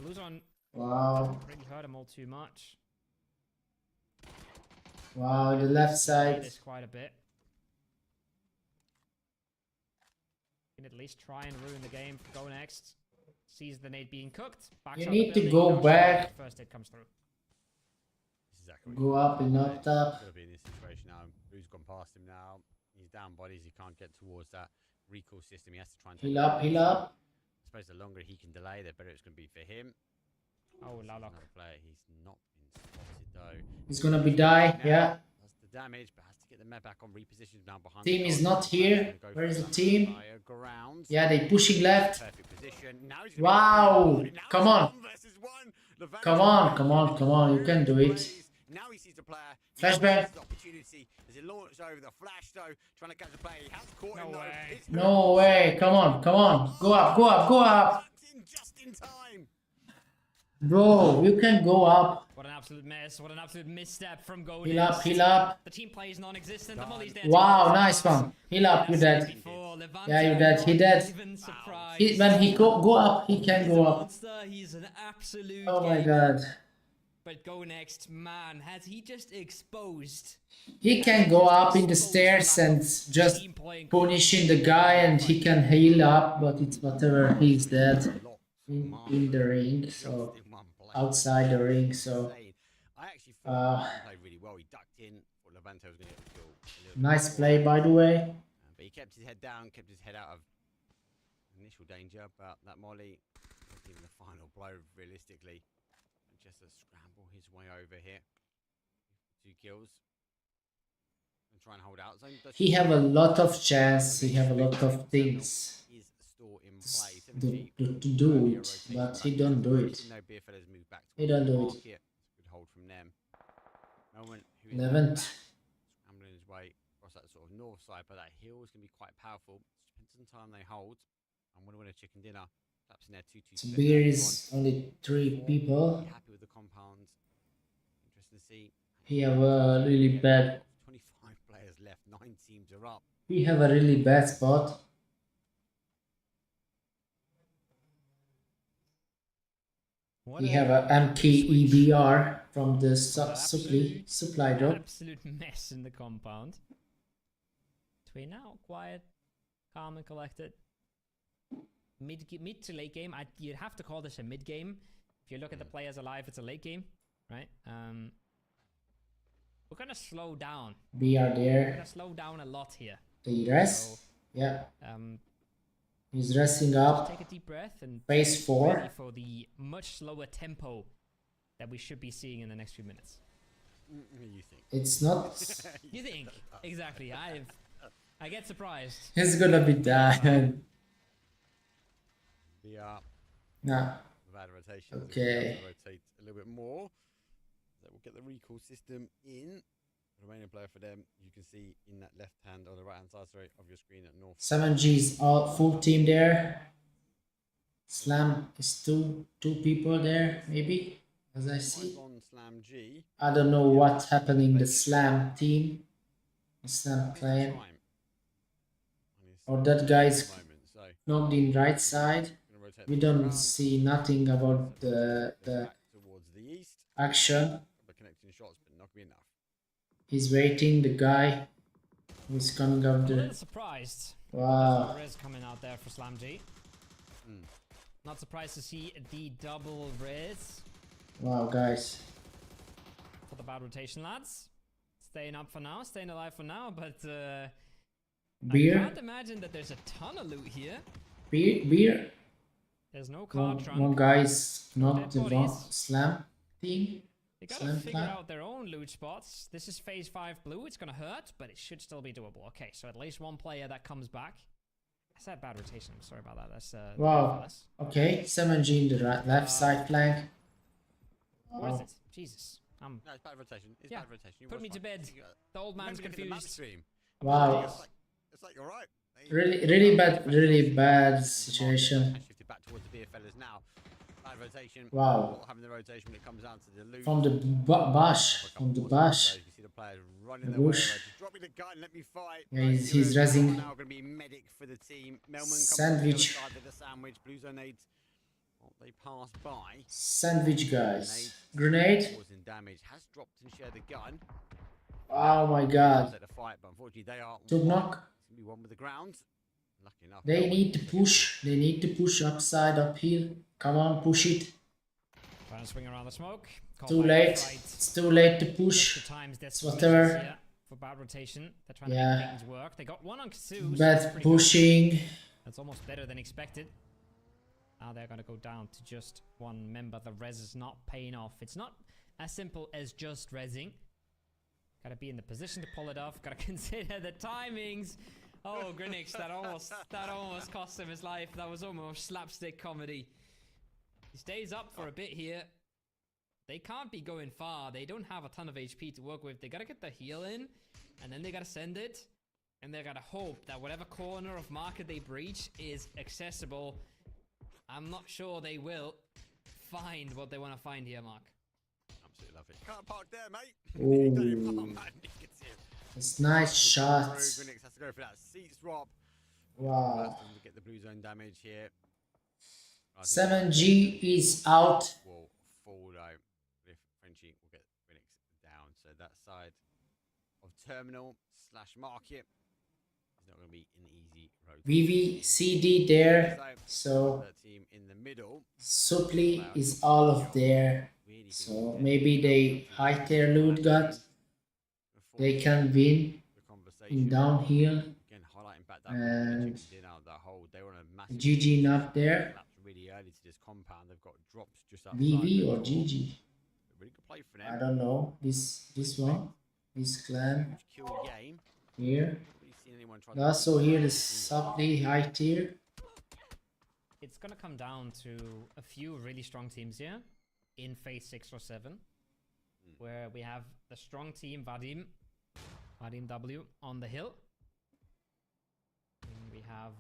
lose on Wow. doesn't really hurt him all too much. Wow, the left Play side. this quite a bit. Can at least try and ruin the game. Go next. Sees the nade being cooked. Backs You out need the to building, go goes back. short, first aid comes through. This is exactly what Go up and not up. Gotta be in this situation now. Who's gone past him now? He's down bodies. He can't get towards that recall system. He has to try and take Heal up, heal up. I suppose the longer he can delay, the better it's going to be for him. Oh, This is Lalok. another player. He's not been spotted though. He's gonna be die. Yeah. That's the damage, but has to get the med back on repositions now behind. Team the is goal. not here. Gonna go Where for is the that team? higher ground. Yeah, they pushing left. Perfect position. Now he's gonna Wow. be- now Come it's on. 1 versus 1. Levanter Come on, come on, come on. You can do it. plays. Now he sees the player. Flashback. The opportunity as he launched over the flash though, trying to catch the play. He has caught No him though. way. It's No way. Come on, come on. Go up, go up, go up. tucked in just in time. Bro, you can go up. What an absolute mess. What an absolute misstep from Go Heal up, Next. heal up. The team play is non-existent. The molly's there. to Wow, go. nice one. Heal up, you dead. Before, Levante Yeah, you dead. He not dead. even surprised. When he go up, he can He's a go up. monster. He's an absolute Oh my gamer. god. But Go Next, man, has he just exposed? He can go up in the stairs and just Team playing punishing the guy and he can heal up, but it's whatever, he's dead in the ring, so outside the ring, so I actually thought he played really well. He ducked in. Thought Levante was going to get the kill. a little bit nice before. play by the way. But he kept his head down, kept his head out of initial danger. But that molly wasn't even the final blow, realistically. Just a scramble his way over here. 2 kills. And try and hold out zone. Does He have a lot of chance, he have a lot of things Is still in play. to do it, but he don't do it. No beer fellas move back He towards don't the do it. market. Good hold from them. Melman, who is Levant. back, scrambling his way across that sort of north side, but that hill is going to be quite powerful. Depends on the time they hold. And when win a chicken dinner, perhaps in their 2-2 So split, beer that'd be is only 3 people. Be happy with the compound. Interesting to see. He have a really bad, 25 players left. 9 teams are up. we have a really bad spot. What We a- have a MKEBR from the supply an drop. absolute mess in the compound. Twin now, quiet, calm and collected. Mid to late game. You'd have to call this a mid game. If you look at the players alive, it's a late game, right? We're gonna slow down. We are We're there. gonna slow down a lot here. The rest. Yeah. Um, He's resting just up. take a deep breath and Phase get 4. ready for the much slower tempo that we should be seeing in the next few minutes. You think? It's not. You think? Exactly. I get surprised. It's gonna be done. We are Nah. without a rotation. Okay. Rotate a little bit more. So we'll get the recall system in. The remaining player for them, you can see in that left hand or the right hand side, sorry, of your screen at north. 7G's all full team there. Slam is two people there, maybe, as I see. On Slam G. I don't know what's happening the Slam team. The Slam Big clan. time. Or that guy's Moment, so knocked in right side. gonna rotate We the don't around. see nothing about So the back towards the east. action. But connecting shots, but not be enough. He's waiting, the guy who's coming up I'm a the... little surprised. Wow. Riz coming out there for Slam G. Mm. Not surprised to see the double Riz Wow, guys. for the bad rotation, lads. Staying up for now, staying alive for now, but I Beer? can't imagine that there's a ton of loot here. Beer? There's no car One trunk. guy's not the Dead wrong bodies. Slam team. They gotta Slam figure plan. out their own loot spots. This is phase 5 blue. It's gonna hurt, but it should still be doable. Okay, so at least one player that comes back. I said bad rotation. I'm sorry about that. That's Wow. Okay, 7G in the left side flank. What is Oh. it? Jesus. No, it's bad rotation. It's Yeah, bad rotation. You put watch me to fine. bed. The old man's Remember, look at the map confused. stream. Wow. It's like you're right. Really bad situation. Has shifted back towards the beer fellas now. Bad rotation. Wow. Not having the rotation when it comes down to the loot. From the bash, from the bash. You can see the players running The their way bush. over. Just drop me the gun, let me fight. Yeah, Right, he's Euros raising. now going to be medic for the team. Melman comes Sandwich. on the other side of the sandwich. Blue zone aids. Oh, they pass by. Sandwich guys. Grenade. Causing damage. Has dropped and shared the gun. Oh my god. Set the fight, but unfortunately they are. Tug knock. It's gonna be one with the ground. Lucky enough. They Melman need to took it. push. They need to push upside, uphill. Come on, push it. Trying to swing around the smoke. Caught Too by late. Right. It's too late to Extra push. times that's whatever. here for bad rotation. They're trying to Yeah. make things work. They got one on Kasu. Bad pushing. That's almost better than expected. Now they're gonna go down to just one member. The res is not paying off. It's not as simple as just rezzing. Gotta be in the position to pull it off. Gotta consider the timings. Oh, Grinix, that almost cost him his life. That was almost slapstick comedy. He stays up for a bit here. They can't be going far. They don't have a ton of HP to work with. They gotta get the heal in, and then they gotta send it, and they gotta hope that whatever corner of market they breach is accessible. I'm not sure they will find what they want to find here, Mark. Absolutely love it. Can't park there, mate. Ooh. Oh, man, you can see it. It's nice shots. Grinix has to go for that seat swap. Wow. To get the blue zone damage here. 7G is out. Will fall though. If Frenchie will get Grinix down. So that side of terminal / market is not going to be an easy road. VVCD there. So The team in the middle. Supli is all of there. Really So good. maybe they hide their loot got. They can win The conversation. in downhill. Again, highlighting back that And that whole they were on a massive GG not there. collapse really early to this compound. They've got drops just outside. VV the or door. GG. Really good play for I them. don't know. This one. This clan Huge kill game. here. Not really seen anyone try to- Also here the Supli high tier. It's gonna come down to a few really strong teams here in phase 6 or 7, where we have the strong team Vadim W on the hill. And we have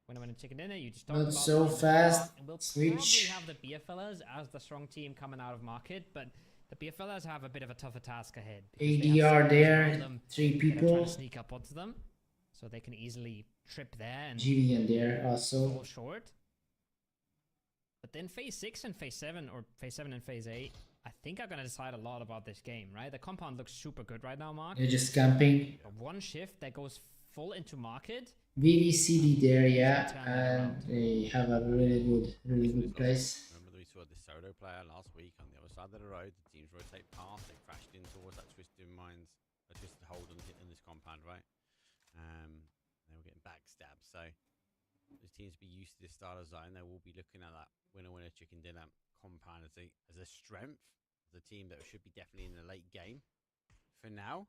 when chicken dinner, you just talked Not about so in the fast. past, and we'll Switch. probably have the beer fellas as the strong team coming out of market, but the beer fellas have a bit of a tougher task ahead. because they have ADR so much there. around them 3 that are trying people. to sneak up onto them, so they can easily trip there and GVN there fall also. short. But then phase 6 and phase 7, or phase 7 and phase 8, I think are going to decide a lot about this game, right? The compound looks super good right now, Mark. They're just camping. But one shift that goes full into market. VVCD there, yeah. And they have a really good place. Remember we saw the solo player last week on the other side of the road. The teams rotate past. They crashed in towards that twisted mines, a twisted hold in this compound, right? They were getting backstabbed. So those teams be used to this style of zone. They will be looking at that winner chicken dinner compound as a strength. As a team that should be definitely in the late game. For now,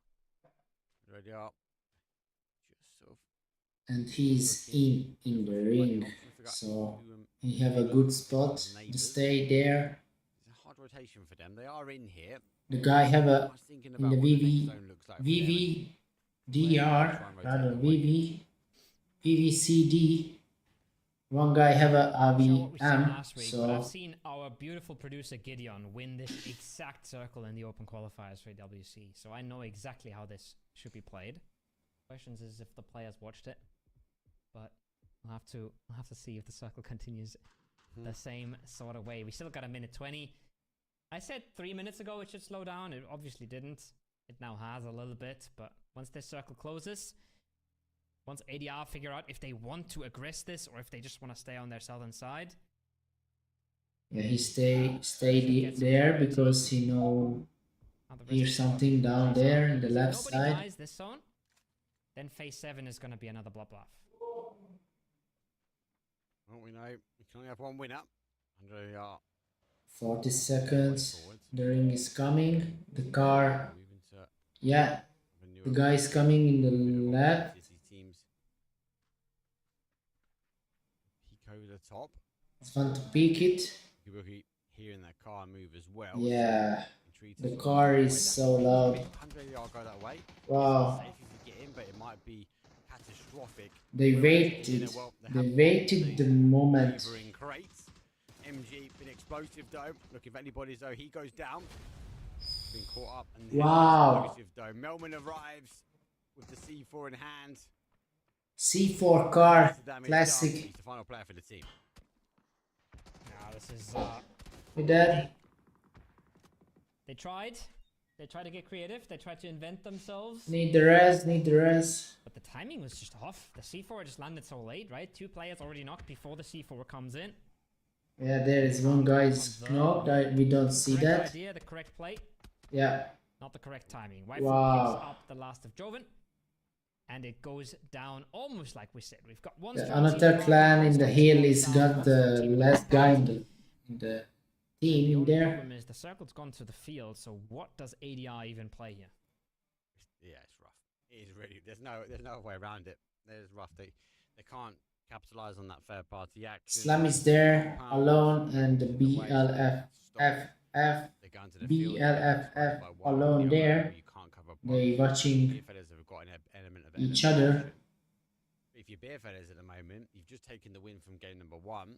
they are just sort of. And he's in the ring. So he have a good spot to stay there. It's a hard rotation for them. They are in here. The guy have I a was thinking in about the what next VV zone looks like for them. VVDR rather VVCD. One guy have a Not sure what we've seen AVM, last week, but I've so seen our beautiful producer Gideon win this exact circle in the open qualifiers for WC. So I know exactly how this should be played. Questions is if the players watched it, but we'll have to see if the circle continues the same sort of way. We still got a minute 20. I said 3 minutes ago it should slow down. It obviously didn't. It now has a little bit, but once this circle closes, once ADR figure out if they want to aggress this or if they just want to stay on their southern side. yeah, he stay there because he know How the rest hear of the something down there in the If left nobody side. dies this zone, then phase 7 is going to be another bluff bluff. Well, we know we can only have one winner. And they are 40 seconds. forward. The ring is coming. The car, Moving to yeah, the newer the guy is coming in the left. City teams. Peek over the top. It's fun to peek it. Kibuki hearing that car move as well. Yeah. Intrigued The to sort of car move is away. so loud. 100 yard go that way. Wow. It's safe if you get in, but it might be catastrophic. They waited. They waited the moment. In crates. MG been explosive though. Looking for anybody's though. He goes down. Been caught up and Wow. explosive though. Melman arrives with the C4 in hand. C4 car, classic. He's the final player for the team. Now this is You dead? they tried. They tried to get creative. They tried to invent themselves. Need the res, need the res. But the timing was just off. The C4 just landed so late, right? 2 players already knocked before the C4 comes in. Yeah, there is one guy's knocked. We don't see Correct that. idea, the correct play, Yeah. not the correct timing. White Wow. picks up the last of Joven. And it goes down almost like we said. We've got one The strategy another wrong, clan one in the strategy hill wrong is down, got one the strategy wrong last guy in out. the The team in only there. problem is the circle's gone to the field, so what does ADR even play here? Yeah, it's rough. It is really. There's no way around it. There's rough. They can't capitalize on that third party action. Slam is there alone and the BLFFF They're going to the field. BLFF By one, alone you know, there. You can't cover both. They watching Beer fellas have got an element of each elimination. other. If you're beer fellas at the moment, you've just taken the win from game number 1.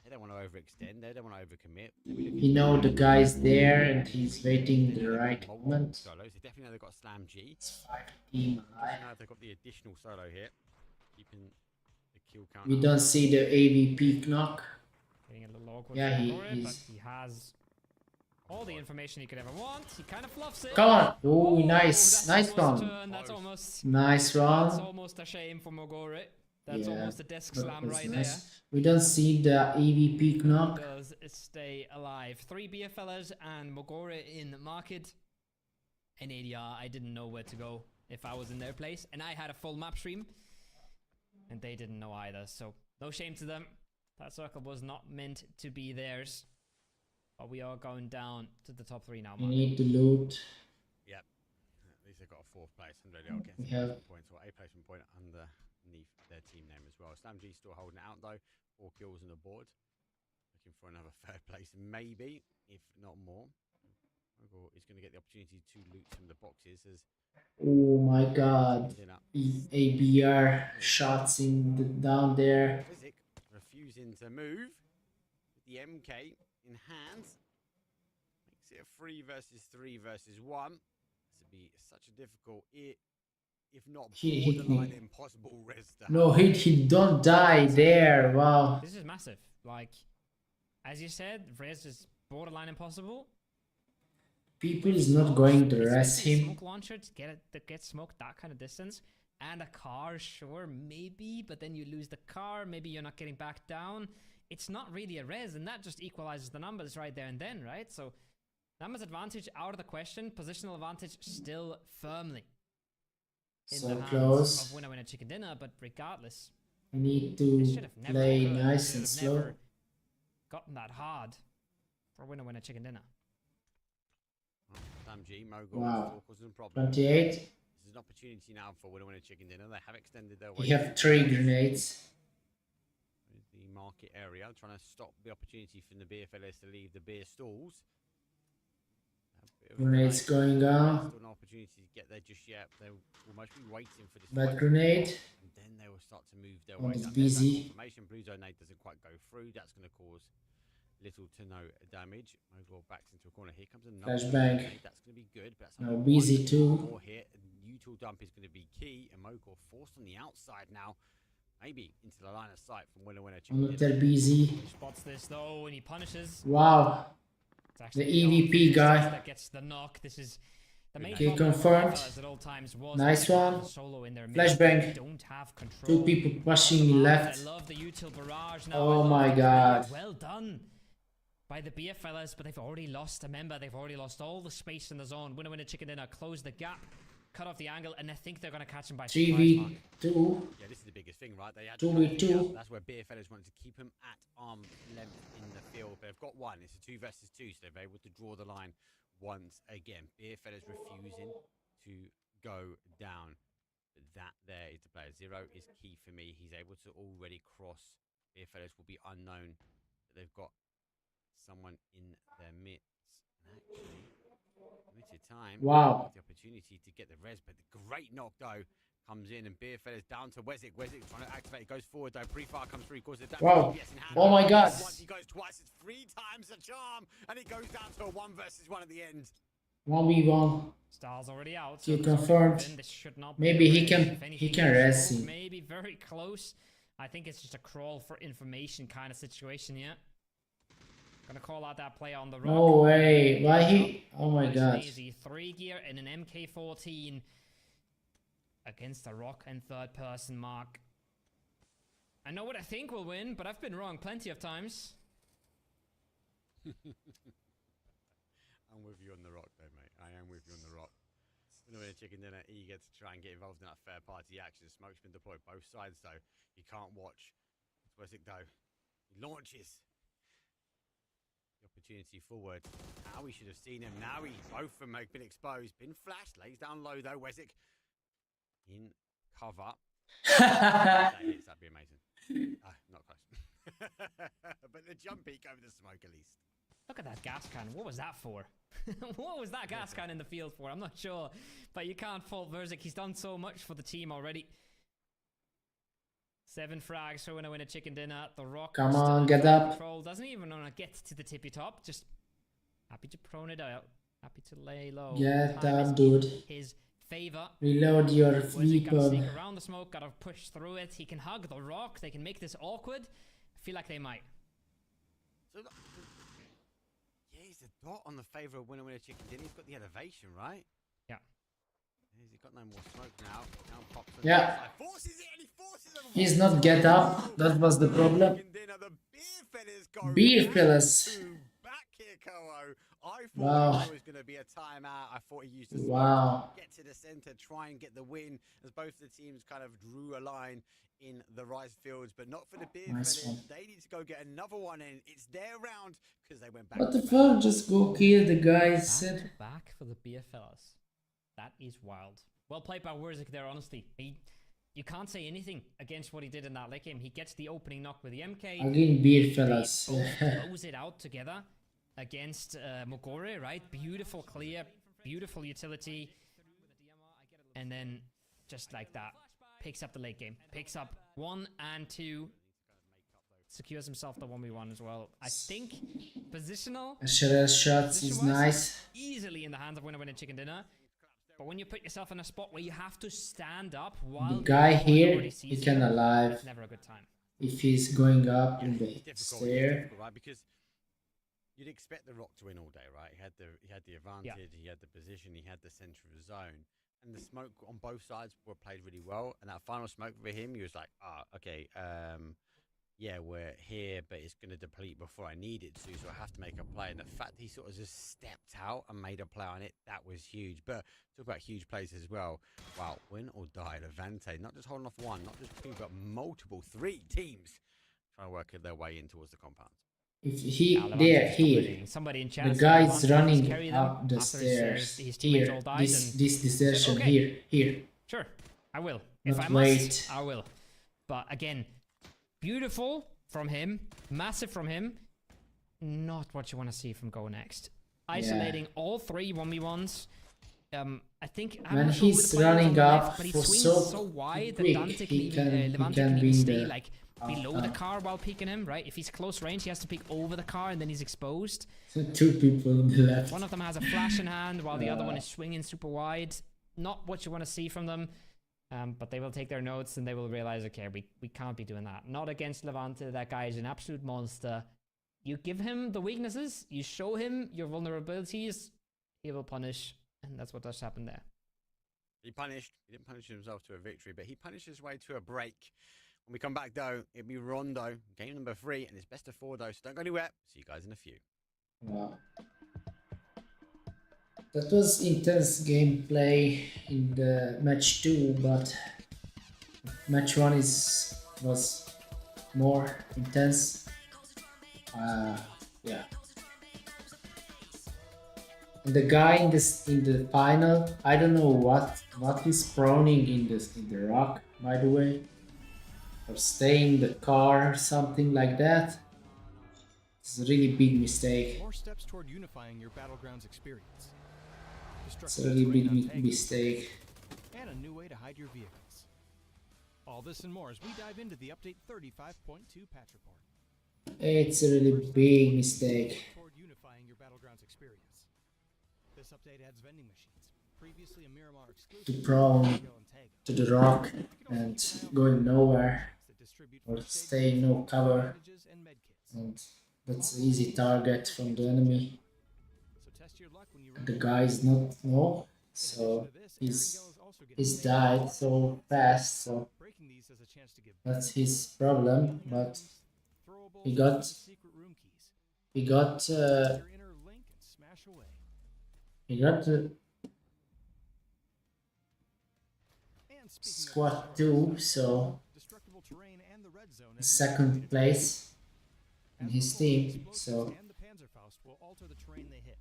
They don't want to overextend. They don't want to overcommit. He know the guy's there and he's waiting the right moment. Solos. They definitely know they've got Slam G. It's 5 team Just alive. know they've got the additional solo here, keeping the kill count. We don't see the AVP knock. Getting a little awkward Yeah, for it, but he's. he has all the information he could ever want. He kind of fluffs it. Come on! Oh, Oh, nice, that's nice almost a one. turn, That's almost. Nice That's one. almost a shame for Mogore. That's Yeah, almost a desk that slam was right nice. We don't see the AVP there. knock. Does stay alive. 3 BFLers and Mogore in the market. And ADR, I didn't know where to go if I was in their place. And I had a full map stream. And they didn't know either. So no shame to them. That circle was not meant to be theirs. But we are going down to the top 3 now, We Mark. need to loot. Yep. At least they've got a 4th place. And they'll get We some have- placement points or a placement point underneath their team name as well. Slam G still holding it out though. 4 kills on the board. Looking for another 3rd place, maybe, if not more. Mogul is going to get the opportunity to loot some of the boxes as Oh my god. in up. ABR shots in the, down there. Physic refusing to move with the MK in hand. Makes it a 3 versus 3 versus 1. This would be such a difficult, if not He hit borderline me. impossible res to No have. hit, he don't die there. Wow. This is massive. Like, as you said, Rez is borderline impossible. People is not going to rest Especially him. Smoke launcher to get smoked that kind of distance. And a car, sure, maybe, but then you lose the car. Maybe you're not getting back down. It's not really a res, and that just equalizes the numbers right there and then, right? So, numbers advantage out of the question. Positional advantage still firmly in So the hands close. of winner chicken dinner. But regardless, We need this to should have never play occurred. nice Should and have slow. never gotten that hard for winner chicken dinner. Sam G, Mogul, Wow. still causing problems. 28. This is an opportunity now for winner chicken dinner. They have extended their way. We have 3 grenades. The market area, trying to stop the opportunity from the beer fellas to leave the beer stalls. Grenades going on. Still no opportunity to get there just yet. They will most be waiting for this. Bad fight. grenade. And then they will start to move their Oh, way it's down. There's no busy. confirmation. Blue zone nade doesn't quite go through. That's going to cause little to no damage. Mogul backs into a corner. Here comes another Flashbang. grenade. That's going to be good. But that's Now only busy one too. more hit. Util dump is going to be key. And Mogul forced on the outside now. Maybe into the line of sight from winner chicken dinner. Another busy. He spots this though, and he punishes. Wow. It's actually The EVP John guy. that gets the knock. This is the main Okay, problem confirmed. for us at all times was Nice that they have one. a solo in their mid. Flashbang. They don't have control. 2 people pushing of the map. left. I love the util barrage now. Oh I love my the God. trade. Well done by the BF fellas, but they've already lost a member. They've already lost all the space in the zone. Winner chicken dinner. Close the gap. Cut off the angle, and I think they're going to catch him by surprise. Mark. 3v2. Yeah, this is the biggest thing, right? They had 2v2. That's where beer fellas wanted to keep him at arm's length in the field. But they've got one. It's a 2 versus 2, so they're able to draw the line once again. Beer fellas refusing to go down. But that there is the player. 0 is key for me. He's able to already cross. Beer fellas will be unknown. They've got someone in their midst. And actually, limited time. Wow. The opportunity to get the res, but the great knock though comes in, and Beerfellas down to Weswick. Weswick trying to activate. He goes forward though. Pre-fire comes through. Causes the damage. Wow. DPS in hand. Oh my God. Once he goes twice, it's 3 times the charm, and it goes down to a 1 versus 1 at the end. 1v1. Star's already out. He so confirmed. this should not be Maybe a he res. can If anything, res smoke, him. maybe very close. I think it's just a crawl for information kind of situation here. Gonna call out that play on the rock. No way. Why he? Oh my Nice God. and easy. 3 gear and an MK14 against the rock and third person mark. I know what I think will win, but I've been wrong plenty of times. I'm with you on the rock though, mate. I am with you on the rock. When a chicken dinner, eager to try and get involved in that third party action. Smoke's been deployed both sides though. You can't watch. It's Weswick though. He launches. The opportunity forward. Now we should have seen him. Now both of them have been exposed. Been flashed. Lays down low though. Weswick in cover. That hits, that'd be amazing. Not close. But the jump peak over the smoke at least. Look at that gas can. What was that for? What was that gas can in the field for? I'm not sure. But you can't fault Verzik. He's done so much for the team already. 7 frags, so winner a chicken dinner. The rock. Come still on, in get full up. Control. Doesn't even want to get to the tippy top. Just happy to prone it out. Happy to lay low. Get Time is up, in dude. his favor. Reload your Verzik gotta sneak weapon. around the smoke. Gotta push through it. He can hug the rock. They can make this awkward. I feel like they might. So, yeah, he's a dot on the favour of winner chicken dinner. He's got the elevation, right? Yeah. He's got no more smoke now. Now pops on Yeah. the outside. Forces it and he forces it. He's not get up. That was the problem. Chicken dinner, the beer fellas go Beer back fellas. to back here, Koho. I thought Wow. it was going to be a timeout. I thought he used the smoke. Wow. Get to the centre, try and get the win, as both the teams kind of drew a line in the rice fields, but not for the beer Nice fellas. one. They need to go get another one in. It's their round because they went back. What to the back. fuck? Just go kill the guy. Back Said. to back for the beer fellas. That is wild. Well played by Werzik there, honestly. You can't say anything against what he did in that late game. He gets the opening knock with the MK. Again, beer They fellas. both close it out together against Mogore, right? Beautiful clear, beautiful utility. And then, just like that, picks up the late game. Picks up 1 and 2. Secures himself the 1v1 as well. I think positional SRS shots is position-wise, nice. easily in the hands of winner chicken dinner. But when you put yourself in a spot where you have to stand up while The guy your opponent here, already he sees you, can alive it's never a good time. if he's going up in Yeah, the it's difficult, it's stair. difficult, right? Because you'd expect the Rock to win all day, right? He had the advantage, he had the position, he had the centre of the zone, and the smoke on both sides were played really well. And that final smoke for him, he was like, okay, yeah, we're here, but it's going to deplete before I need it to, so I have to make a play. And the fact he sort of just stepped out and made a play on it, that was huge. But talk about huge plays as well. Wow, win or die, Levante, not just holding off one, not just 2, but multiple, 3 teams trying to work their way in towards the compound. If he Levante's there just here, dominating. Somebody in chat the said guy Levante is has running carried them up the after stairs. his teammates Here, all died this and desertion okay. here. Sure, I will. If Not I wait. must, I will. But again, beautiful from him, massive from him. Not what you want to see from Go next. Isolating all 3 1v1s. I think I'm When not sure who he's the player is on running the up left, but he for swings so so wide that quick, Dante he can even, can Levante be can even in stay the- like below the car while peeking him, right? If he's close range, he has to peek over the car and then he's exposed. 2 people on the left. One of them has a flash in hand while the other one is swinging super wide. Not what you want to see from them. But they will take their notes and they will realize, okay, we can't be doing that. Not against Levante. That guy is an absolute monster. You give him the weaknesses, you show him your vulnerabilities, he will punish. And that's what does happen there. He didn't punish himself to a victory, but he punished his way to a break. When we come back, though, it'll be Rondo, game number 3, and it's best of 4, though, so don't go anywhere. See you guys in a few. Wow. That was intense gameplay in the match 2, but match 1 was more intense. Yeah. And the guy in the final, I don't know what he's proning in the rock, by the way, or staying in the car or something like that. It's a really big mistake. More steps toward unifying your Battlegrounds experience. It's a Destructible really terrain on big Tago, mistake. and a new way to hide your vehicles. All this and more as we dive into the update 35.2 patch report. It's a really big mistake. Toward unifying your Battlegrounds experience. This update adds vending machines, previously a Miramar exclusive, Too prone and Tago. to the rock and going nowhere That distribute or first aid stay in no cover, bandages and med kits. and that's an easy target from the enemy. So test your luck when you And run the guy is not no, so he's died so fast, so breaking these has a chance to give that's his problem. But throwable he got secret room keys. he got Your inner link and smash away. he got And speaking of squad 2, so destructible terrain and the red zone second place in his team. So and the Panzerfaust will alter the terrain they hit,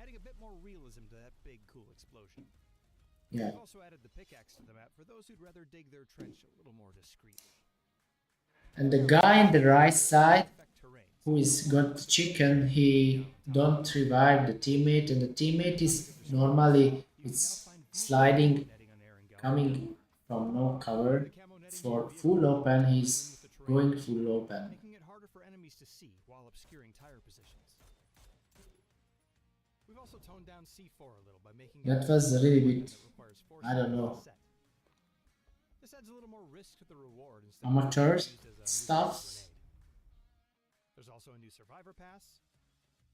adding a bit more realism to that big cool explosion. yeah, We've also added the pickaxe to the map for those who'd rather dig their trench a little more discreetly. and the guy on the right side Affect terrains. who is got the chicken, he don't revive the teammate, and the teammate is normally it's sliding, Netting on air and gun. coming from no cover. For full open, he's going full open. Making it harder for enemies to see while obscuring tire positions. We've also toned down C4 a little by making it That was a really bit, that requires force I don't know, set. This adds a little more risk to the reward instead of amateurs being used as a stuff. grenade. There's also a new survivor pass,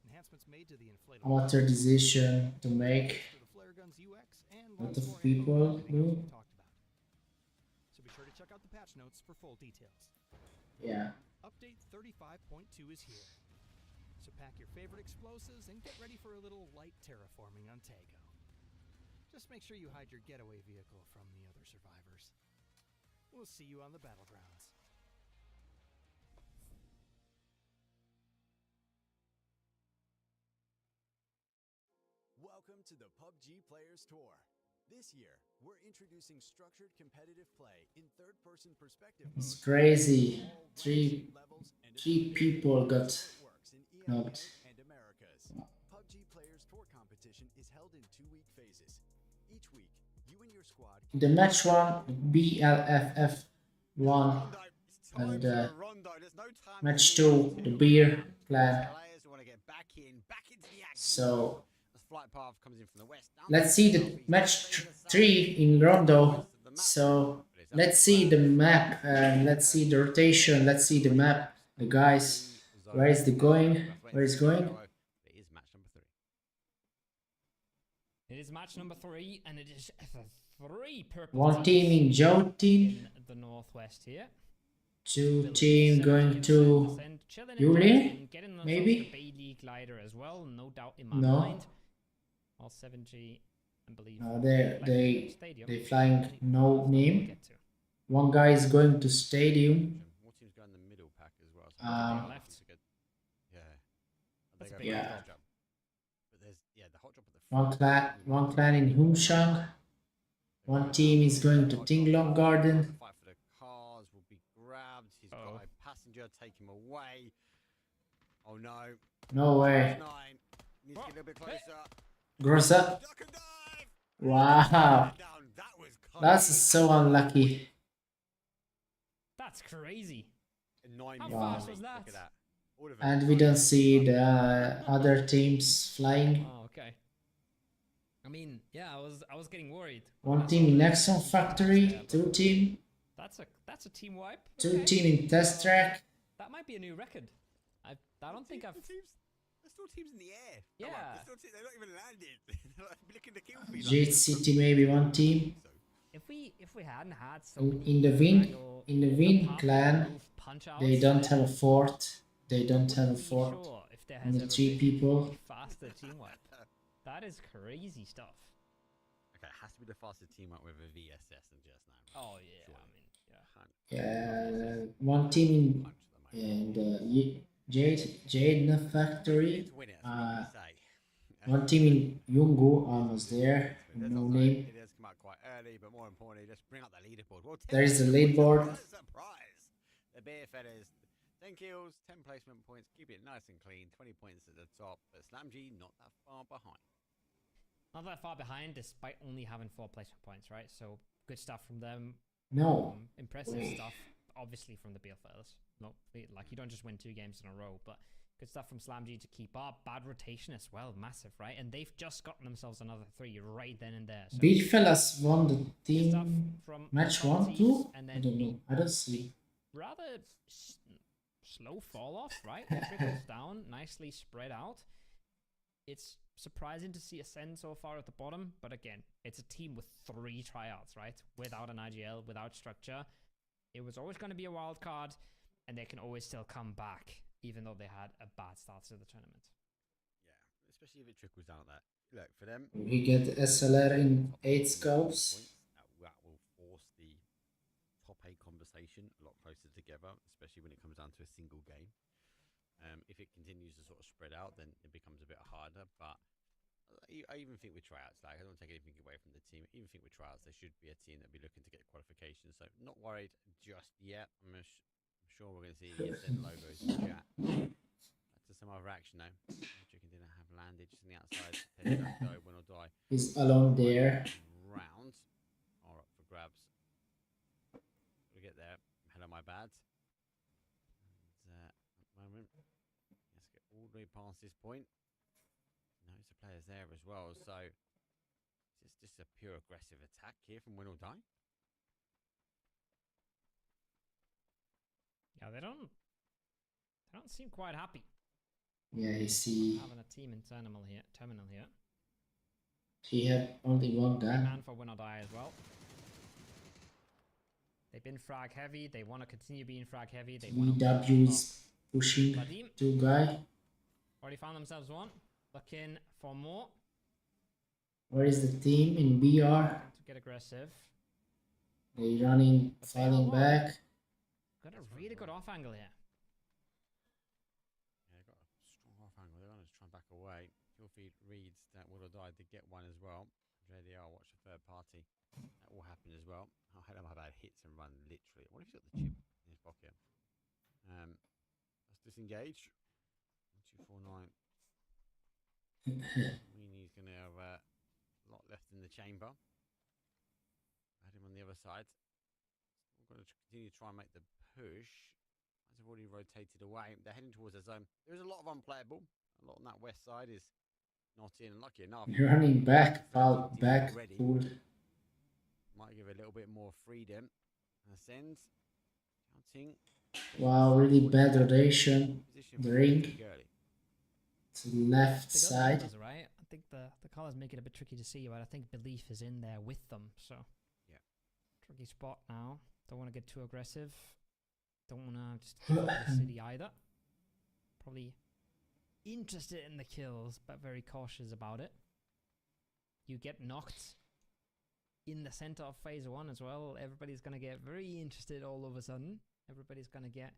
enhancements made to the inflatable Amateur decision to make. to the flare gun's UX, and Lot lots of more people info on everything else do. we've talked about. So be sure to check out the patch notes for full details. Yeah, Update 35.2 is here. So pack your favorite explosives and get ready for a little light terraforming on Tago. Just make sure you hide your getaway vehicle from the other survivors. We'll see you on the battlegrounds. Welcome to the PUBG Players Tour. This year, we're introducing structured competitive play in third-person perspective it's mode. crazy. All Three ranks, levels, and three abilities people got works in EMEA knocked. and Americas. PUBG Players Tour competition is held in 2-week phases. Each week, you and your squad The match one, BLFF one, and match two, the beer clan. Players who want to get back into the action. So As flight path comes in from the west. let's see the match 3 in Rondo. So let's see the map and let's see the rotation. Let's see the map. The guys, where is the going? Where is going? It is match number 3. It is match number 3, and it is 3 purple One teams team in Joe team, in the northwest here. 2 team going to Yuli, maybe? Bailey glider as well, no doubt in my No. mind. All 7G, I believe. No, like they stadium. flying no We'll name. get to. One guy is going to stadium. More teams go in the middle pack as well. So left. it's a good, yeah. That's They a go big for the Yeah. hot drop. But there's the hot drop at the front. One clan in Humshang. One team is going to Tinglong Garden. Fight for the cars will be grabbed. He's Uh-oh. got a passenger, take him away. Oh no. No way. 9. Needs to get a little bit closer. Grossa. Duck and dive. Wow. Down. That was That's so unlucky. That's crazy. 9 How Wow. fast was Look that? at that. All of them And we don't see the other teams flying. Oh, okay. I mean, yeah, I was getting worried. One team in Nexon Factory. Two team. That's a team wipe. Two Okay. team in Test Track. That might be a new record. I don't think I've. The teams, there's still teams in the air. Yeah. They're not even landed. They're like looking to kill me. Jade City maybe one team. If we hadn't had so many In the Win Drago Win clan, move punch they outs, don't have a fort. They don't have a wouldn't be fort. sure if there has Only ever 3 been people. a faster team wipe. That is crazy stuff. Okay, it has to be the fastest team up with a VSS than just now. Oh yeah, Surely. I mean, yeah. Yeah, one team Punch them, mate. in the Jade Factory. To win it, that's what you say. One team in Yungu, almost there. There's No also- name. It has come out quite early, but more importantly, just bring up the leaderboard. Well, There is the 10 points, leaderboard. what a surprise! The beer fellas, 10 kills, 10 placement points, keep it nice and clean, 20 points at the top, but SlamG not that far behind. Not that far behind, despite only having 4 placement points, right? So good stuff from them. No. Impressive stuff, obviously, from the BFLs. No, like you don't just win 2 games in a row, but good stuff from SlamG to keep up. Bad rotation as well, massive, right? And they've just gotten themselves another 3 right then and there. So Big fellas won the stuff team from match top 1, teams, 2. and I then don't know. I don't see. rather slow fall off, right? It trickles down, nicely spread out. It's surprising to see Ascend so far at the bottom, but again, it's a team with 3 tryouts, right? Without an IGL, without structure. It was always going to be a wild card, and they can always still come back, even though they had a bad start to the tournament. Yeah, especially if it trickles down like that. Look, for them, We get SLR in 8 scopes. that will force the top 8 conversation a lot closer together, especially when it comes down to a single game. If it continues to sort of spread out, then it becomes a bit harder. But I even think with tryouts, like I don't take anything away from the team. I even think with tryouts, there should be a team that be looking to get qualification. So not worried just yet. I'm sure we're going to see the ESN logos in the chat. Back to some other action though. Chicken didn't have landed just on the outside. Go, win or die. He's alone there. Round are up for grabs. Gotta get there. Hello, my bad. And at the moment, let's get all the way past this point. Notice the players there as well. So it's just a pure aggressive attack here from Win or Die. Yeah, they don't seem quite happy. Yeah, you see. Having a team in terminal here. He had only one guy. Man for Win or Die as well. They've been frag heavy. They want to continue being frag heavy. They want to VW's pushing Vadim 2 guy. already found themselves one. Looking for more. Where is the team in BR? To get aggressive. They running, falling back. Got a really good off angle here. Yeah, got a strong off angle. They're going to try and back away. Feed reads that Will or Die did get one as well. JDR watch a third party. That will happen as well. I had my bad hits and run literally. What if he's got the chip in his pocket? Let's disengage. 1249. Weenie is going to have a lot left in the chamber. Had him on the other side. We're going to continue to try and make the push. As they've already rotated away, they're heading towards their zone. There is a lot of unplayable. A lot on that west side is not in. Lucky enough. Running back, fall back, pull. Might give a little bit more freedom. Ascend. Counting. Wow, really bad rotation. The ring. To the left They got the side. colours, right? I think the colours make it a bit tricky to see, but I think Belief is in there with them. So yeah, tricky spot now. Don't want to get too aggressive. Don't want to just kill the city either. Probably interested in the kills, but very cautious about it. You get knocked in the center of phase 1 as well. Everybody's going to get very interested all of a sudden. Everybody's going to get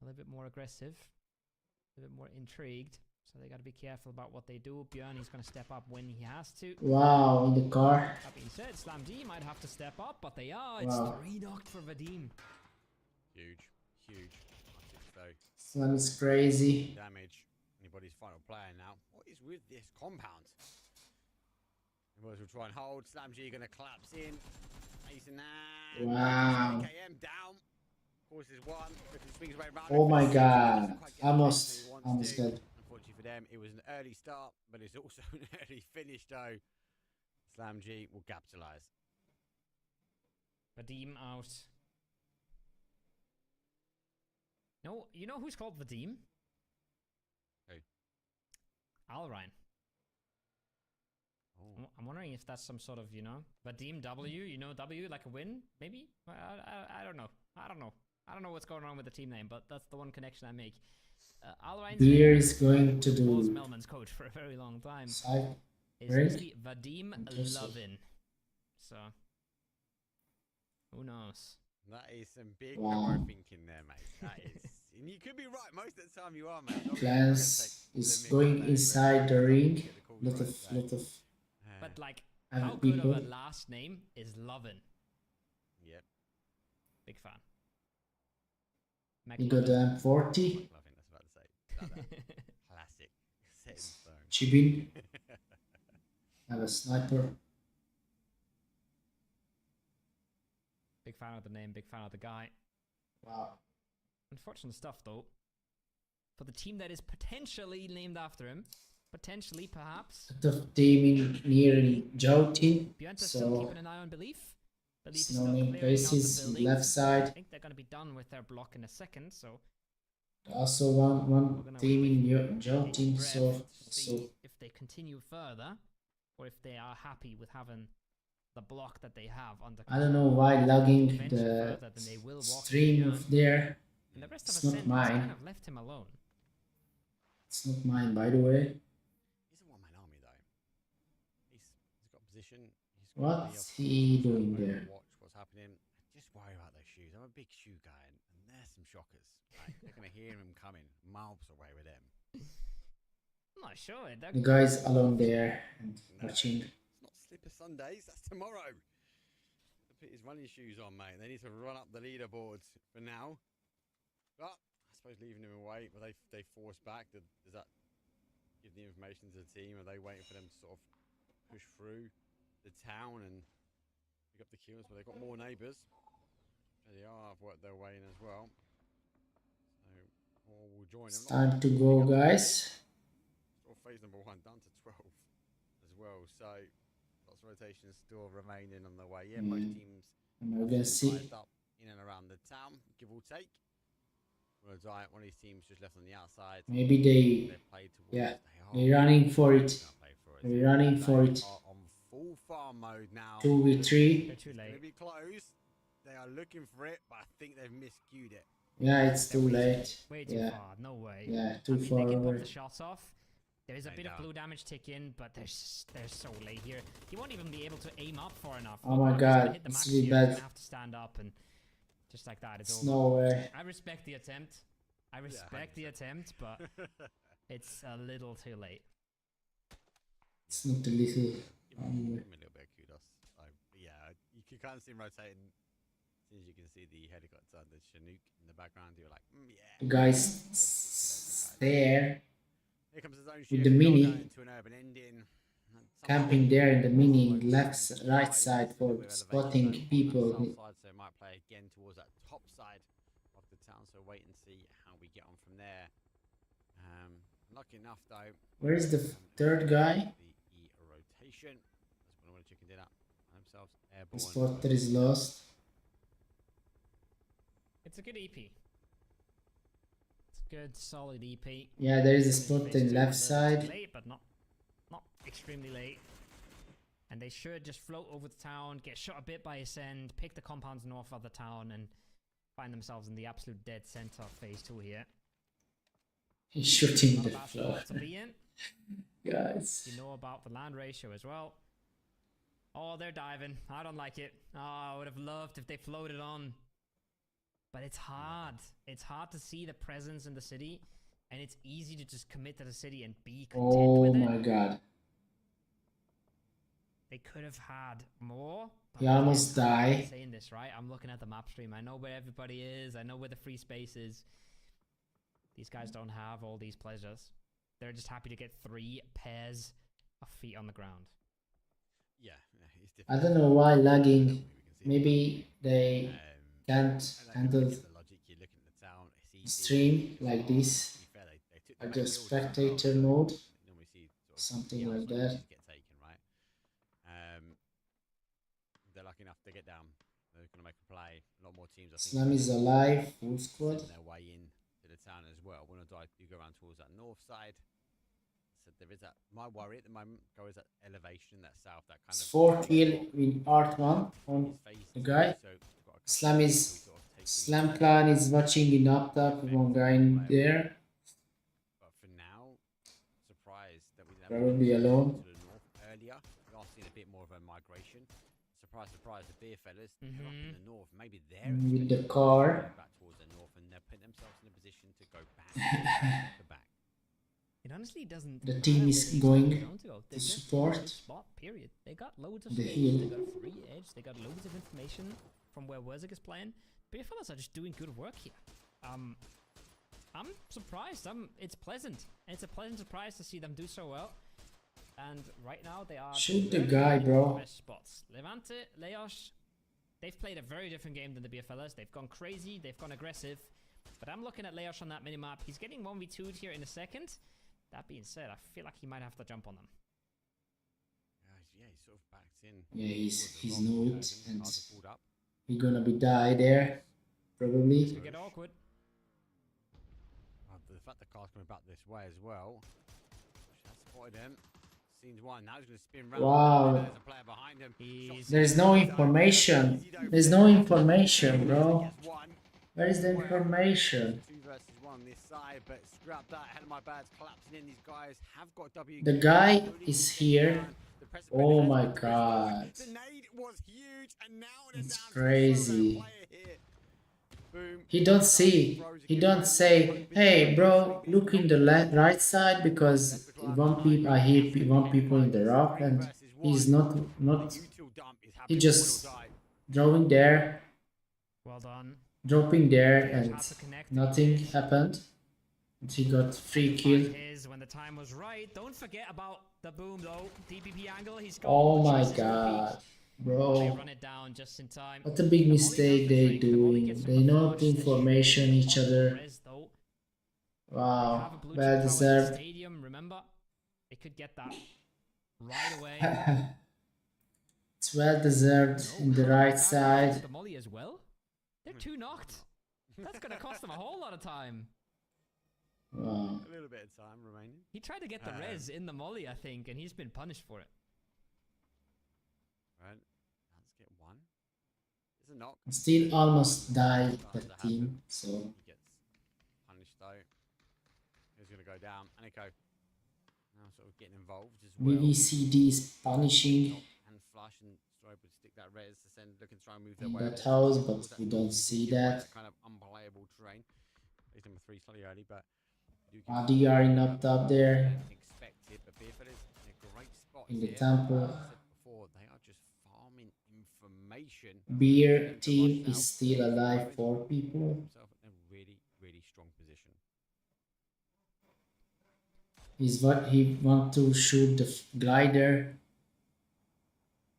a little bit more aggressive, a little bit more intrigued. So they got to be careful about what they do. Björn is going to step up when he has to. Wow, in the car. That being said, SlamG might have to step up, but they are. It's Wow. 3 knocked for Vadim. huge. So Slam is crazy. damage. Anybody's final player now. What is with this compound? Anybody's will try and hold. SlamG going to collapse in. Mason Wow. KM down. Forces one. Swings away around. Oh my god. Doesn't quite get the Almost position he wants to. dead. Unfortunately for them, it was an early start, but it's also an early finish though. SlamG will capitalize. Vadim out. No, you know who's called Vadim? Who? Alrine. Oh. I'm wondering if that's some sort of, Vadim W, W, like a win, maybe? I don't know. I don't know what's going on with the team name, but that's the one connection I make. Alrine's Beer is going to was do Melman's coach for a very long time. side. Is Right? actually Vadim Lovin. So, who knows? That is some big Wow. power thinking there, mate. That is, and you could be right most of the time. You are, mate. Clans is going inside the ring. Lot of But like, other how good people. of a last name is Lovin? Yep. Big fan. He got the M40. I think that's about to say. That classic. Set in stone. Chibin. Have a sniper. Big fan of the name, big fan of the guy. Wow. Unfortunate stuff though. For the team that is potentially named after him. Potentially, perhaps. A tough team near in Joutin. Björn still So keeping an eye on Belief. Belief is no still name clearing out the places buildings. left I side. think they're going to be done with their block in a second, so Also we're one gonna team wait in with Joutin. breath So to see if they continue further or if they are happy with having the block that they have under I don't know why logging Venture the further, then they will walk stream Björn. of there. And the rest It's of not Ascent has mine. kind of left him alone. It's not mine, by the way. He's a one-man army though. He's got position. He's got What's he doing there? Watch what's happening. Just worry about those shoes. I'm a big shoe guy, and there's some shockers. Like, they're gonna hear him coming miles away with them. I'm not sure. The guy's alone there and watching. It's not Slipper Sundays. That's tomorrow. To put his running shoes on, mate. They need to run up the leaderboards for now. But I suppose leaving him away, will they force back? Does that give the information to the team? Are they waiting for them to sort of push through the town and pick up the kills? But they've got more neighbours. There they are. I've worked their way in as well. So all will join It's them. time to go, guys. Sort of phase number 1 down to 12 as well. So lots of rotations still remaining on the way in. Most teams And we're gonna see. lined up in and around the town, give or take. One of these teams just left on the outside. Maybe they, Played towards, yeah, they they're running for it. gonna play for it. They're running for They it. are on full farm mode now. 2v3. They're too It's gonna late. be close. They are looking for it, but I think they've miscued it. Yeah, it's too late. Way too Yeah, far. No way. yeah, I too mean, far they can pop away. the shots off. There is a They bit of don't. blue damage tick in, but they're so late here. He won't even be able to aim up far enough. Oh my He's gonna God, hit the it's max really here. He's bad. gonna have to stand up and just like that, it's It's over. nowhere. I respect the attempt. I respect the 100%. attempt, but it's a little too late. It's not a little. Give him a little bit of kudos. But yeah, you can kind of see him rotating. As soon as you can see the helicopter, the Chinook in the background, you're like, yeah. The guys there, Here comes his own with shift, the not mini, going to an urban ending. camping there in the mini, left, right side for spotting people. South side, so it might play again towards that top side of the town. So wait and see how we get on from there. Lucky enough though. Where is the third guy? The rotation. That's one of the chicken did that themselves. The Airborne. spotter is lost. It's a good EP. It's a good, solid EP. Yeah, there is a Phase spot two in a left little side. late, but not extremely late. And they should just float over the town, get shot a bit by Ascend, pick the compounds north of the town, and find themselves in the absolute dead center of phase 2 here. He's shooting Not the a bad floor. spot to be in. Guys. You know about the land ratio as well. Oh, they're diving. I don't like it. Oh, I would have loved if they floated on. But it's hard. It's hard to see the presence in the city. And it's easy to just commit to the city and be content Oh with my it. god. They could have had more. but He almost again, I'm died. saying this, right? I'm looking at the map stream. I know where everybody is. I know where the free space is. These guys don't have all these pleasures. They're just happy to get 3 pairs of feet on the ground. Yeah, it's I difficult. don't know why lagging. We can see Maybe they Um, can't and handle looking at the logic, you're looking at the town, it's easy. stream like this. To be fair, they took the like back the hills as well, spectator so mode, you normally see sort of something the like outside that. pitches get taken, right? They're lucky enough to get down. They're going to make a play. A lot more teams, I think, Slam is alive, full squad. sending their way in to the town as well. When I do go around towards that north side, so there is that. My worry at the moment goes that elevation, that south, that kind It's of 4 kill with Art 1 on phase the two, guy. so we've got a couple Slam of is we sort of take Slam the- Clan is watching in up top, one guy in there. But for now, surprised that we Probably alone. to the north earlier. We are seeing a bit more of a migration. Surprise, surprise, the beer fellas, they're up in the north. Maybe they're With the escaping, car. going back towards the north, and they're putting themselves in a position to go back to back. It honestly doesn't. The team matter is where these going guys want to go. They're to just in a support good spot. Period. They got loads of the space. heal. They got a free edge. They got loads of information from where Wurzik is playing. Beer fellas are just doing good work here. I'm surprised. It's pleasant. It's a pleasant surprise to see them do so well. And right now they are Shoot the very guy, in bro. the best spots. Levante, Leos, they've played a very different game than the BFLers. They've gone crazy. They've gone aggressive. But I'm looking at Leos on that minimap. He's getting 1v2'd here in a second. That being said, I feel like he might have to jump on them. Yeah, he's sort of backed in. Yeah, he's Towards the rock, nuked and Cards are pulled up. he's gonna be die there, probably. It's gonna get awkward. The fact the car's coming back this way as well. That's spotted him. Scenes one. Now he's going to spin round. Wow. There's a player behind him. There's no information. There's no information, bro. Where is the information? 2 versus 1 this side, but scrap that. Ahead of my bad's collapsing in. These guys have got W. The guy is here. Oh my god. The nade was huge, and now It's crazy. Boom. He don't see. He don't say, "Hey, bro, look in the right side because I hear one people in the rock," and he's not. He just drawing there, Well done. dropping there, and Had to connect. nothing happened. And he got free kill. His when the time was right. Don't forget about the boom though. DPP angle. He's got Oh all the my choices to god, beat. They bro! run it down just in time. What a big mistake they doing. They know the information each other. Wow, well deserved. Stadium, remember? They could get that right away. It's well deserved in the right side. The molly as well. They're 2 knocked. That's gonna cost them a whole lot of time. Wow. A little bit of time remaining. He tried to get the res in the molly, I think, and he's been punished for it. Right. Let's get one. It's a knock. Still almost died that team, so He gets punished though. He's going to go down. Aniko now sort of getting involved as well. VVCD is punishing And flush and Strobe would stick that res to send, looking to try and move their in way. that house, but we don't see that. Kind of unplayable terrain. He's number 3 slightly early, but ADR knocked up there expected, but Beerford is in a great spot in the here. temple. As I said before, they are just farming information. Beer team is still alive, 4 people. Himself in a really, really strong position. He's what he want to shoot the glider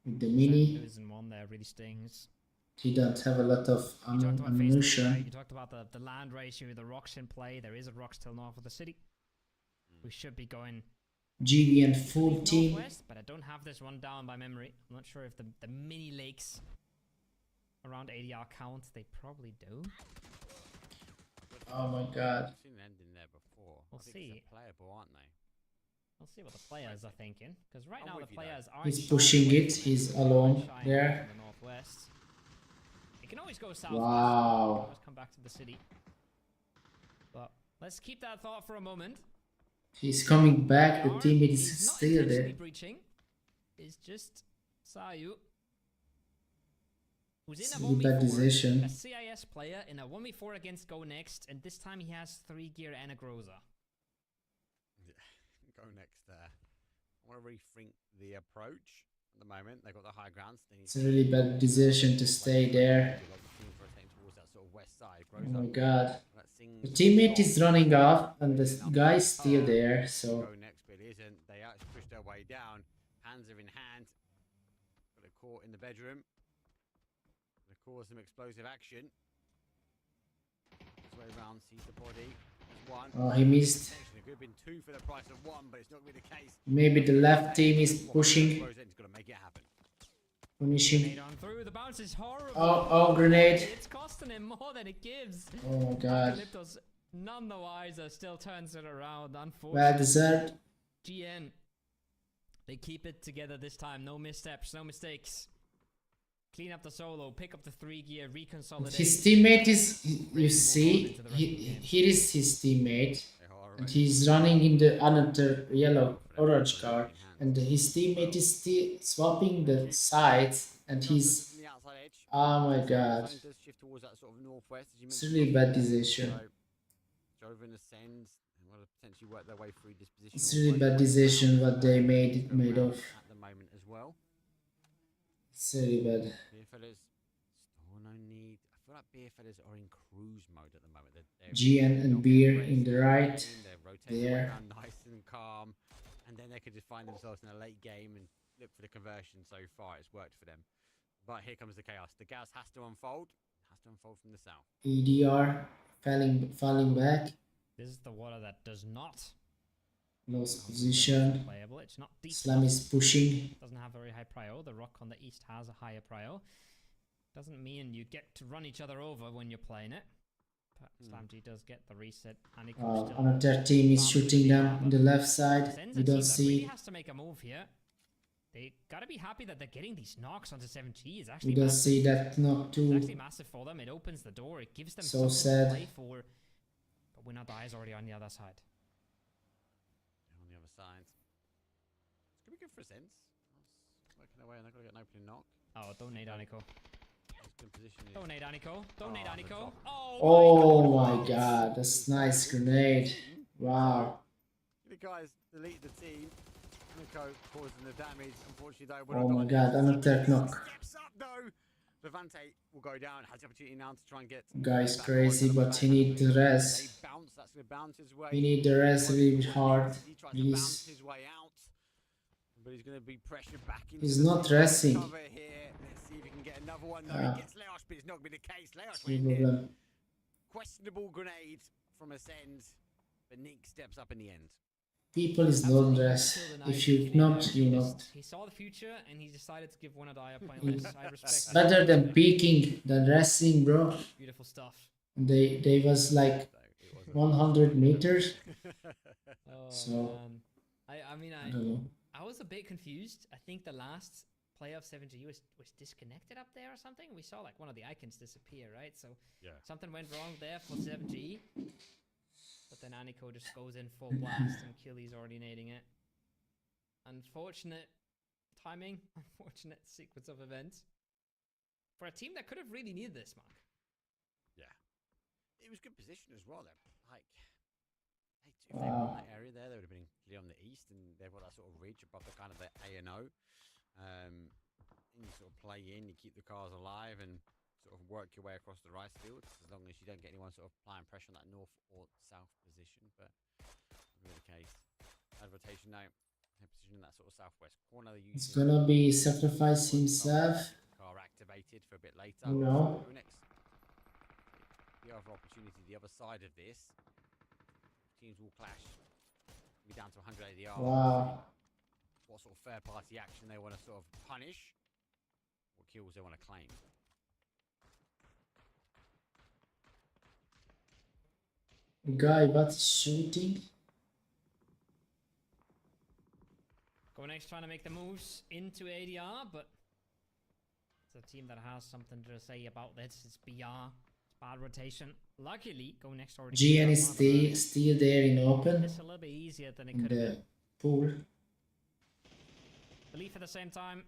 with the mini. Losing one there really stings. He don't have a lot of You talked about phase 3, right? ammunition. You talked about the land ratio, the rocks in play. There is a rock still north of the city. We should be going GVN full team. northwest, but I don't have this one down by memory. I'm not sure if the mini lakes around ADR count. They probably do. Oh my god. I've seen an end in there before. We'll I think see. they're playable, aren't they? We'll see what the players are thinking, because right I'm now the with you, though. players are He's pushing it. He's alone there. in the northwest. It can always go south. Wow. Always come back to the city. But let's keep that thought for a moment. He's coming back. The teammate He's is not still intentionally there. breaching. It's just Sayu. Who's in It's a a really bad 1v4, decision. a CIS player in a 1v4 against Go Next, and this time he has 3 gear and a Groza. Go next there. I want to rethink the approach at the moment. They've got the high grounds. It's a really bad decision to stay there. Oh my god. The teammate is running off and the guy is still there, so Go next, but it isn't. They actually push their way down. Hands are in hand. Got it caught in the bedroom. Gonna cause some explosive action. This way around, sees the body. There's one. oh, he missed. It could have been 2 for the price of 1, but it's not really the case. Maybe the left team is pushing, He's got to make it happen. punishing. Grenade on through. The bounce is horrible. Oh, grenade. It's costing him more than it gives. Oh my god. Calypto's none the wiser. Still turns it around. Unfortunately. Well deserved. GN. They keep it together this time. No missteps. No mistakes. Clean up the solo. Pick up the 3 gear. Reconsolidate. His teammate is, you see, here is his teammate. And he's running in the another yellow orange car. And his teammate is still swapping the sides. And he's, oh my god. It's a really bad decision. It's a really bad decision what they made of. At the moment as well. It's really bad. Still no need. I feel like beer fellas are in cruise mode at the moment. They're GN and not Beer getting in the crazy right. game, they're rotating There. around nice and calm, and then they could just find themselves in a late game and look for the conversion. So far, it's worked for them. But here comes the chaos. The chaos has to unfold. It has to unfold from the south. EDR falling back. This is the water that does not Lost position. playable. It's not deep. Slam is pushing. Doesn't have very high prio. The rock on the east has a higher prio. Doesn't mean you get to run each other over when you're playing it. But SlamG does get the reset. And he can still Another team is shooting them in the left side. Zen's We a don't team that really see. has to make a move here. They gotta be happy that they're getting these knocks onto 7G. It's We actually don't massive. see that knock It's too. actually massive for them. It opens the door. It gives them So something sad. to play for. But Winner Die is already on the other side. On the other side, it's gonna be good for Sense. Working away, and they're gonna get an opening knock. Oh, don't need Aniko. It's good position. Don't need Aniko. Don't need Oh, the Aniko. drop. Oh my god, that's nice grenade. Wow. The guys delete the team. Nico causing the damage. Unfortunately, though, Oh my god, another knock. Steps up though. Levante will go down. Has the opportunity now to try and get. Guy's back crazy, on the but he back. need the rest. They bounce. That's going to bounce his way. He need the rest a little bit hard. He tries to bounce Please. his way out, but he's going to be pressured back into. He's the not middle. resting. Cover here. Let's see if he can get another one. No, he gets Leosh, but it's not going to be the case. Leosh No went in. problem. Questionable grenade from Ascend, but Nick steps up in the end. People is not rest. If you not, you not. He saw the future and he decided to give Winner Die a point. It's I respect that. better than peeking than resting, bro. Beautiful stuff. They was like So it wasn't 100 meters. Oh, So- man. I mean, I don't know. I was a bit confused. I think the last playoff 7G was disconnected up there or something. We saw like one of the icons disappear, right? So Yeah. something went wrong there for 7G. But then Aniko just goes in full blast and Killy's already nading it. Unfortunate timing, unfortunate sequence of events. For a team that could have really needed this, Mark. Yeah. It was good position as well, though. Like, if they were in that area there, they would have been clear on the east, and they've got that sort of ridge above the kind of the A and O. And you sort of play in, you keep the cars alive, and sort of work your way across the rice fields, as long as you don't get anyone sort of applying pressure on that north or south position. But in the case, out of rotation now, they're positioned in that sort of southwest corner. It's gonna be sacrifice himself. Car activated for a bit later. No. Next, the other opportunity, the other side of this, teams will clash. Be down to 100 ADR. Wow. What sort of third party action they want to sort of punish, what kills they want to claim. Guy, but shooting. Go next, trying to make the moves into ADR, but it's a team that has something to say about this. It's BR. It's bad rotation. Luckily, Go next already. GN is still there in open It's a little bit easier than it in could have been. the pool. Belief at the same time.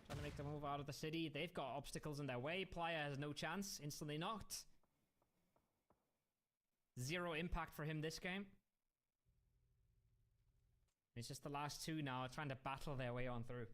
Trying to make the move out of the city. They've got obstacles in their way. Playa has no chance. Instantly knocked. Zero impact for him this game. It's just the last two now trying to battle their way on through.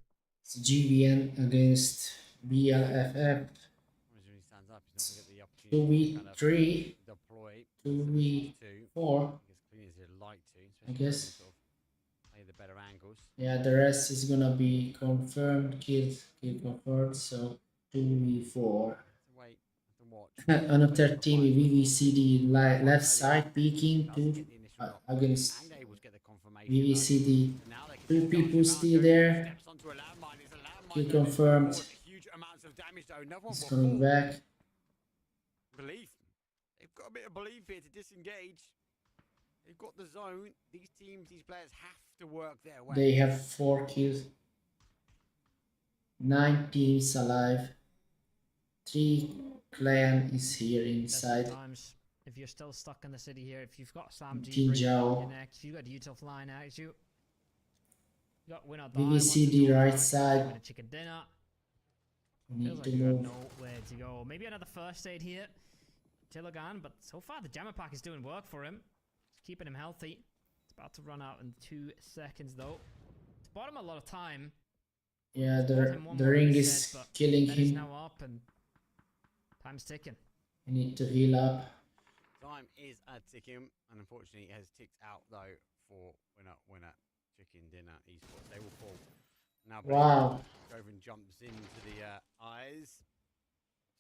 It's GVN against BLFF. When he stands up, he's not going to get the opportunity to kind of 2v3, deploy. 2v4. As clean as he'd like to. I especially guess. when he sort of play the better angles. Yeah, the rest is gonna be confirmed. Kill confirmed. So 2v4. To wait and watch. Another team VVCD left side peeking Doesn't to get the initial knock, against and able to get the confirmation, VVCD. though. Now they can Two just people bounce still around, there. steps onto a landmine. It's a landmine Kill that confirmed. causes huge amounts of damage, though. Another one He's will coming fall. back. Belief. They've got a bit of belief here to disengage. They've got the zone. These teams, these players have to work their way. They have 4 kills. 9 teams alive. 3 clan is here inside. Sometimes, if you're still stuck in the city here, if you've got Sam G Team breathing down Zhao. your neck, if you've got Utah flying at you, you got Winner Die. VVCD right side. With a chicken dinner. We Feels need like to you got move. nowhere to go. Maybe another first aid here. Tilligan, but so far the Jammer Pack is doing work for him. It's keeping him healthy. It's about to run out in 2 seconds though. It's bought him a lot of time. Yeah, Bought him one the more ring reset, is but killing that is him. now up and Time's ticking. I need to heal up. Time is ticking, and unfortunately, it has ticked out though for winner chicken dinner esports. They will fall now. Wow. Govan jumps into the eyes.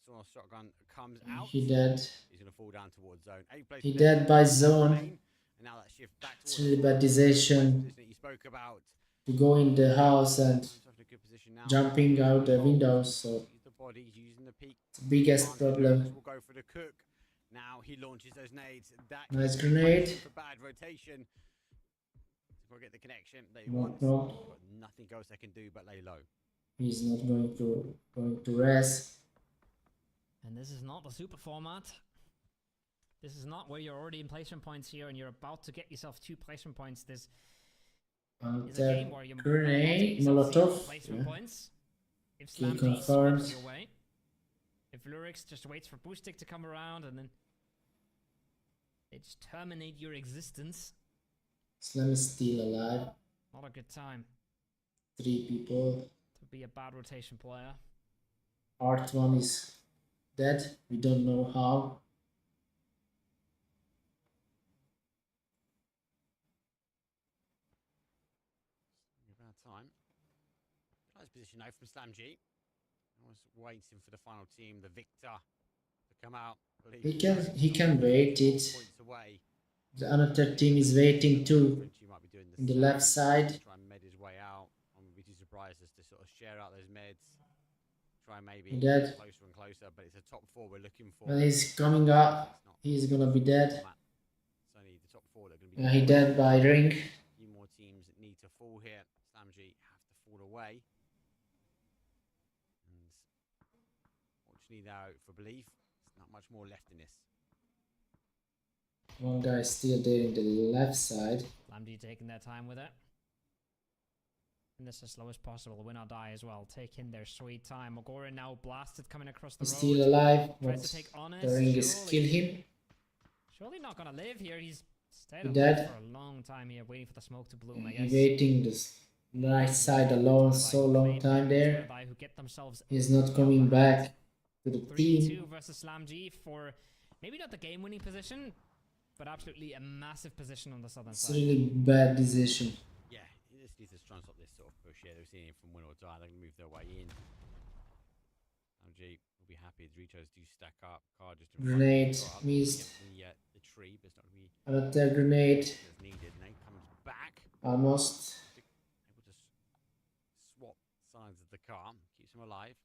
Saw shotgun comes out. He dead. He's gonna fall down towards zone. He dead by zone. And now that shift back It's towards really bad decision that you spoke about. to go in the house and In a good position now. jumping out the windows. So Use the bodies, using the peak. it's the biggest problem. Will go for the cook. Now he launches those nades. That Nice grenade. for bad rotation. We'll get the connection they No, want. no. But nothing else they can do but lay low. He's not going to rest. And this is not the super format. This is not where you're already in placement points here and you're about to get yourself 2 placement points. This is a game where you Grenade, yourself 0 Molotov. placement Yeah. points. If Kill Slam confirmed. swipes your way, if Lurix just waits for Boostic to come around and then they just terminate your existence, Slam is still alive. not a good time 3 people. to be a bad rotation player. Art 1 is dead. We don't know how. About time. Nice position now from Slam G. I was waiting for the final team, the victor, to come out. He can wait it. Points away. The another team is waiting too. Frenchie might be doing In the left side. Try and med his way out. I wouldn't be too surprised as to sort of share out those meds. Try and maybe Dead. get closer and closer, but it's a top 4 we're looking for. When he's coming up, he's gonna be dead. It's only the top 4 that are going to be. Yeah, he dead by ring. A few more teams that need to fall here. Slam G have to fall away. And fortunately, though, for belief, there's not much more left in this. One guy is still there in the left side. Lamdy taking their time with it. And this as slow as possible. Win or die as well. Taking their sweet time. Ogorin now blasted coming across the He's road. still alive. Tries But to take Honest. the ring is kill him. Surely not gonna live here. He's stayed He on dead. for a long time here, waiting for the smoke to bloom, I guess. He's waiting this right side alone so long time there. Who get themselves He's not coming back to the 3-2 team. versus Slam G for maybe not the game-winning position, but absolutely a massive position on the southern It's side. really bad decision. Yeah, he just needs to try and stop this sort of push here. They're seeing it from win or die. They're going to move their way in. MG will be happy. The rechos do stack up. Car just in front. Grenade Got up missed. against the tree, but it's not going to be Another grenade. as needed. Nate comes back. Almost. Able to swap sides of the car. Keeps him alive.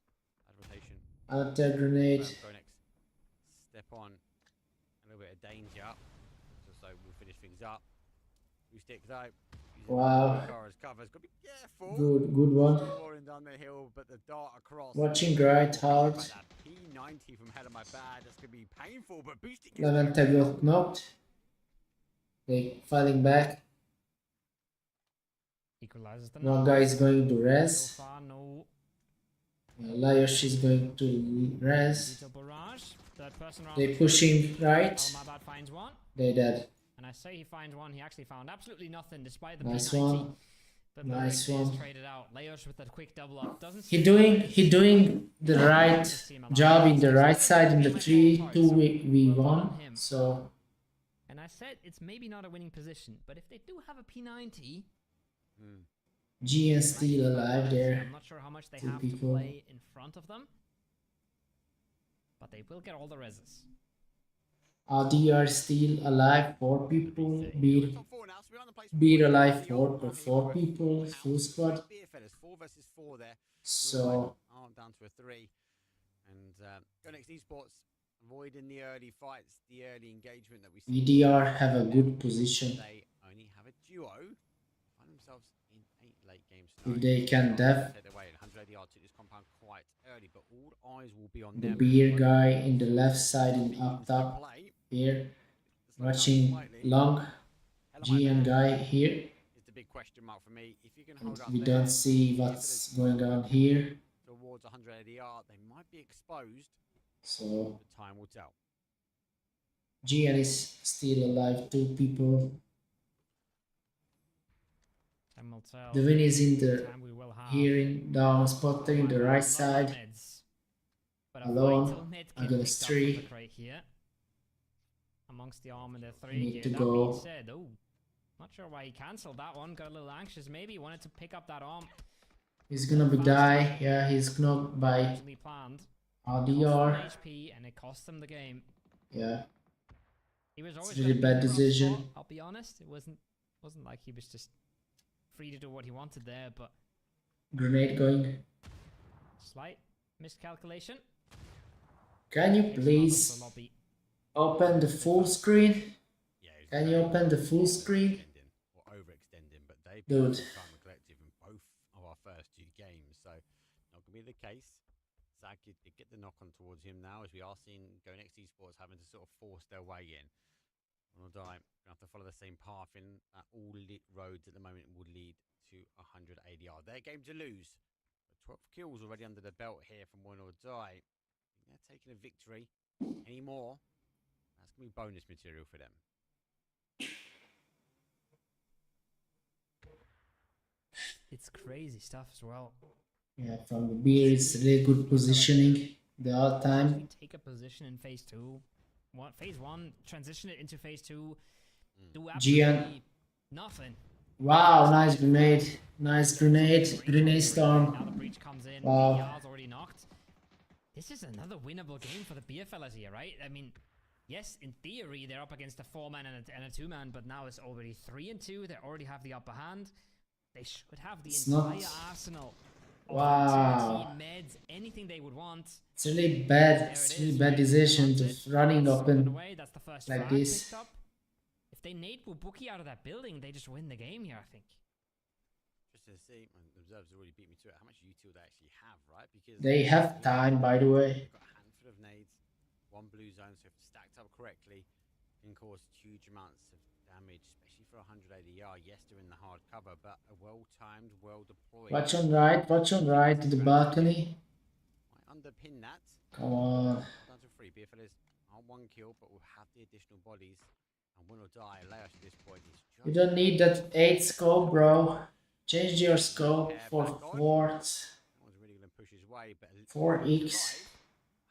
Bad rotation. Another grenade. Go next. Step on. A little bit of danger. So we'll finish things up. We stick though. Using Wow. the car as cover. Got to be careful. Good one. Roaring down the hill, but the dart across. Watching right hard. Like that P90 from Hell of My Bad. That's going to be painful, but boosting. Levante got knocked. They fighting back. Equalizes the One knock. guy is going to So res. far, no Lyosh is going to res. detail barrage. Third person around They the push tree. him right. Hell of My Bad finds one. They dead. And I say he finds one, he actually found absolutely nothing despite the Nice P90. one. But Nice Lurix is one. traded out. Leosh with that quick double up. Doesn't He seem doing the right job in the right side in the 3-2v1. So And I said it's maybe not a winning position, but if they do have a P90, G and still alive there. I'm not sure how much they 2 have to people. play in front of them, but they will get all the reses. Adi are still alive. 4 people. Beer Top 4 now, so we're on the place. Beer alive 4 people. Full squad. Beer fellas, 4 versus 4 there. So Down to a 3. And go next esports. Avoiding the early fights, the early engagement that we see. EDR have a good position. They only have a duo. Find themselves in a late game If they can def take their way. 180 yard took this compound quite early, but all eyes will be on the them. beer guy in the left side in up top here. Watching long GN guy here. It's the big question mark for me. If you can hold up We there, don't see what's going on here. towards 180 yard, they might be exposed. So The time will tell. GN is still alive. 2 people. Time will tell. The win is in the Time we will have. here in down spot in the right side. But But a Alone vital mid kit against picked up from the three. crate here. Amongst the arm and the Need three. to That go. being said, oh, not sure why he cancelled that one. Got a little anxious. Maybe he wanted to pick up that arm. He's gonna be die. Yeah, he's gonna by Originally planned. Cost RDR. him HP and it cost him the game. Yeah, He was always it's really gonna bad be in a rough decision. spot, I'll be honest. It wasn't like he was just free to do what he wanted there, but Grenade going. slight miscalculation. Can you It's not please the lobby. open the full screen? Yeah, he's Can you open the full screen? overextending or overextending, but they've Dude. been time collective in both of our first 2 games, so not gonna be the case. Zag could get the knock on towards him now, as we are seeing Go Next Esports having to sort of force their way in. Or die, gonna have to follow the same path in all lit roads at the moment would lead to 100 ADR. Their game to lose. But 12 kills already under the belt here from Win or Die. They're taking a victory. Any more? That's gonna be bonus material for them. It's crazy stuff as well. Yeah, from the beer, it's really good positioning the whole We time. take a position in phase 2. Phase 1, transition it into phase 2. Do Gian. absolutely nothing. Wow, nice grenade. Nice grenade. Grenade storm. Now the breach comes in. Wow. VR's already knocked. This is another winnable game for the beer fellas here, right? I mean, yes, in theory they're up against a 4-man and a 2-man, but now it's already 3 and 2. They already have the upper hand. They should have the It's entire not- arsenal of Wow. utility, meds, anything they would want. It's really bad. There It's it really is, bad right? decision Wants just it, running throws it open away. That's the first like frag this. picked up. If they nade Bubuki out of that building, they just win the game here, I think. Just to see, and the observers already beat me to it, how much util they actually have, right? Because They have time, by the way. they've got a handful of nades, 1 blue zone, so if stacked up correctly, can cause huge amounts of damage, especially for 100 ADR. Yes, they're in the hard cover, but a well-timed, well-deployed. Watch on right to the balcony. Might underpin that. Come on. Down to 3. BFLs aren't 1 kill, but will have the additional bodies. And Win or Die, Laos at this point is just... You don't need that 8 scope, bro. Change your scope for 4. That one's really going to push his way, but... 4x.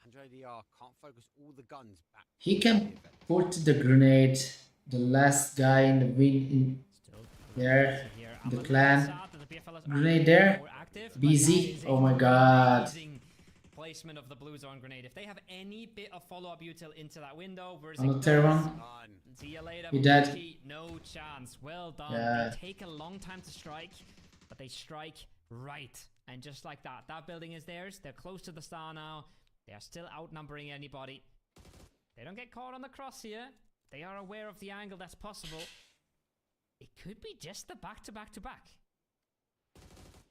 100 ADR can't focus all the guns back. He can put the grenade. The last guy in the win Still there. here. The I'm a clan. little sad that the BFLs are Grenade a bit there. more active, but Busy. that is a Oh my god. amazing placement of the blue zone grenade. If they have any bit of follow-up util into that window, versus Another one. Done. see you later. He dead. Bubuki. No chance. Well done. Yeah. They take a long time to strike, but they strike right. And just like that, that building is theirs. They're close to the star now. They are still outnumbering anybody. They don't get caught on the cross here. They are aware of the angle that's possible. It could be just the back-to-back-to-back.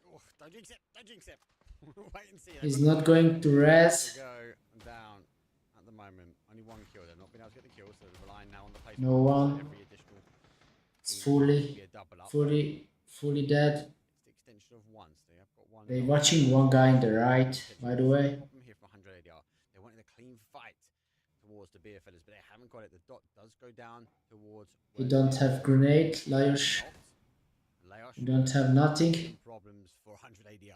Oh, don't jinx it. Don't jinx it. Wait and see. He's not going to To res. go down at the moment. Only 1 kill. They've not been able to get the kill, so they're relying now on the placement. No one. Every additional It's kill will fully, be a double up. fully dead. It's the extension of 1, so they have got 1. They're watching one guy in the right, by the way. Problem here for 100 ADR. They wanted a clean fight towards the beer fellas, but they haven't got it. The dot does go down towards. You don't have grenade, Laios. You don't have nothing. Problems for 100 ADR.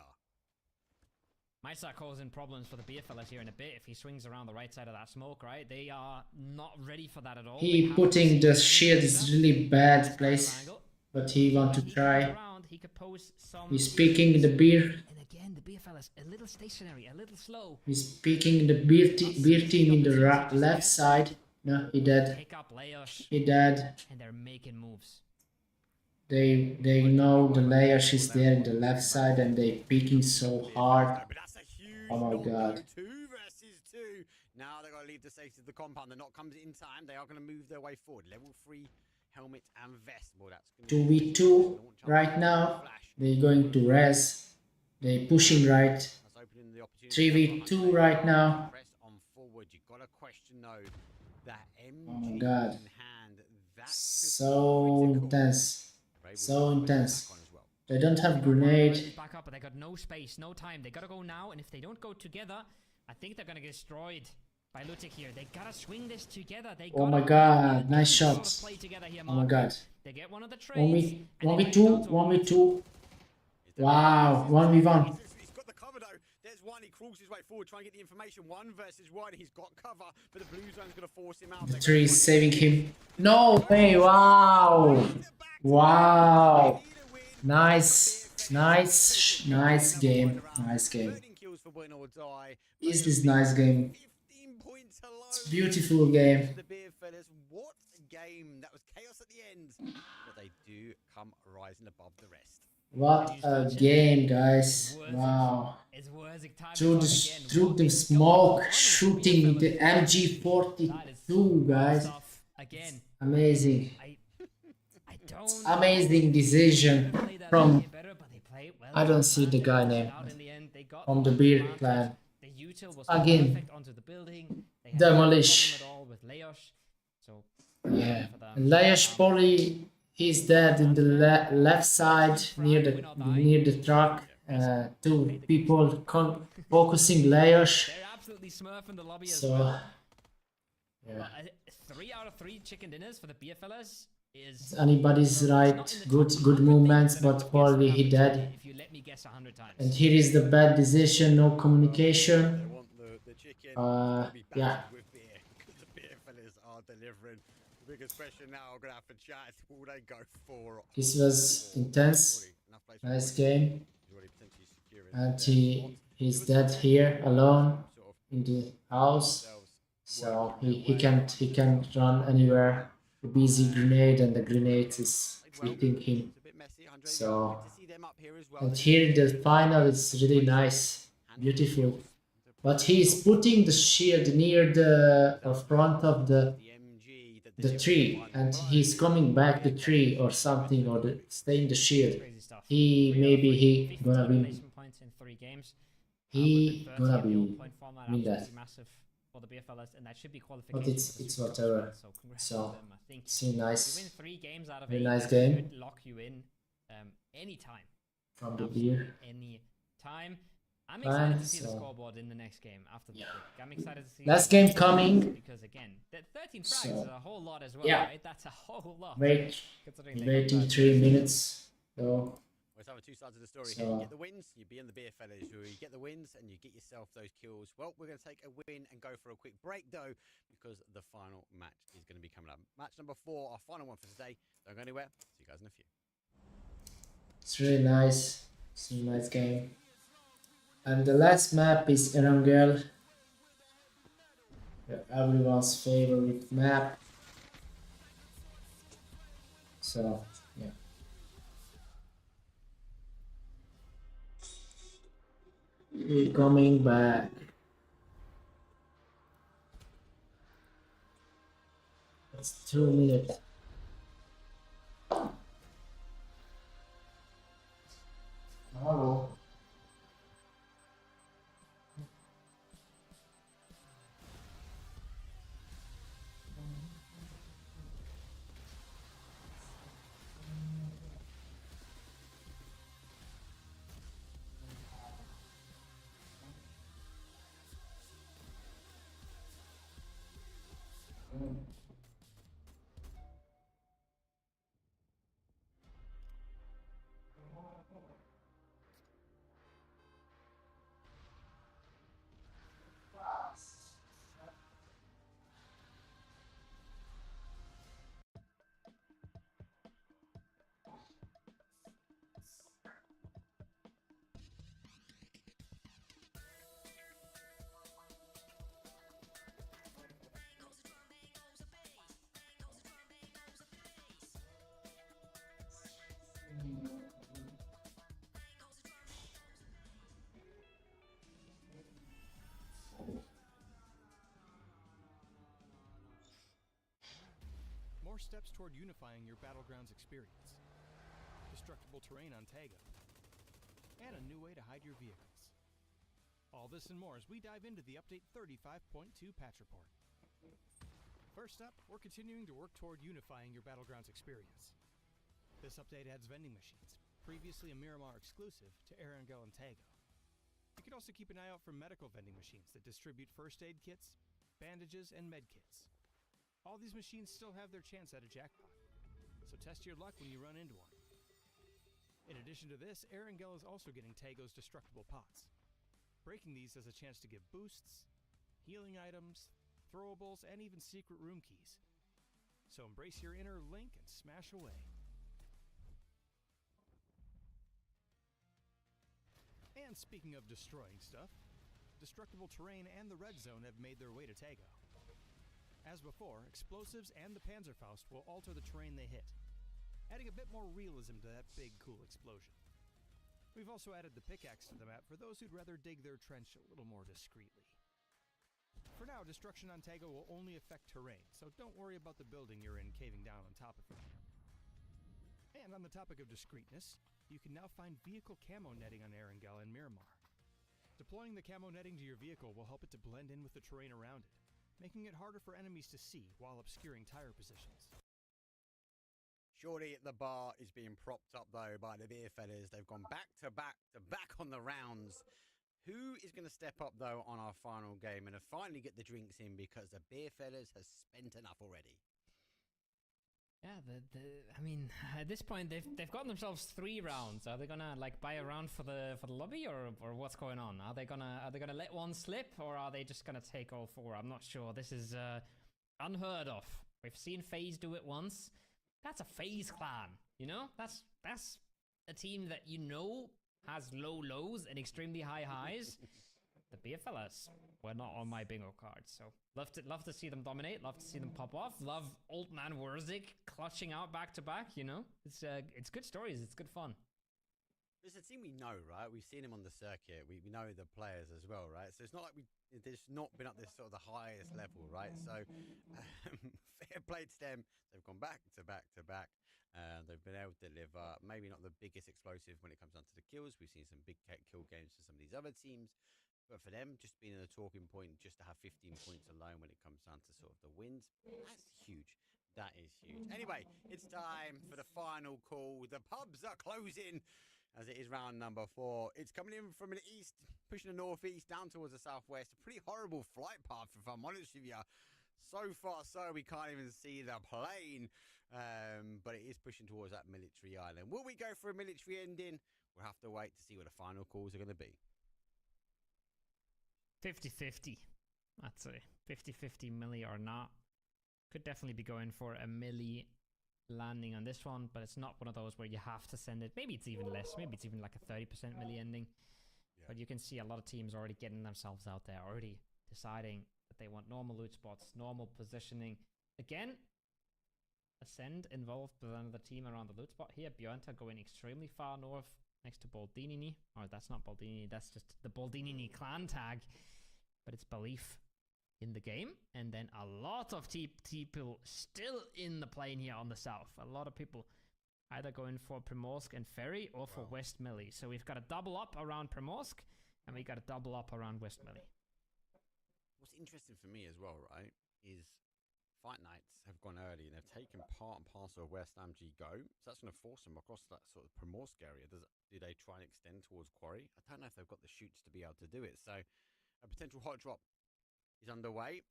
Might start causing problems for the beer fellas here in a bit if he swings around the right side of that smoke, right? They are not ready for that at all. They He haven't putting seen the any shield of is that. really bad This place, angle. but he want to He comes try. around, he could pose some He's peeking the beer. And again, the beer fellas a little stationary, a little slow. He's peeking the beer team in the left side. No, he dead. Pick up Laos, He dead. and they're making moves. They know the Laios is there in the left side and they peeking so hard. But that's a huge Oh my knockdown. God. 2 versus 2. Now they've got to leave the safety of the compound. The knock comes in time. They are going to move their way forward. Level 3 helmet and vest. Well, that's gonna be 2v2 right now. They're going to res. They pushing right. That's opening the opportunity. 3v2 right now. Press on forward. You've got to question though that MG Oh my God. in hand. That could So be critical. intense. Brave So will put it intense. back on as well. They don't have Ready grenade. back up, but they got no space, no time. They gotta go now, and if they don't go together, I think they're gonna get destroyed by Lutic here. They gotta swing this together. They Oh gotta my play God, together. nice They gotta shots. play together here, Oh my Mark. god. They get one of the trades. 1v2, 1v2. Is there Wow, one 1v1. He's got the cover though. There's one. He crawls his way forward, trying to get the information. 1 versus 1. He's got cover, but the blue zone's going to force him out. The tree is saving him. No way! Wow! Wow! Nice, nice, nice game. Nice game. Is this nice game? It's a beautiful game. What a game! That was chaos at the end, but they do come rising above the rest. What a game, guys! Wow! Through the smoke, shooting with the MG42, guys. Amazing. Amazing decision from. I don't see the guy name from the beer clan. Again, demolish. Yeah, and Layash Poli, he's dead in the left side near the truck. Two people focusing Layash. They're absolutely smurfing the lobby So, as well. Yeah. 3 out of 3 chicken dinners for the beer fellas is Anybody's right. Good movements, but probably he dead. if you let me guess 100 times. And here is the bad decision, no communication. Yeah. With beer, because the beer fellas are delivering. The biggest question now, we're gonna have to chat. Will they go for? This was intense. Nice game. And he's dead here alone in the house. So he can't run anywhere. The busy grenade and the grenade is hitting him. So and here the final is really nice, beautiful. But he's putting the shield near the front of the tree, and he's coming back the tree or something, or stay in the shield. He gonna win. He gonna win that. For the beer fellas, and that should be qualification. But it's whatever. So it's a nice, win 3 games out of very 8, nice game. Could lock you in anytime. From the beer. Any time. I'm excited to see the so- scoreboard in the next game after the break. I'm excited to see Last game coming. because again, 13 frags So, is a whole lot as well, yeah. right? That's a whole lot. Wait, Considering they waiting got 3 minutes. So There's other 2 sides of the story So- here. You get the wins, you be in the beer fellas. You get the wins, and you get yourself those kills. Well, we're going to take a win and go for a quick break, though, because the final match is going to be coming up. Match number 4, our final one for today. Don't go anywhere. See you guys in a few. it's really nice. It's a nice game. And the last map is Erangel. Everyone's favorite map. So yeah. We're coming back. It's 2 minutes. Hello. More steps toward unifying your Battlegrounds experience. Destructible terrain on Tago. And a new way to hide your vehicles. All this and more as we dive into the Update 35.2 patch report. First up, we're continuing to work toward unifying your Battlegrounds experience. This update adds vending machines, previously a Miramar exclusive, to Erangel and Tago. You can also keep an eye out for medical vending machines that distribute first aid kits, bandages, and med kits. All these machines still have their chance at a jackpot, so test your luck when you run into one. In addition to this, Erangel is also getting Tago's destructible pots. Breaking these has a chance to give boosts, healing items, throwables, and even secret room keys. So embrace your inner Link and smash away. And speaking of destroying stuff, destructible terrain and the red zone have made their way to Tago. As before, explosives and the Panzerfaust will alter the terrain they hit, adding a bit more realism to that big, cool explosion. We've also added the pickaxe to the map for those who'd rather dig their trench a little more discreetly. For now, destruction on Tago will only affect terrain, so don't worry about the building you're in caving down on top of it. And on the topic of discreetness, you can now find vehicle camo netting on Erangel and Miramar. Deploying the camo netting to your vehicle will help it to blend in with the terrain around it, making it harder for enemies to see while obscuring tire positions. Surely the bar is being propped up though by the beer fellas. They've gone back to back on the rounds. Who is going to step up though on our final game and finally get the drinks in, because the beer fellas has spent enough already? Yeah, I mean, at this point they've gotten themselves 3 rounds. Are they gonna like buy a round for the lobby, or what's going on? Are they gonna let one slip, or are they just gonna take all 4? I'm not sure. This is unheard of. We've seen FaZe do it once. That's a FaZe clan, you know? That's a team that you know has low lows and extremely high highs. The beer fellas were not on my bingo card, so love to see them dominate, love to see them pop off, love old man Wurzik clutching out back to back, you know? It's good stories, it's good fun. It's a team we know, right? We've seen them on the circuit. We know the players as well, right? So it's not like there's not been up this sort of the highest level, right? So fair play to them. They've gone back to back to back. They've been able to deliver, maybe not the biggest explosive when it comes down to the kills. We've seen some big kill games for some of these other teams. But for them, just being in a talking point, just to have 15 points alone when it comes down to sort of the wins, that's huge. That is huge. Anyway, it's time for the final call. The pubs are closing, as it is round number 4. It's coming in from an east, pushing the northeast down towards the southwest. A pretty horrible flight path, if I'm honest with you. So far, so we can't even see the plane. But it is pushing towards that military island. Will we go for a military ending? We'll have to wait to see what the final calls are going to be. 50-50. I'd say 50-50 milli or not. Could definitely be going for a milli landing on this one, but it's not one of those where you have to send it. Maybe it's even less. Maybe it's even like a 30% milli ending. Yeah. But you can see a lot of teams already getting themselves out there, already deciding that they want normal loot spots, normal positioning. Again, Ascend involved with another team around the loot spot here. Björnta going extremely far north next to Baldinini. Or that's not Baldinini, that's just the Baldinini clan tag. But it's Belief in the game. And then a lot of people still in the plane here on the south. A lot of people either going for Primorsk and Ferry or for West Millie. So we've got a double up around Primorsk and we got a double up around West Millie. What's interesting for me as well, right, is Fight Nights have gone early and they've taken part and parcel of where SlamG go. So that's going to force them across that sort of Primorsk area. Do they try and extend towards Quarry? I don't know if they've got the shoots to be able to do it. So a potential hot drop is underway,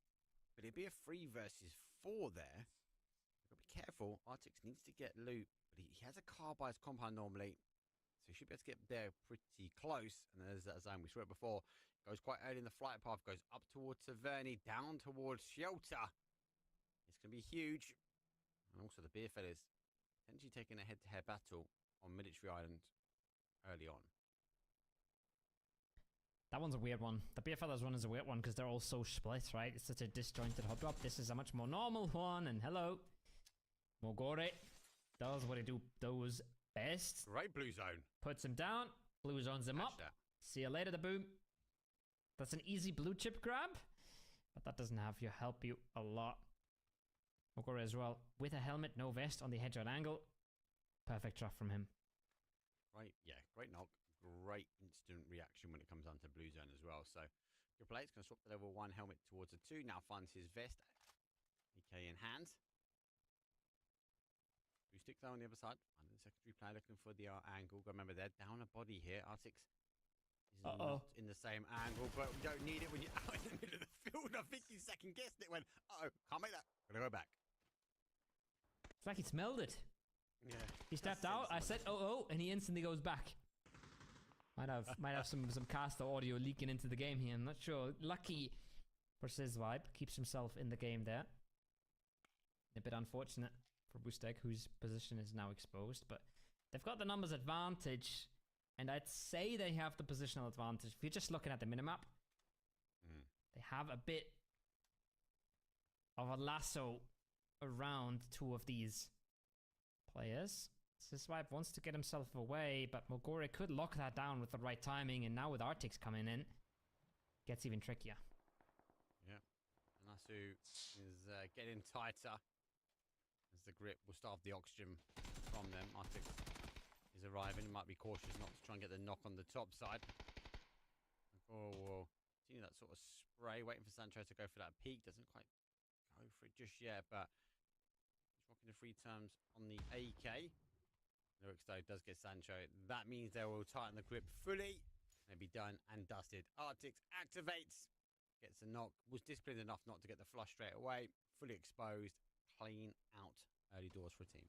but it'd be a 3 versus 4 there. You've got to be careful. Artix needs to get loot, but he has a car by his compound normally, so he should be able to get there pretty close. And there's that zone we saw it before. Goes quite early in the flight path, goes up towards Taverny, down towards Shelter. It's going to be huge. And also the beer fellas potentially taking a head-to-head battle on Military Island early on. That one's a weird one. The beer fellas one is a weird one because they're all so split, right? It's such a disjointed hot drop. This is a much more normal one. And hello, Mogore does what it does best. Great blue zone. Puts him down. Blue zones him up. See you later, the boom. That's an easy blue chip grab, but that doesn't help you a lot. Mogore as well with a helmet, no vest on the headshot angle. Perfect shot from him. Right, yeah, great knock. Great instant reaction when it comes down to blue zone as well. So good play. It's going to swap the level 1 helmet towards a 2. Now finds his vest. AK in hand. Blue stick though on the other side. Under the secondary player looking for the angle. Remember they're down a body here. Artix is not in the same angle, but we don't need it when you're out in the middle of the field. I think he second guessed it. Went, can't make that. Gonna go back. It's like he smelled it. Yeah. He stepped out. I said, and he instantly goes back. Might have some caster audio leaking into the game here. I'm not sure. Lucky for Sizwipe, keeps himself in the game there. A bit unfortunate for Boostek, whose position is now exposed, but they've got the numbers advantage, and I'd say they have the positional advantage. If you're just looking at the minimap, they have a bit of a lasso around two of these players. Sizwipe wants to get himself away, but Mogore could lock that down with the right timing, and now with Arctics coming in, gets even trickier. Yeah, Nasu is getting tighter as the grip will starve the oxygen from them. Arctics is arriving, might be cautious not to try and get the knock on the top side. Oh, well, seeing that sort of spray, waiting for Sancho to go for that peak, doesn't quite go for it just yet, but he's rocking the free terms on the AK. Looks though does get Sancho. That means they will tighten the grip fully. They'll be done and dusted. Arctics activates. Gets a knock. Was disciplined enough not to get the flush straight away. Fully exposed. Clean out early doors for a team.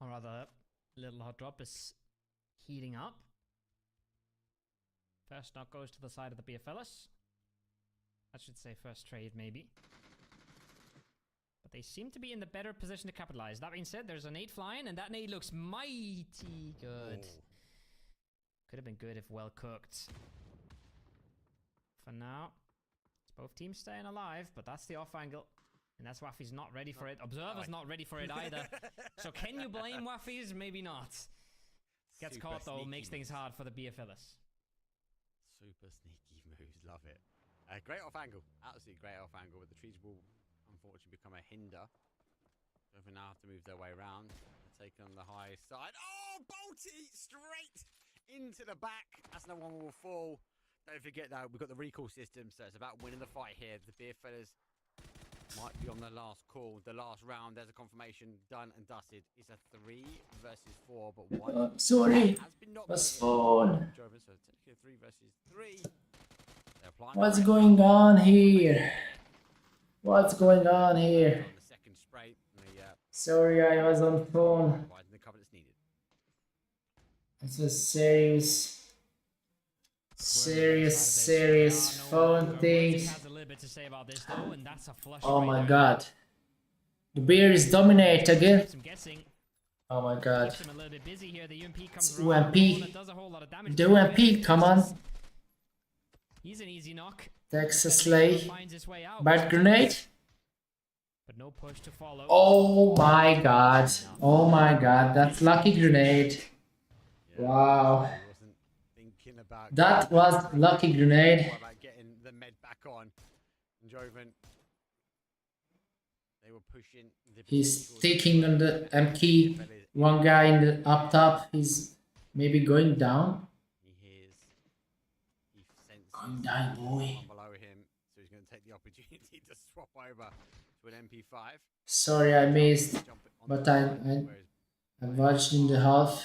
Or rather, Little Hot Drop is heating up. First knock goes to the side of the BFLs. I should say first trade maybe. But they seem to be in the better position to capitalize. That being said, there's a nade flying, and that nade looks mighty good. Oh. Could have been good if well cooked. For now, it's both teams staying alive, but that's the off angle. And that's Waffy's not ready for it. Observer's not ready for it either. So can you blame Waffy's? Maybe not. Gets Super caught though, sneaky makes things moves. hard for the BFLs. Super sneaky moves. Love it. Great off angle. Absolutely great off angle, but the trees will unfortunately become a hinder. So they now have to move their way around. They're taking on the high side. Oh, Bolty straight into the back. That's no one will fall. Don't forget that we've got the recall system, so it's about winning the fight here. The beer fellas might be on the last call, the last round. There's a confirmation done and dusted. It's a 3 versus 4, but one Sorry, has been knocked. was phone. So technically a 3 versus 3. They're applying What's pressure. going on here? What's going on here? On the second spray, and the Sorry, I was on phone. providing the cover that's needed. It's a serious phone thing. Has a little bit to say about this though, and that's a flush Oh right my there. god. The bear is dominate again. Keeps him guessing. Oh my god. Keeps him a little bit busy here. The UMP comes It's around. UMP. It does a whole lot of damage. The UMP, come on. He's an easy knock. Texas Slay. Finds his way out. Bad grenade. But no push to follow. Oh my god. Oh my god. That's lucky grenade. Yeah, Wow. I wasn't thinking about That was lucky grenade. more about getting the med back on. And Joven, they were pushing the He's potential taking on the M key. One guy in the up top. He's maybe going down. He hears, he senses Going down, boy. someone below him, so he's going to take the opportunity to swap over to an MP5. Sorry, I missed. Jump it on But the I whereas watched in the half.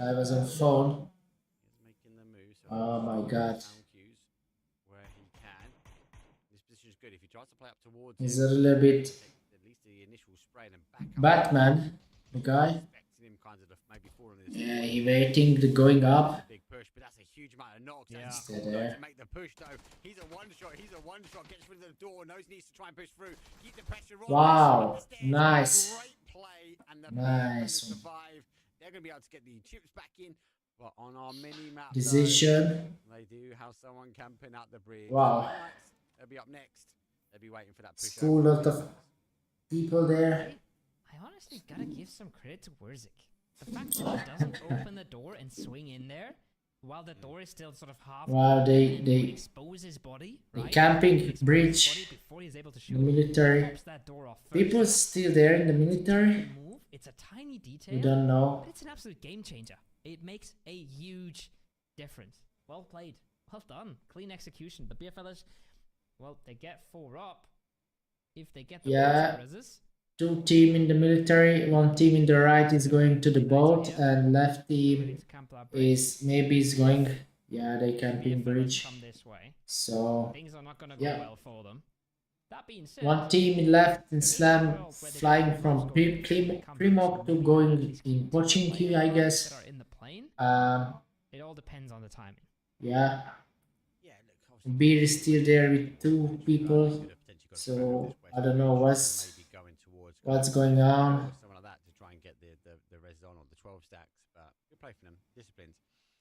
I was on phone. he's making the move. So Oh my he's god. sound cues where he can. This position is good. If he tries to play up towards He's him, a little bit take at least the initial spray and then back up. Batman, the guy. Expecting him kind of to maybe fall on his Yeah, he waiting the going up. big push, but that's a huge amount of knocks. Yeah. That's Stay cool, though, there. to make the push though. He's a one shot. Gets rid of the door. Knows he needs to try and push through. Keep the pressure on. Wow, Understands. nice. Great play, and the Nice Bears one. survive. They're going to be able to get the chips back in, but on our mini map, Decision. they do have someone camping out the bridge. Wow. They'll be up next. They'll be waiting for that push. School over. lot of people there. I honestly gotta give some credit to Wurzik. The fact that he doesn't open the door and swing in there while the door is still sort of half Wow, open and they expose his body, the right? camping Expose his bridge. body before he's able to The shoot. military. Pops that door off first. People still there in the military. Move. It's a tiny detail. We don't know. But it's an absolute game changer. It makes a huge difference. Well played. Well done. Clean execution. The beer fellas, well, they get 4 up. If they get the Yeah. reses. 2 team in the military. 1 team in the right is going to the boat, and left team is maybe is going. Yeah, they camping bridge. Come this way. So Things are not gonna go yeah. well for them. That being said, One team left in it is a Slam world where they flying don't from always go into the Primok to maybe going these in players Pochinki, I that guess. are in the plane. Um, It all depends on the timing. yeah, Yeah, look, obviously Beer is still there with two could people, have potentially got a throw so this West I don't know Bridge, or maybe going towards what's Golden going State on. or something like that to try and get the res on or the 12 stacks. But good play for them. Disciplined.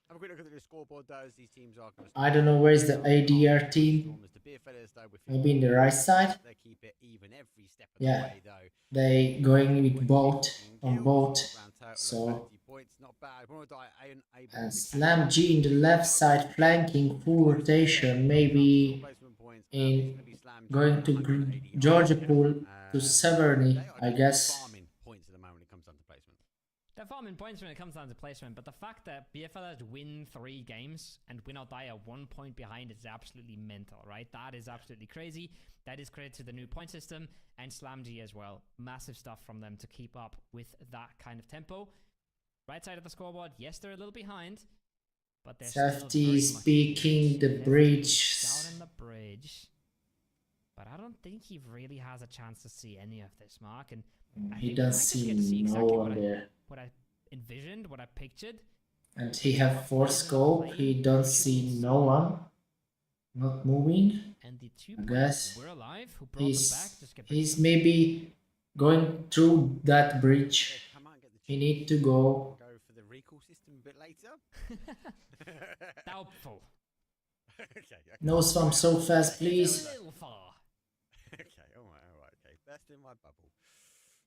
Have a quick look at the scoreboard, though. As these teams are going to I don't know where's the ADR team. the Beer Fellas, though, with Maybe in the right side. they keep it even every step of Yeah. the way, though. They going with both on both. So Points, not bad. and Slam G in the left side flanking full rotation, maybe in going to Georgia Pool to Severny, I guess. Farming points at the moment when it comes down to placement. They're farming points when it comes down to placement, but the fact that BFLers win 3 games and win or die at 1 point behind is absolutely mental, right? That is absolutely crazy. That is credit to the new point system and SlamG as well. Massive stuff from them to keep up with that kind of tempo. Right side of the scoreboard, yes, they're a little behind, but they're Safety speaking the bridge. down in the bridge. But I don't think he really has a chance to see any of this, Mark. And He doesn't see no one there. What I envisioned, what I pictured. And he have 4 scope, he don't see no one. Not moving. And the 2 I guess were alive, who brought them back. he's maybe going through that bridge. He need to go. Go for the recall system a bit later. Doubtful. Okay. No swim so fast, please. A little far. Okay, all right, okay. Best in my bubble.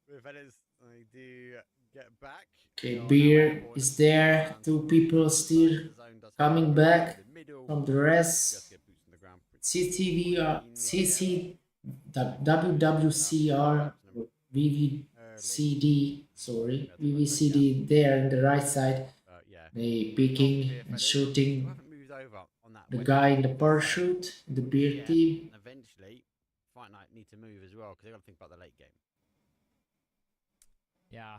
With fellas, I do get back. Okay, Beer is there. 2 people still coming back from the rest. CCVR, CC, WWCR, VVCD, sorry, VVCD there in the right side. They picking and shooting the guy in the parachute, the Beer team. Eventually, Fight Night need to move as well because they got to think about the late game. Yeah.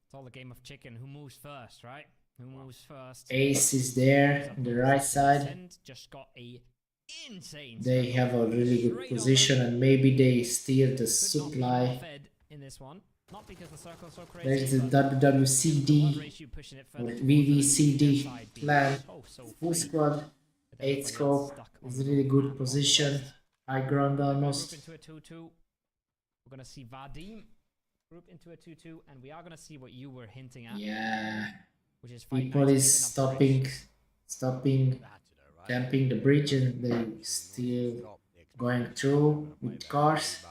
It's all a game of chicken. Who moves first, right? Who moves first? Ace is there on the right side. Just got a insane. They have a really good position and maybe they steal the supply. In this one. Not because the circle's so crazy. There's the WWCD or VVCD clan. Full squad. 8 scope is a really good position. High ground almost. Group into a 2-2. We're gonna see Vadim group into a 2-2, and we are gonna see what you were hinting at. Yeah. Which is People is stopping, camping the bridge, and they still going through with cars.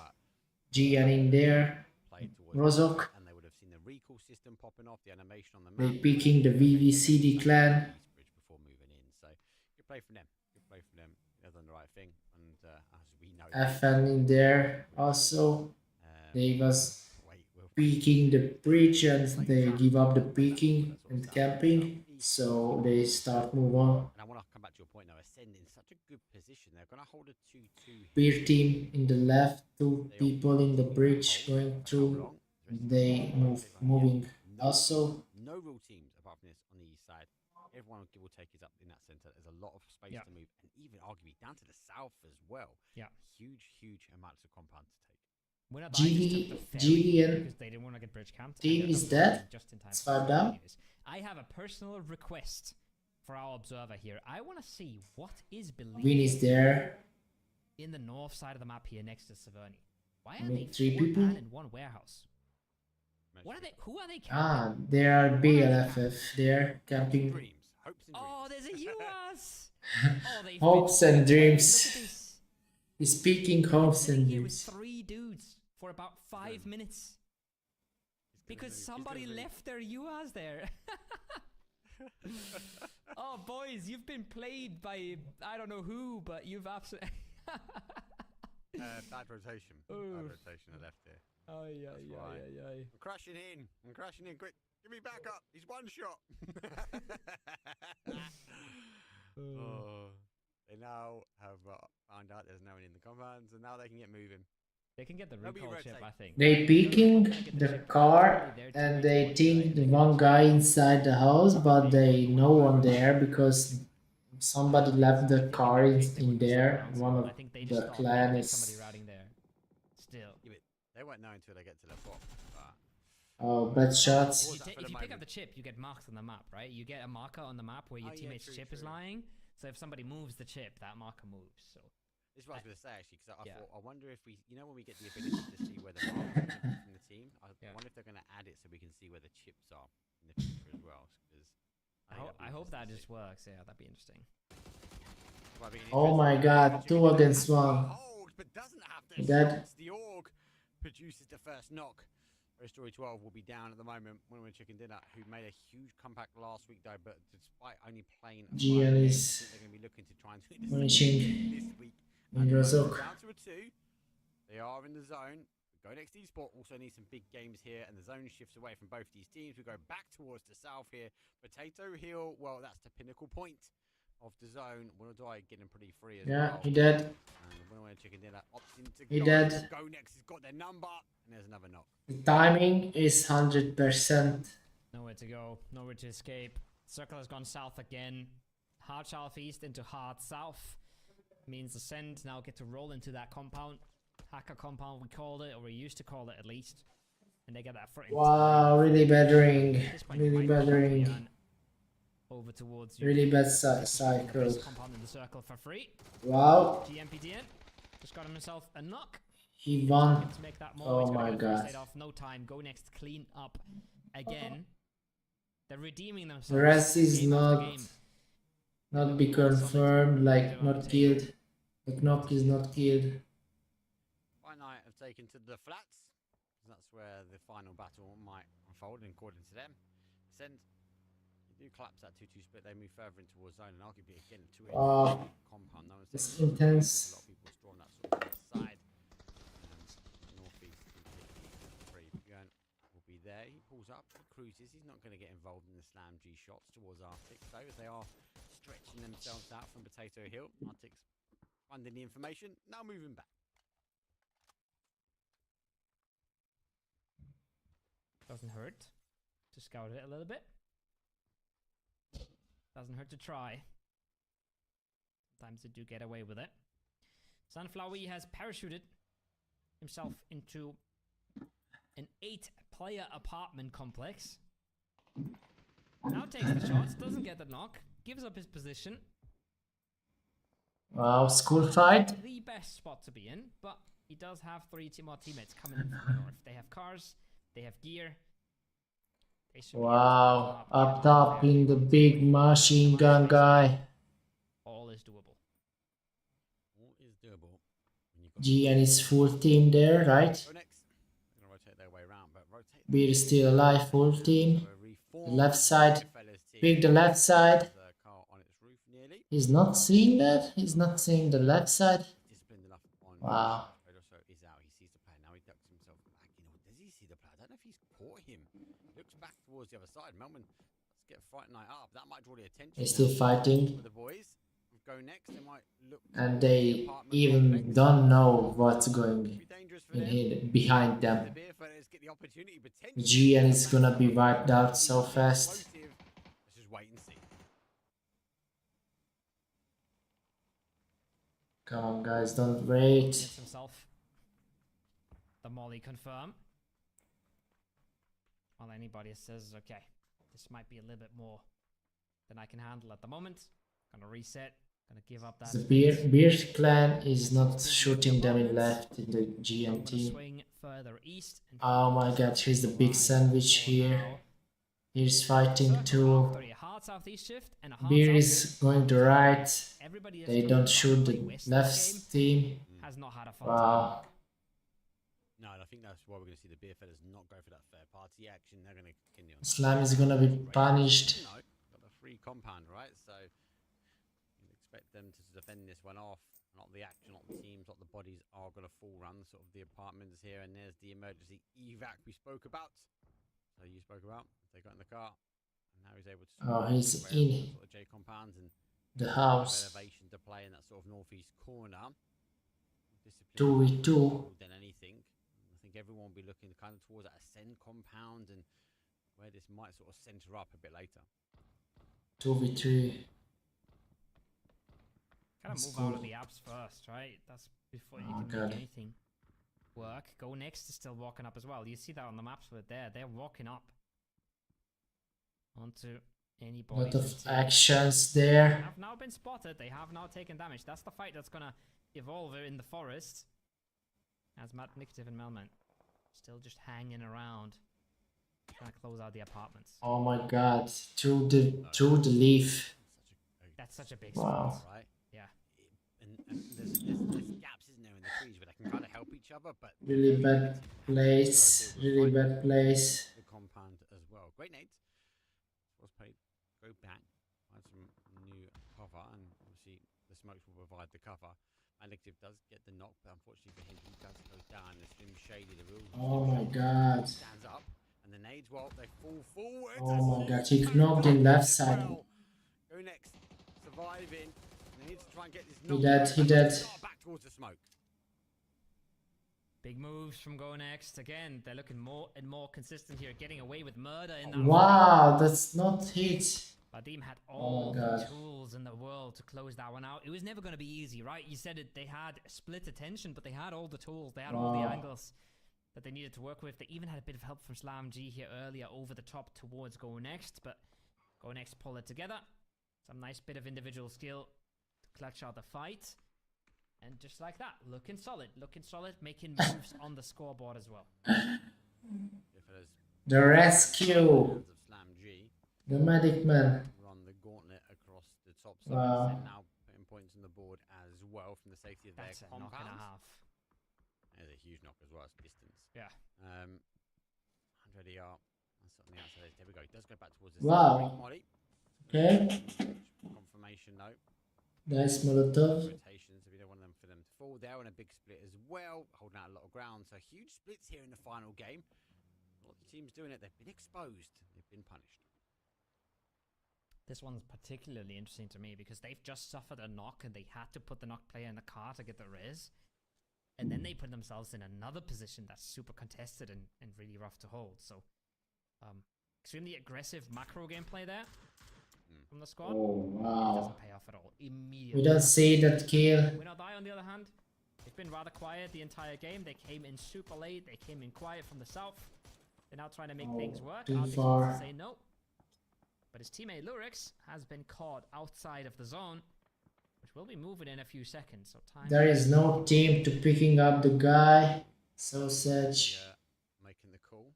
Gian in there. Rozok. And they would have seen the recall system popping off, the animation on the They map. picking the VVCD clan. Before moving in, so good play from them. Good play from them. They've done the right thing, and as we know, FN in there also. They was peeking the bridge and they give up the peeking and camping, so they start move on. And I want to come back to your point now. Ascend in such a good position. They're going to hold a 2-2. Beer team in the left, 2 people in the bridge going through. They moving also. No real teams apart from this on the east side. Everyone give or take is up in that center. There's a lot of space to move, and even arguably down to the south as well. Yeah, huge amounts of compound to take. GVN they didn't want to get bridge camped. team is dead. It's 5 down. I have a personal request for our observer here. I want to see what is believed. Win is there. In the north side of the map here next to Severny. Why are Only they 3 4 people? man in one warehouse? What are they? Who are they camping? Ah, there are BLFF there camping. Dreams, hopes and Oh, there's a US. Oh, Hopes and dreams. Look at this. He's speaking hopes and Here with dreams. 3 dudes for about 5 minutes. Because somebody left their UAs there. Oh, boys, you've been played by I don't know who, but you've absolutely. bad rotation. Bad rotation. I left here. I'm crashing in. Quick, give me back up. He's one shot. They now have found out there's no one in the compounds, and now they can get moving. They can get the recall chip, I think. They peeking the car and they think the one guy inside the house, but they no one there because somebody left the car in there. One of the clan is They won't know until they get to the box. But Oh, bad shots. Pause that for If the you pick up moment. the chip, you get marked on the map, right? You get a marker on the map where your Oh, yeah, teammate's true, chip is true. lying. So if somebody moves the chip, that marker moves. So this is what I was going to say actually, because I Yeah. thought, I wonder if we, you know, when we get the ability to see where the marks are going to be from the team, I Yeah. wonder if they're going to add it so we can see where the chips are in the future as well. Because I hope that just works. Yeah, that'd be interesting. Oh my god, 2 against 1. But doesn't have He the dead. shots. The org produces the first knock. Story 12 will be down at the moment. When we're Chicken Dinner, who made a huge comeback last week though, but despite only playing GN 5 games, is I think they're going to be looking to try and do the punishing same this week. in Razok. Down to a 2. They are in the zone. Go next eSport also needs some big games here, and the zone shifts away from both these teams. We go back towards the south here. Potato Hill, well, that's the pinnacle point of the zone. Winner Die getting pretty free as Yeah, well. he dead. And the winner Chicken Dinner opts into He go. dead. Go next has got their number, and there's another knock. The timing is 100%. Nowhere to go, nowhere to escape. Circle has gone south again. Hard southeast into hard south. Means Ascend now get to roll into that compound. Hacker compound we called it, or we used to call it at least. And they get that front. Wow, really bad ring. At this point, you Really might bad be able to ring. run over towards you. Really bad This cycle. compound in the circle for free. Wow, GMPDN just got himself a knock. he won. To make that more. Oh He's gonna my go god. first aid off, no time. Go next, clean up again. They're redeeming themselves. The rest is game after not game. not be confirmed, like not killed. The knock is not killed. White Knight have taken to the flats. That's where the final battle might unfold, according to them. Send. You do collapse that 2-2 split. They move further in towards zone, and arguably again 2 compound. No one's It's taking it. intense. A lot of people storm that sort of side. Northeast free. Björn will be there. He pulls up, he cruises. He's not going to get involved in the slam G shots towards Arctic, though, as they are stretching themselves out from Potato Hill. Arctic's finding the information, now moving back. Doesn't hurt to scout it a little bit. Doesn't hurt to try. Sometimes they do get away with it. Sunflower has parachuted himself into an 8-player apartment complex. Now takes the shots, doesn't get the knock, gives up his position. Wow, school fight. The best spot to be in, but he does have 3 more teammates coming in from the north. They have cars, they have gear. They should be able to Wow, pick them up top in the big machine gun guy. All is doable. All is doable. When you've got GN is full team there, right? go next. They're going to rotate their way around, but rotate. Beer is still alive, full team. So a reformed Left side. fellas team. Pick the left side. There's a car on its roof nearly. He's not seeing that. He's not seeing the left side. Disciplined enough on. Wow. Also is out. He sees the player. Now he ducks himself back. You know, does he see the player? I don't know if he's caught him. Looks back towards the other side. Melman, let's get Fight Night up. That might draw the attention. He's still fighting. For the boys. Go next. They might look. And towards they the apartment even complex. don't know what's going Be dangerous for in them. here behind The them. beer fellas get the opportunity potentially. GN is gonna be wiped out so fast. Explosive. Let's just wait and see. Come on, guys, don't wait. Gets himself the molly confirm. While anybody says, okay, this might be a little bit more than I can handle at the moment. Gonna reset. Gonna give up that. The beer clan is not shooting them in left in the I'm GN gonna team. swing further east. And Oh my god, here's the big sandwich here. He's fighting too. A hard southeast shift and a hard Beer south is shift. going to right. Everybody that's They doing don't the shoot the west left game team. has not had a fun time. Wow. No, and I think that's why we're going to see the beer fellas not go for that third party action. They're going to continue on. Slam is gonna be punished. You know, got the free compound, right? So you'd expect them to defend this one off. Not the action, not the teams, not the bodies are going to full run sort of the apartments here. And there's the emergency evac we spoke about. So you spoke about. They got in the car. And now he's able to. Oh, he's sort of in sort of J compounds and the bit of house. elevation to play in that sort of northeast corner. 2v2. More than anything. I think everyone will be looking kind of towards that ascend compound and where this might sort of center up a bit later. 2v3. Gotta That's move out of cool. the apps first, right? That's before you Oh, can God. make anything. work. Go Next is still walking up as well. You see that on the maps with there. They're walking up onto anybody. Lot of actions there. They have now been spotted. They have now taken damage. That's the fight that's gonna evolve in the forest. As Matt, Nictive, and Melman still just hanging around, trying to close out the apartments. Oh my god, through the leaf. That's such a big Wow. spot. Right? Yeah. And there's gaps, isn't there, in the trees where they can kind of help each other, but Really bad place. Really bad place. the compound as well. Great nades. Was played. Go back. Find some new cover, and obviously the smokes will provide the cover. Addictive does get the knock, but unfortunately for him, he does go down. The Slim Shady, the real Oh my god. stands up, and the nades, well, they fall forward. Oh my god, he knocked in left side. Go Next, surviving. They need to try and get this He knock. dead, he dead. Back towards the smoke. Big moves from Go Next. Again, they're looking more and more consistent here, getting away with murder in that Wow, that's not hit. Vadim had Oh all my the God. tools in the world to close that one out. It was never going to be easy, right? You said it. They had split attention, but they had all the tools. They had all the Wow. angles that they needed to work with. They even had a bit of help from Slam G here earlier over the top towards Go Next, but Go Next pull it together. Some nice bit of individual skill to clutch out the fight. And just like that, looking solid, making moves on the scoreboard as well. The rescue. Of Slam G. The medic man. Run the gauntlet across the top side. Wow. And now putting points on the board as well from the safety of That's their a knock and a compound. half. There's a huge knock as well. It's distance. Yeah. 100 ER. That's on the outside. There we go. It does go back towards the Wow. center. Molly. Okay. Confirmation note. Nice Molotov. Rotations. We don't want them for them to fall. They're on a big split as well, holding out a lot of ground. So huge splits here in the final game. A lot of teams doing it. They've been exposed. They've been punished. This one's particularly interesting to me because they've just suffered a knock and they had to put the knock player in the car to get the res. And then they put themselves in another position that's super contested and really rough to hold. So, extremely aggressive macro gameplay there from the squad. Oh It wow. doesn't pay off at all. Immediately. We don't see that kill. Winner Die, on the other hand, they've been rather quiet the entire game. They came in super late. They came in quiet from the south. They're now trying to make things work. too Alex far. wants to say no. But his teammate Lurix has been caught outside of the zone, which will be moving in a few seconds. So time. There is no team to picking up the guy. So sad. Yeah, making the call.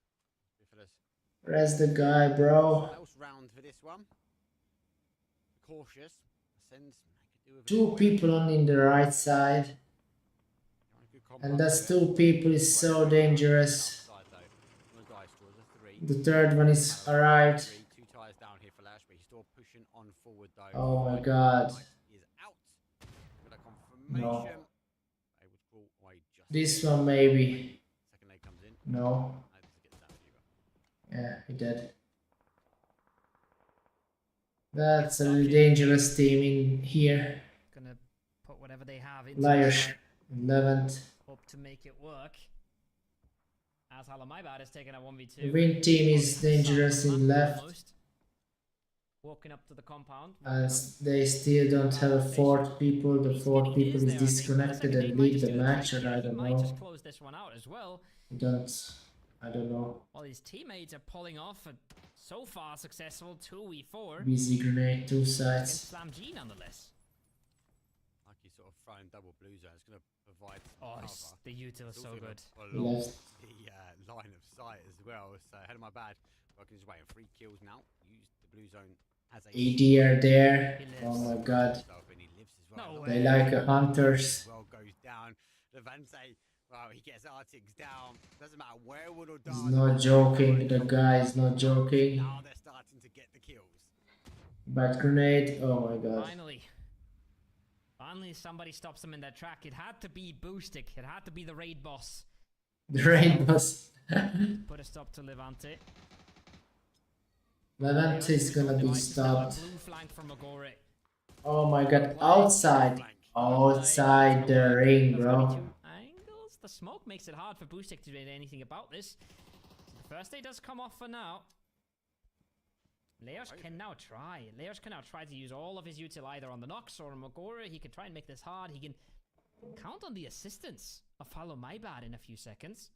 Rest the guy, bro. Else round for this one. Cautious. Sends. Two people on in the right side. And that's two people is so dangerous. The third one is alright. Two tires down here for Lash, but he's still pushing on forward though. Oh my god. He is out. Got a confirmation. No. Able to pull away just This one maybe. second leg comes in. No. Doesn't get the damage either. Yeah, he did. That's a really dangerous team in here. Gonna put whatever they have into Liars. the 11th. hope to make it work. As Halamaibad is taking a 1v2. The win team is dangerous in left. Almost. Walking up to the compound. And they still don't have a fourth people. The fourth people is disconnected and leave the match, or I don't Might know. just close this one out as well. I don't know. While his teammates are pulling off a so far successful 2v4 Busy grenade, two against sides. Slam G nonetheless. Like he's sort of throwing double blue zone. It's going to provide some Oh, cover. the util is It's so also good. gonna along Left. the line of sight as well. So ahead of my bad. I can just wait on 3 kills now. Use the blue zone as a AD are there. He lives. Oh my god. And he lives as well. No They way. like a hunters. Well goes down. Levante, well, he gets Arctics down. Doesn't matter where would or He's not joking. The guy is not joking. Now they're starting to get the kills. Bad grenade. Oh my god. Finally somebody stops him in their track. It had to be Boostic. It had to be the raid boss. The raid was. Put a stop to Levante. Levante is gonna be Device is now a stopped. blue flank from Agore. Oh my god. Outside. Outside the ring, bro. 32 angles. The smoke makes it hard for Boostic to do anything about this. The first aid does come off for now. Leos can now try. Leos can now try to use all of his util either on the Nox or on Magora. He can try and make this hard. He can count on the assistance of Follow My Bad in a few seconds.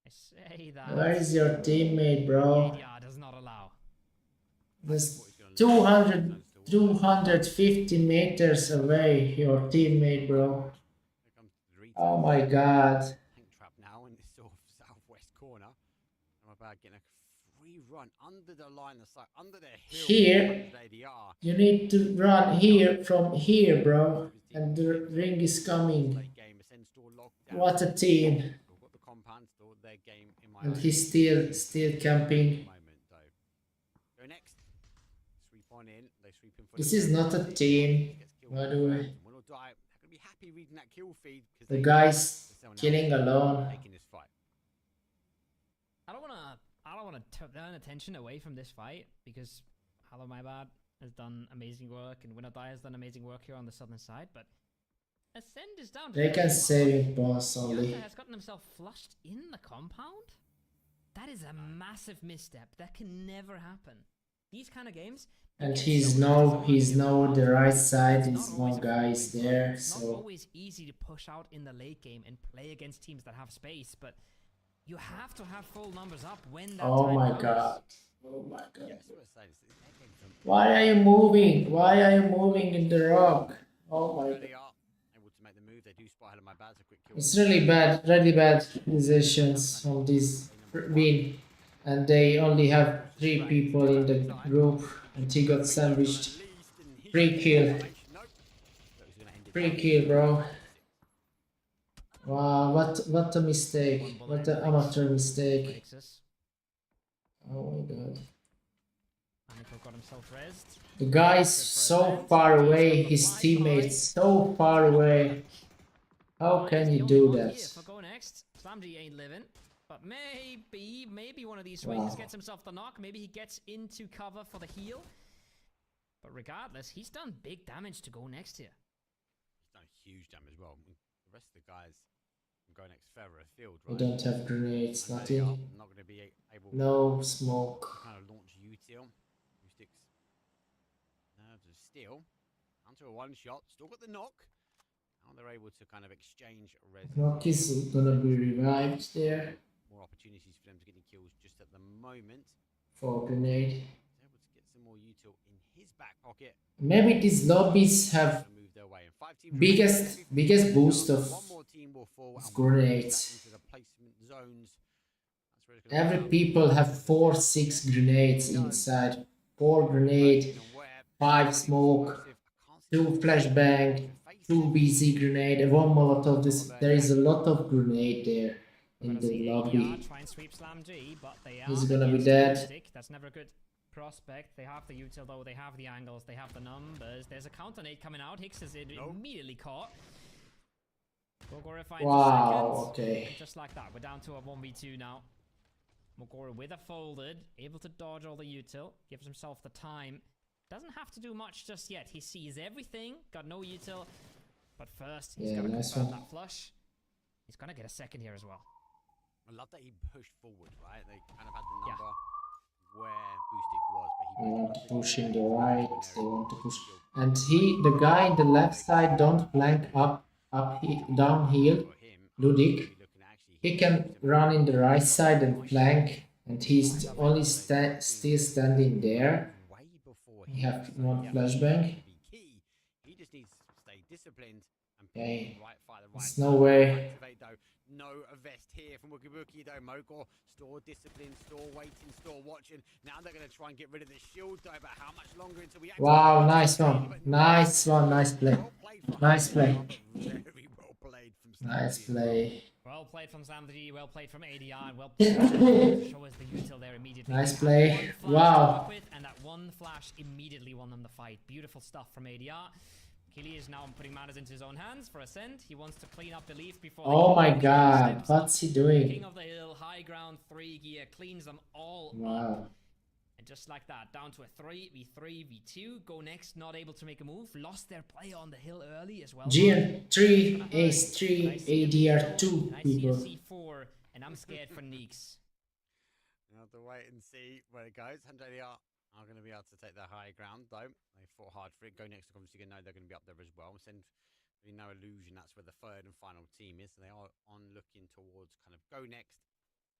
I say that. Where is your teammate, bro? ADR does not allow. There's 250 meters away, your teammate, bro. Oh my god. Tank trap now in this sort of southwest corner. I'm about getting a free run under the line of sight, under the hill. Here, you need to run here from here, bro. And the ring is coming. What a team. And he's still camping. This is not a team, by the way. The guy's killing alone. I don't wanna turn attention away from this fight because Hello My Bad has done amazing work and Winner Die has done amazing work here on the southern side, but Ascend is down. They can save boss only. Has gotten himself flushed in the compound. That is a massive misstep. That can never happen. These kind of games. And he's no the right side. His one guy is there. It's not So always easy to push out in the late game and play against teams that have space, but you have to have full numbers up when that oh time my comes. god. Oh my god. Why are you moving? Why are you moving in the rock? Oh my god. It's really bad decisions on this win. And they only have 3 people in the group and he got sandwiched. Free kill. Free kill, bro. Wow, what a mistake. What an amateur mistake. Oh my god. Got himself rezzed. The guy's so far away, his teammates so far away. How can you do that? If I go next, Slamgy ain't living. But maybe one of these swings gets himself the knock. Maybe he gets into cover for the heal. But regardless, he's done big damage to go next here. He's done huge damage as well. The rest of the guys can go next further afield, We right? don't have grenades, And nothing. I'm not going to be able No to smoke. kind of launch util. Who sticks nerves of steel. Onto a one shot. Still got the knock. Now they're able to kind of exchange res. Knock is gonna be revived there More opportunities for them to get the kills just at the moment. for grenade. He's able to get some more util in his back pocket. Maybe these lobbies have To move their way. And 5 teams biggest boost of one more team will fall and grenades. into the placement zones. That's where it's gonna Every go. people have 4-6 grenades inside. 4 grenade, 5 smoke, 2 flashbang, 2 BZ grenade, and 1 molotov. There is a lot of grenade there in the lobby. Try and sweep Slam G, but they are He's gonna be against dead. Stick. That's never a good prospect. They have the util though, they have the angles, they have the numbers. There's a counter nade coming out. Hicks is immediately caught. Mogora finds Wow, a second. okay. And just like that, we're down to a 1v2 now. Mogora with a folded, able to dodge all the util, gives himself the time. Doesn't have to do much just yet. He sees everything, got no util. But first, he's Yeah, got to nice confirm one. that flush. He's going to get a second here as well. I love that he pushed forward, right? They kind of had the number where Boostic was, but They he want to push in the right, they want to push. And the guy in the left side don't flank downhill, Ludik. He can run in the right side and flank, and he's only still standing there. He have 1 flashbang. He just needs to stay disciplined and Okay. right fire the There's right no way. activate though. No vest here from Wookie Wookie though. Mogor store discipline, store waiting, store watching. Now they're gonna try and get rid of the shield though, but how much longer until we activate? Wow, nice one. Nice one, nice play. Well played from Nice play. Very well played from Nice Slamgy. play. Well played from Slamgy, well played from ADR, and well played to show us the util there immediately. Nice They had play. 1 flash to Wow. work with, and that 1 flash immediately won them the fight. Beautiful stuff from ADR. Killy is now putting matters into his own hands for Ascend. He wants to clean up the leaf before Oh my King god, steps up. what's he King doing? of the hill, high ground, 3 gear, cleans them all up. Wow. And just like that, down to a 3v3, v2. Go next, not able to make a move. Lost their player on the hill early as well. GN3, Ace 3, ADR 2 I see a people. C4, and I'm scared for Neeks. We'll have to wait and see where it goes. 100 are going to be able to take the high ground though. They fought hard for it. Go next to obviously know they're going to be up there as well. Send no illusion that's where the third and final team is. So they are on looking towards kind of go next.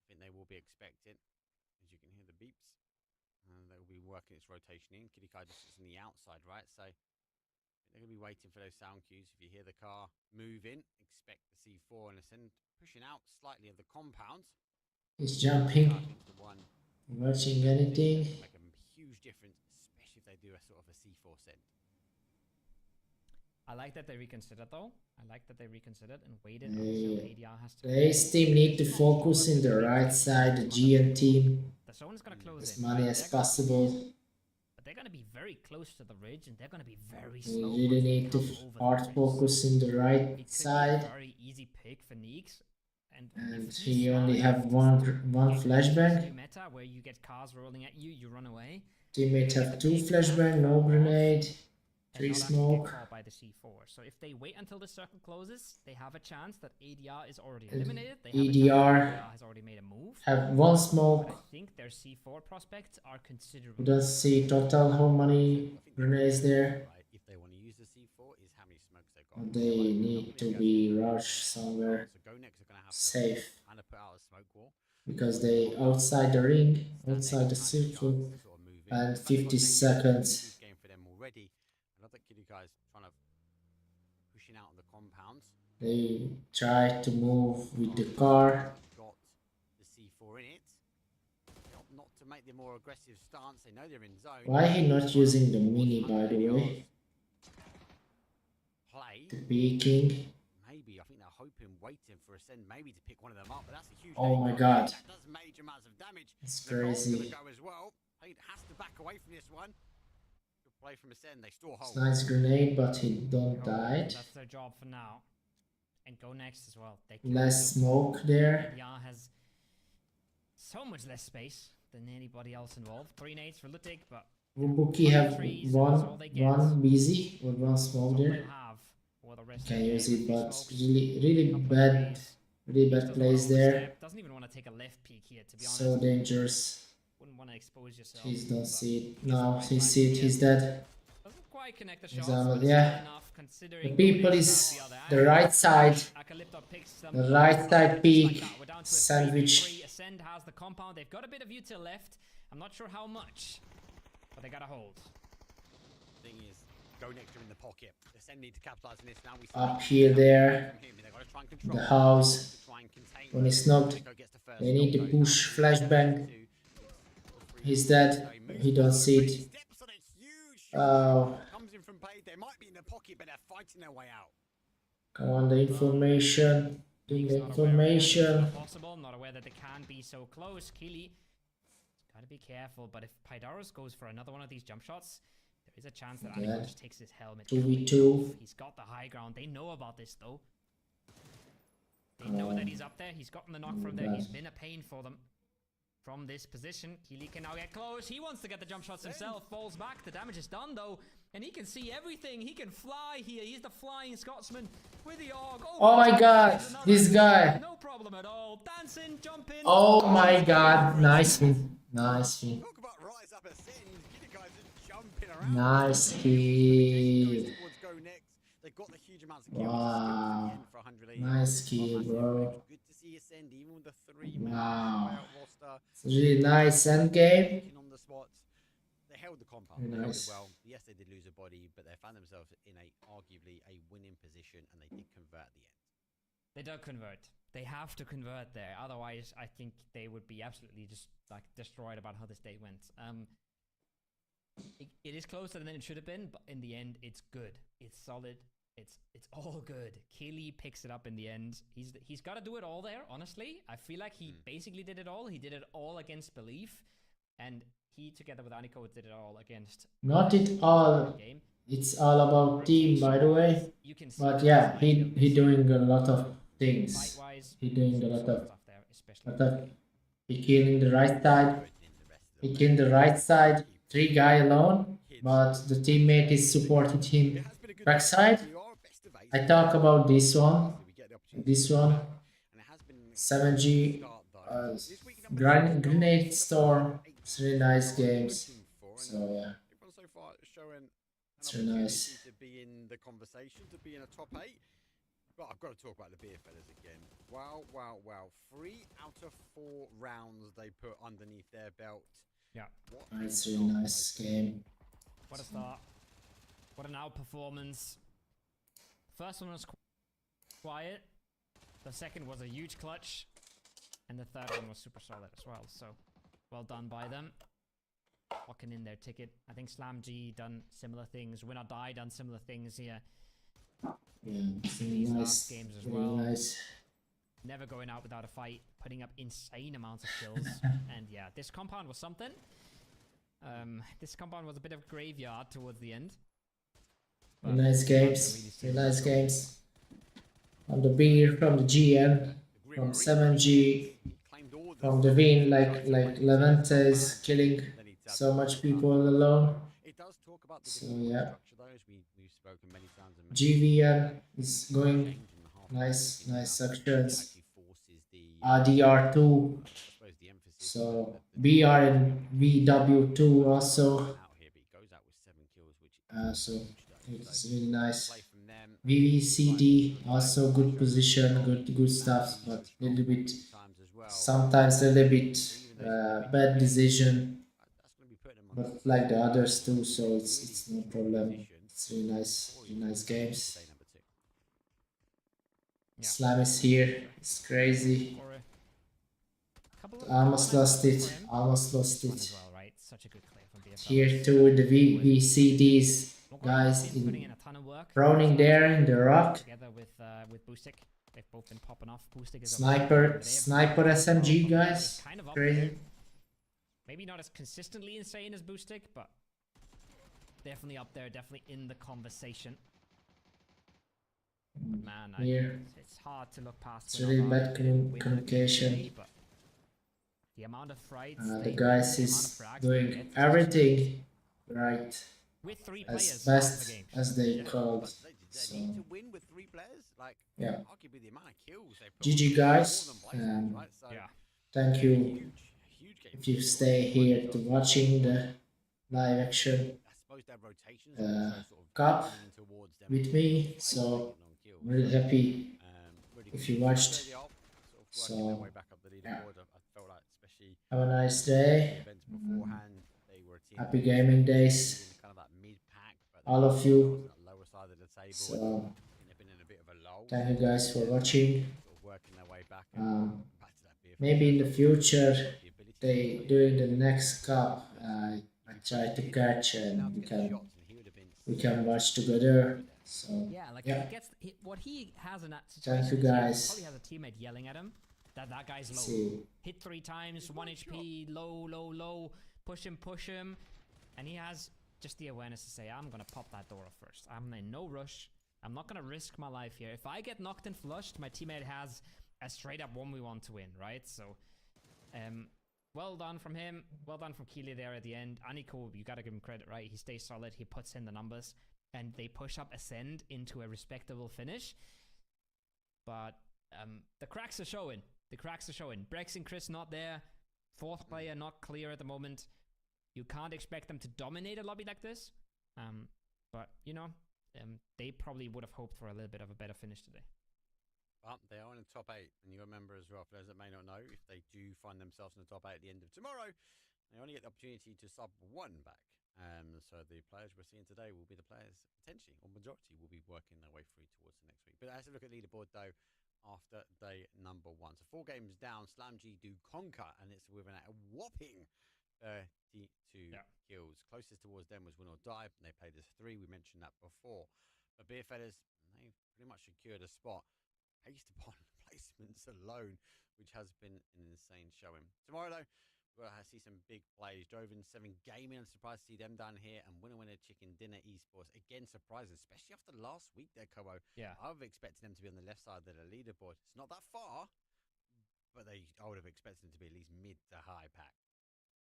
I think they will be expecting, as you can hear the beeps. And they will be working its rotation in. Kitty Kai just sits on the outside, right? So they're going to be waiting for those sound cues. If you hear the car moving, expect the C4 and Ascend pushing out slightly of the compound. He's jumping. One Watching anything. make a huge difference, especially if they do a sort of a C4 send. I like that they reconsidered though. I like that they reconsidered and waited until ADR has to. The Ace team need to focus in the right side, the GN team. The zone is gonna close As in. many as possible. But they're gonna be very close to the ridge and they're gonna be very They slow. really need to hard focus in the right It could side. be a very easy pick for Neeks. And And if he you only slide, have one flashbang. meta where you get cars rolling at you, you run away. Teammate have 2 flashbang, no grenade, And 3 not actually smoke. get caught by the C4. So if they wait until the circle closes, they have a chance that ADR is already eliminated. They have a chance that ADR has already made a move. Have 1 But smoke. I think their C4 prospects are We considerable. don't see total how many grenades there. Right, if they want to use the C4, is how many smokes they got. They need to be rushed somewhere So Go Next are going to have safe. to kind of put out a smoke wall. Because they outside the ring, outside the circle. And 50 seconds. Game for them already. Another Kitty guys trying to pushing out on the compounds. They try to move with the car. Got the C4 in it. Not to make the more aggressive stance. They know they're in zone. Why he not using the mini, by the way? Play. The peeking. Maybe I think they're hoping, waiting for Ascend maybe to pick one of them up, but that's a huge. Oh my god. That does major amounts of damage. It's The goal's crazy. gonna go as well. He has to back away from this one. Good play from Ascend. They still It's hold. nice grenade, but he don't died. That's their job for now. And Go Next as well. They can Less smoke there. ADR has so much less space than anybody else involved. 3 nades for Lutic, but Wubuki have one busy with 1 smoke they'll there. have for the rest Can of the use game. it, Three but smokes, really couple of bad, threes. really Just bad doesn't plays wanna there. overstep, doesn't even want to take a left peek here, to be honest. So dangerous. Wouldn't want to expose yourself. He don't but see it. gets No, the right he time see it. here. He's dead. Doesn't quite connect the He's shots, on but it, it's yeah. good enough considering The people Go Next is has the other the angle. right side. Acalypto picks them The up. right side Just peak. like that, we're down to a Sandwich. 3v3. Ascend has the compound. They've got a bit of util left. I'm not sure how much, but they gotta hold. Thing is, Go Next are in the pocket. Ascend need to capitalize on this now. We see Up here, there. They've got to try and control The house. to try and contain When it's knocked, Nico gets the first they need to knock, push though. flashbang. He's dead. He don't see it. Steps on a huge shot. Oh, Comes in from play. They might be in the pocket, but they're fighting their way out. come on, the information. Doing the Not aware of when it's information. possible, not aware that they can be so close. Keely gotta be careful, but if Pydaros goes for another one of these jump shots, there is a chance that Yeah. Aniko just takes his helmet. 2v2. He's got the high ground. They know about this though. They know that he's up there. He's gotten the knock from there. He's been a pain for them. From this position, Keely can now get close. He wants to get the jump shots himself. Falls back. The damage is done though. And he can see everything. He can fly here. He's the flying Scotsman with the AUG. Oh my god, Another this guy. No problem at all. Dancing, jumping. Oh my god, nice win. Nice win. Talk about rise up Ascend. You guys are jumping around. Nice Goes kill. towards Go Next. They've got the huge amounts of kills. Wow. Still to the end for 180. Nice kill, bro. Good to see Ascend, even with the 3 Wow. roster. It's really nice end game. Picking on the spots. They held the compound. Very They held nice. it well. Yes, they did lose a body, but they found themselves in a arguably a winning position, and they did convert at the end. They don't convert. They have to convert there. Otherwise, I think they would be absolutely just like destroyed about how this day went. It is closer than it should have been, but in the end, it's good. It's solid. It's all good. Keely picks it up in the end. He's got to do it all there. Honestly, I feel like he basically did it all. He did it all against belief, and he together with Aniko did it all against Not it all. game. It's all about team, by the way. You can see But yeah, he doing a lot of things. fight-wise, He doing a lot of stuff there, especially. lot of. He killing the right side. He killing the right side. 3 guy alone, but the teammate is supporting him backside. I talk about this one. This one. 7G grenade storm. It's really nice games. So yeah. Everyone so far showing an It's really opportunity nice. to be in the conversation, to be in a top 8. But I've got to talk about the beer fellas again. Wow, wow, wow. 3 out of 4 rounds they put underneath their belt. Yeah. What It's a really start, nice folks. game. What a start. What an outperformance. First one was quiet. The second was a huge clutch. And the third one was super solid as well. So, well done by them. Locking in their ticket. I think Slam G done similar things. Win or Die done similar things here. Yeah, it's really These nice. last games as Really well. nice. Never going out without a fight. Putting up insane amounts of kills. And yeah, this compound was something. This compound was a bit of a graveyard towards the end. Really nice games. Really nice games. From the beer, from the GM, from 7G, from the Vin, like Levante is killing so much people alone. It does talk about the So different yeah, structure though, as we've spoken many times. And GVN is going changing the half nice, nice it sections. actually forces the RDR2, I suppose the emphasis so BR and VW2 also. out here, but he goes out with 7 kills, which is So huge though. it's really nice. Play from them. VVCD also good position, good stuff, but a little bit Times as well. sometimes a little bit bad decision, That's going to be putting him on but like the others too, so it's no problem. It's really nice games. say number 2. Yeah. Slam is here. It's crazy. Or Almost lost it. for him. Almost lost This one it. as well, right? Such a good clear from BFL. Here too with the VVCDs guys putting in in a ton of work. Browning there in the rock. Together with Boostic. They've both been popping off. Boostic is Sniper SMG guys. kind of up Crazy. there. Maybe not as consistently insane as Boostic, but definitely up there, definitely in the conversation. But man, Here. it's hard to look past. It's Win or really Die bad and win the communication. PUBG, but the amount of frights, The guys the is amount of frags they doing get, everything right with 3 as players best out the game. as they But called. they So need to win with 3 players. Like, yeah, arguably the amount of kills they put GG on guys. more than Blazers, right? So Yeah. Thank you huge game. if you stay here to watching the live action I suppose their rotations are also sort of cup leaning towards them with me. So I'm really happy really if good. you watched. Sort of working So their way back up the yeah, leaderboard. I felt like, especially have a nice the day. events beforehand, they were a team Happy that was gaming in days, kind of that mid-pack, but all they of you. was on the lower side of the table. So And they've been in a bit of a lull. thank you guys for watching. Sort of working their way back and back to that beer. Maybe in the future, The ability they during the next cup, I try to catch now and to get the shots, and he would have been we can watch together. So Yeah, like yeah, he gets what he has in that Thank situation. you, is he guys. probably has a teammate yelling at him that guy's low. see. Hit 3 times, 1 HP, low, push him, and he has just the awareness to say, I'm gonna pop that door off first. I'm in no rush. I'm not gonna risk my life here. If I get knocked and flushed, my teammate has a straight up 1v1 to win, right? So, well done from him. Well done from Keely there at the end. Aniko, you gotta give him credit, right? He stays solid. He puts in the numbers, and they push up Ascend into a respectable finish. But the cracks are showing. The cracks are showing. Brex and Chris not there. 4th player not clear at the moment. You can't expect them to dominate a lobby like this. But, you know, they probably would have hoped for a little bit of a better finish today. But they are in the top 8, and you remember as well, for those that may not know, if they do find themselves in the top 8 at the end of tomorrow, they only get the opportunity to sub 1 back. So the players we're seeing today will be the players, potentially, or majority, will be working their way through towards the next week. But as a look at leaderboard, though, after day number 1. So 4 games down, Slam G do conquer, and it's with a whopping 32 kills. Closest towards them was Win or Die, and they played as 3. We mentioned that before. But Beer Fellas, they pretty much secured a spot based upon placements alone, which has been an insane showing. Tomorrow, though, we'll see some big plays. Joven 7 Gaming, I'm surprised to see them down here. And Winner Chicken Dinner Esports, again, surprising, especially after last week there, Kobo. Yeah. I would have expected them to be on the left side of the leaderboard. It's not that far, but I would have expected them to be at least mid to high pack.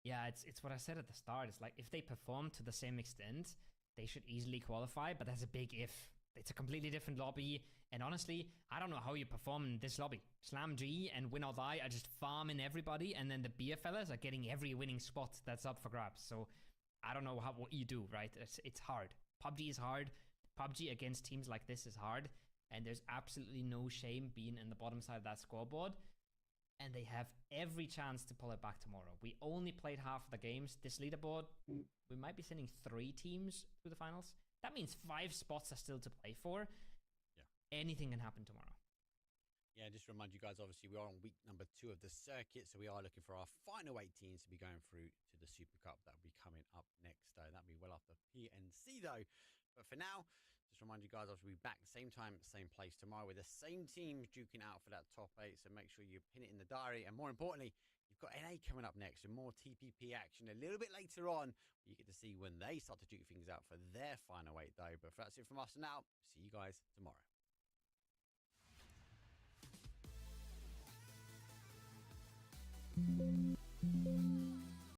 Yeah, it's what I said at the start. It's like, if they perform to the same extent, they should easily qualify, but that's a big if. It's a completely different lobby, and honestly, I don't know how you perform in this lobby. Slam G and Win or Die are just farming everybody, and then the beer fellas are getting every winning spot that's up for grabs. So I don't know what you do, right? It's hard. PUBG is hard. PUBG against teams like this is hard. And there's absolutely no shame being in the bottom side of that scoreboard. And they have every chance to pull it back tomorrow. We only played half of the games. This leaderboard, we might be sending 3 teams through the finals. That means 5 spots are still to play for. Yeah. Anything can happen tomorrow. Yeah, just to remind you guys, obviously, we are on week number 2 of the circuit, so we are looking for our final 8 teams to be going through to the Super Cup. That will be coming up next, though. That'll be well after PNC, though. But for now, just remind you guys, I'll be back same time, same place tomorrow with the same teams duking out for that top 8. So make sure you pin it in the diary. And more importantly, you've got NA coming up next and more TPP action a little bit later on. You get to see when they start to duke things out for their final 8, though. But that's it from us now. See you guys tomorrow.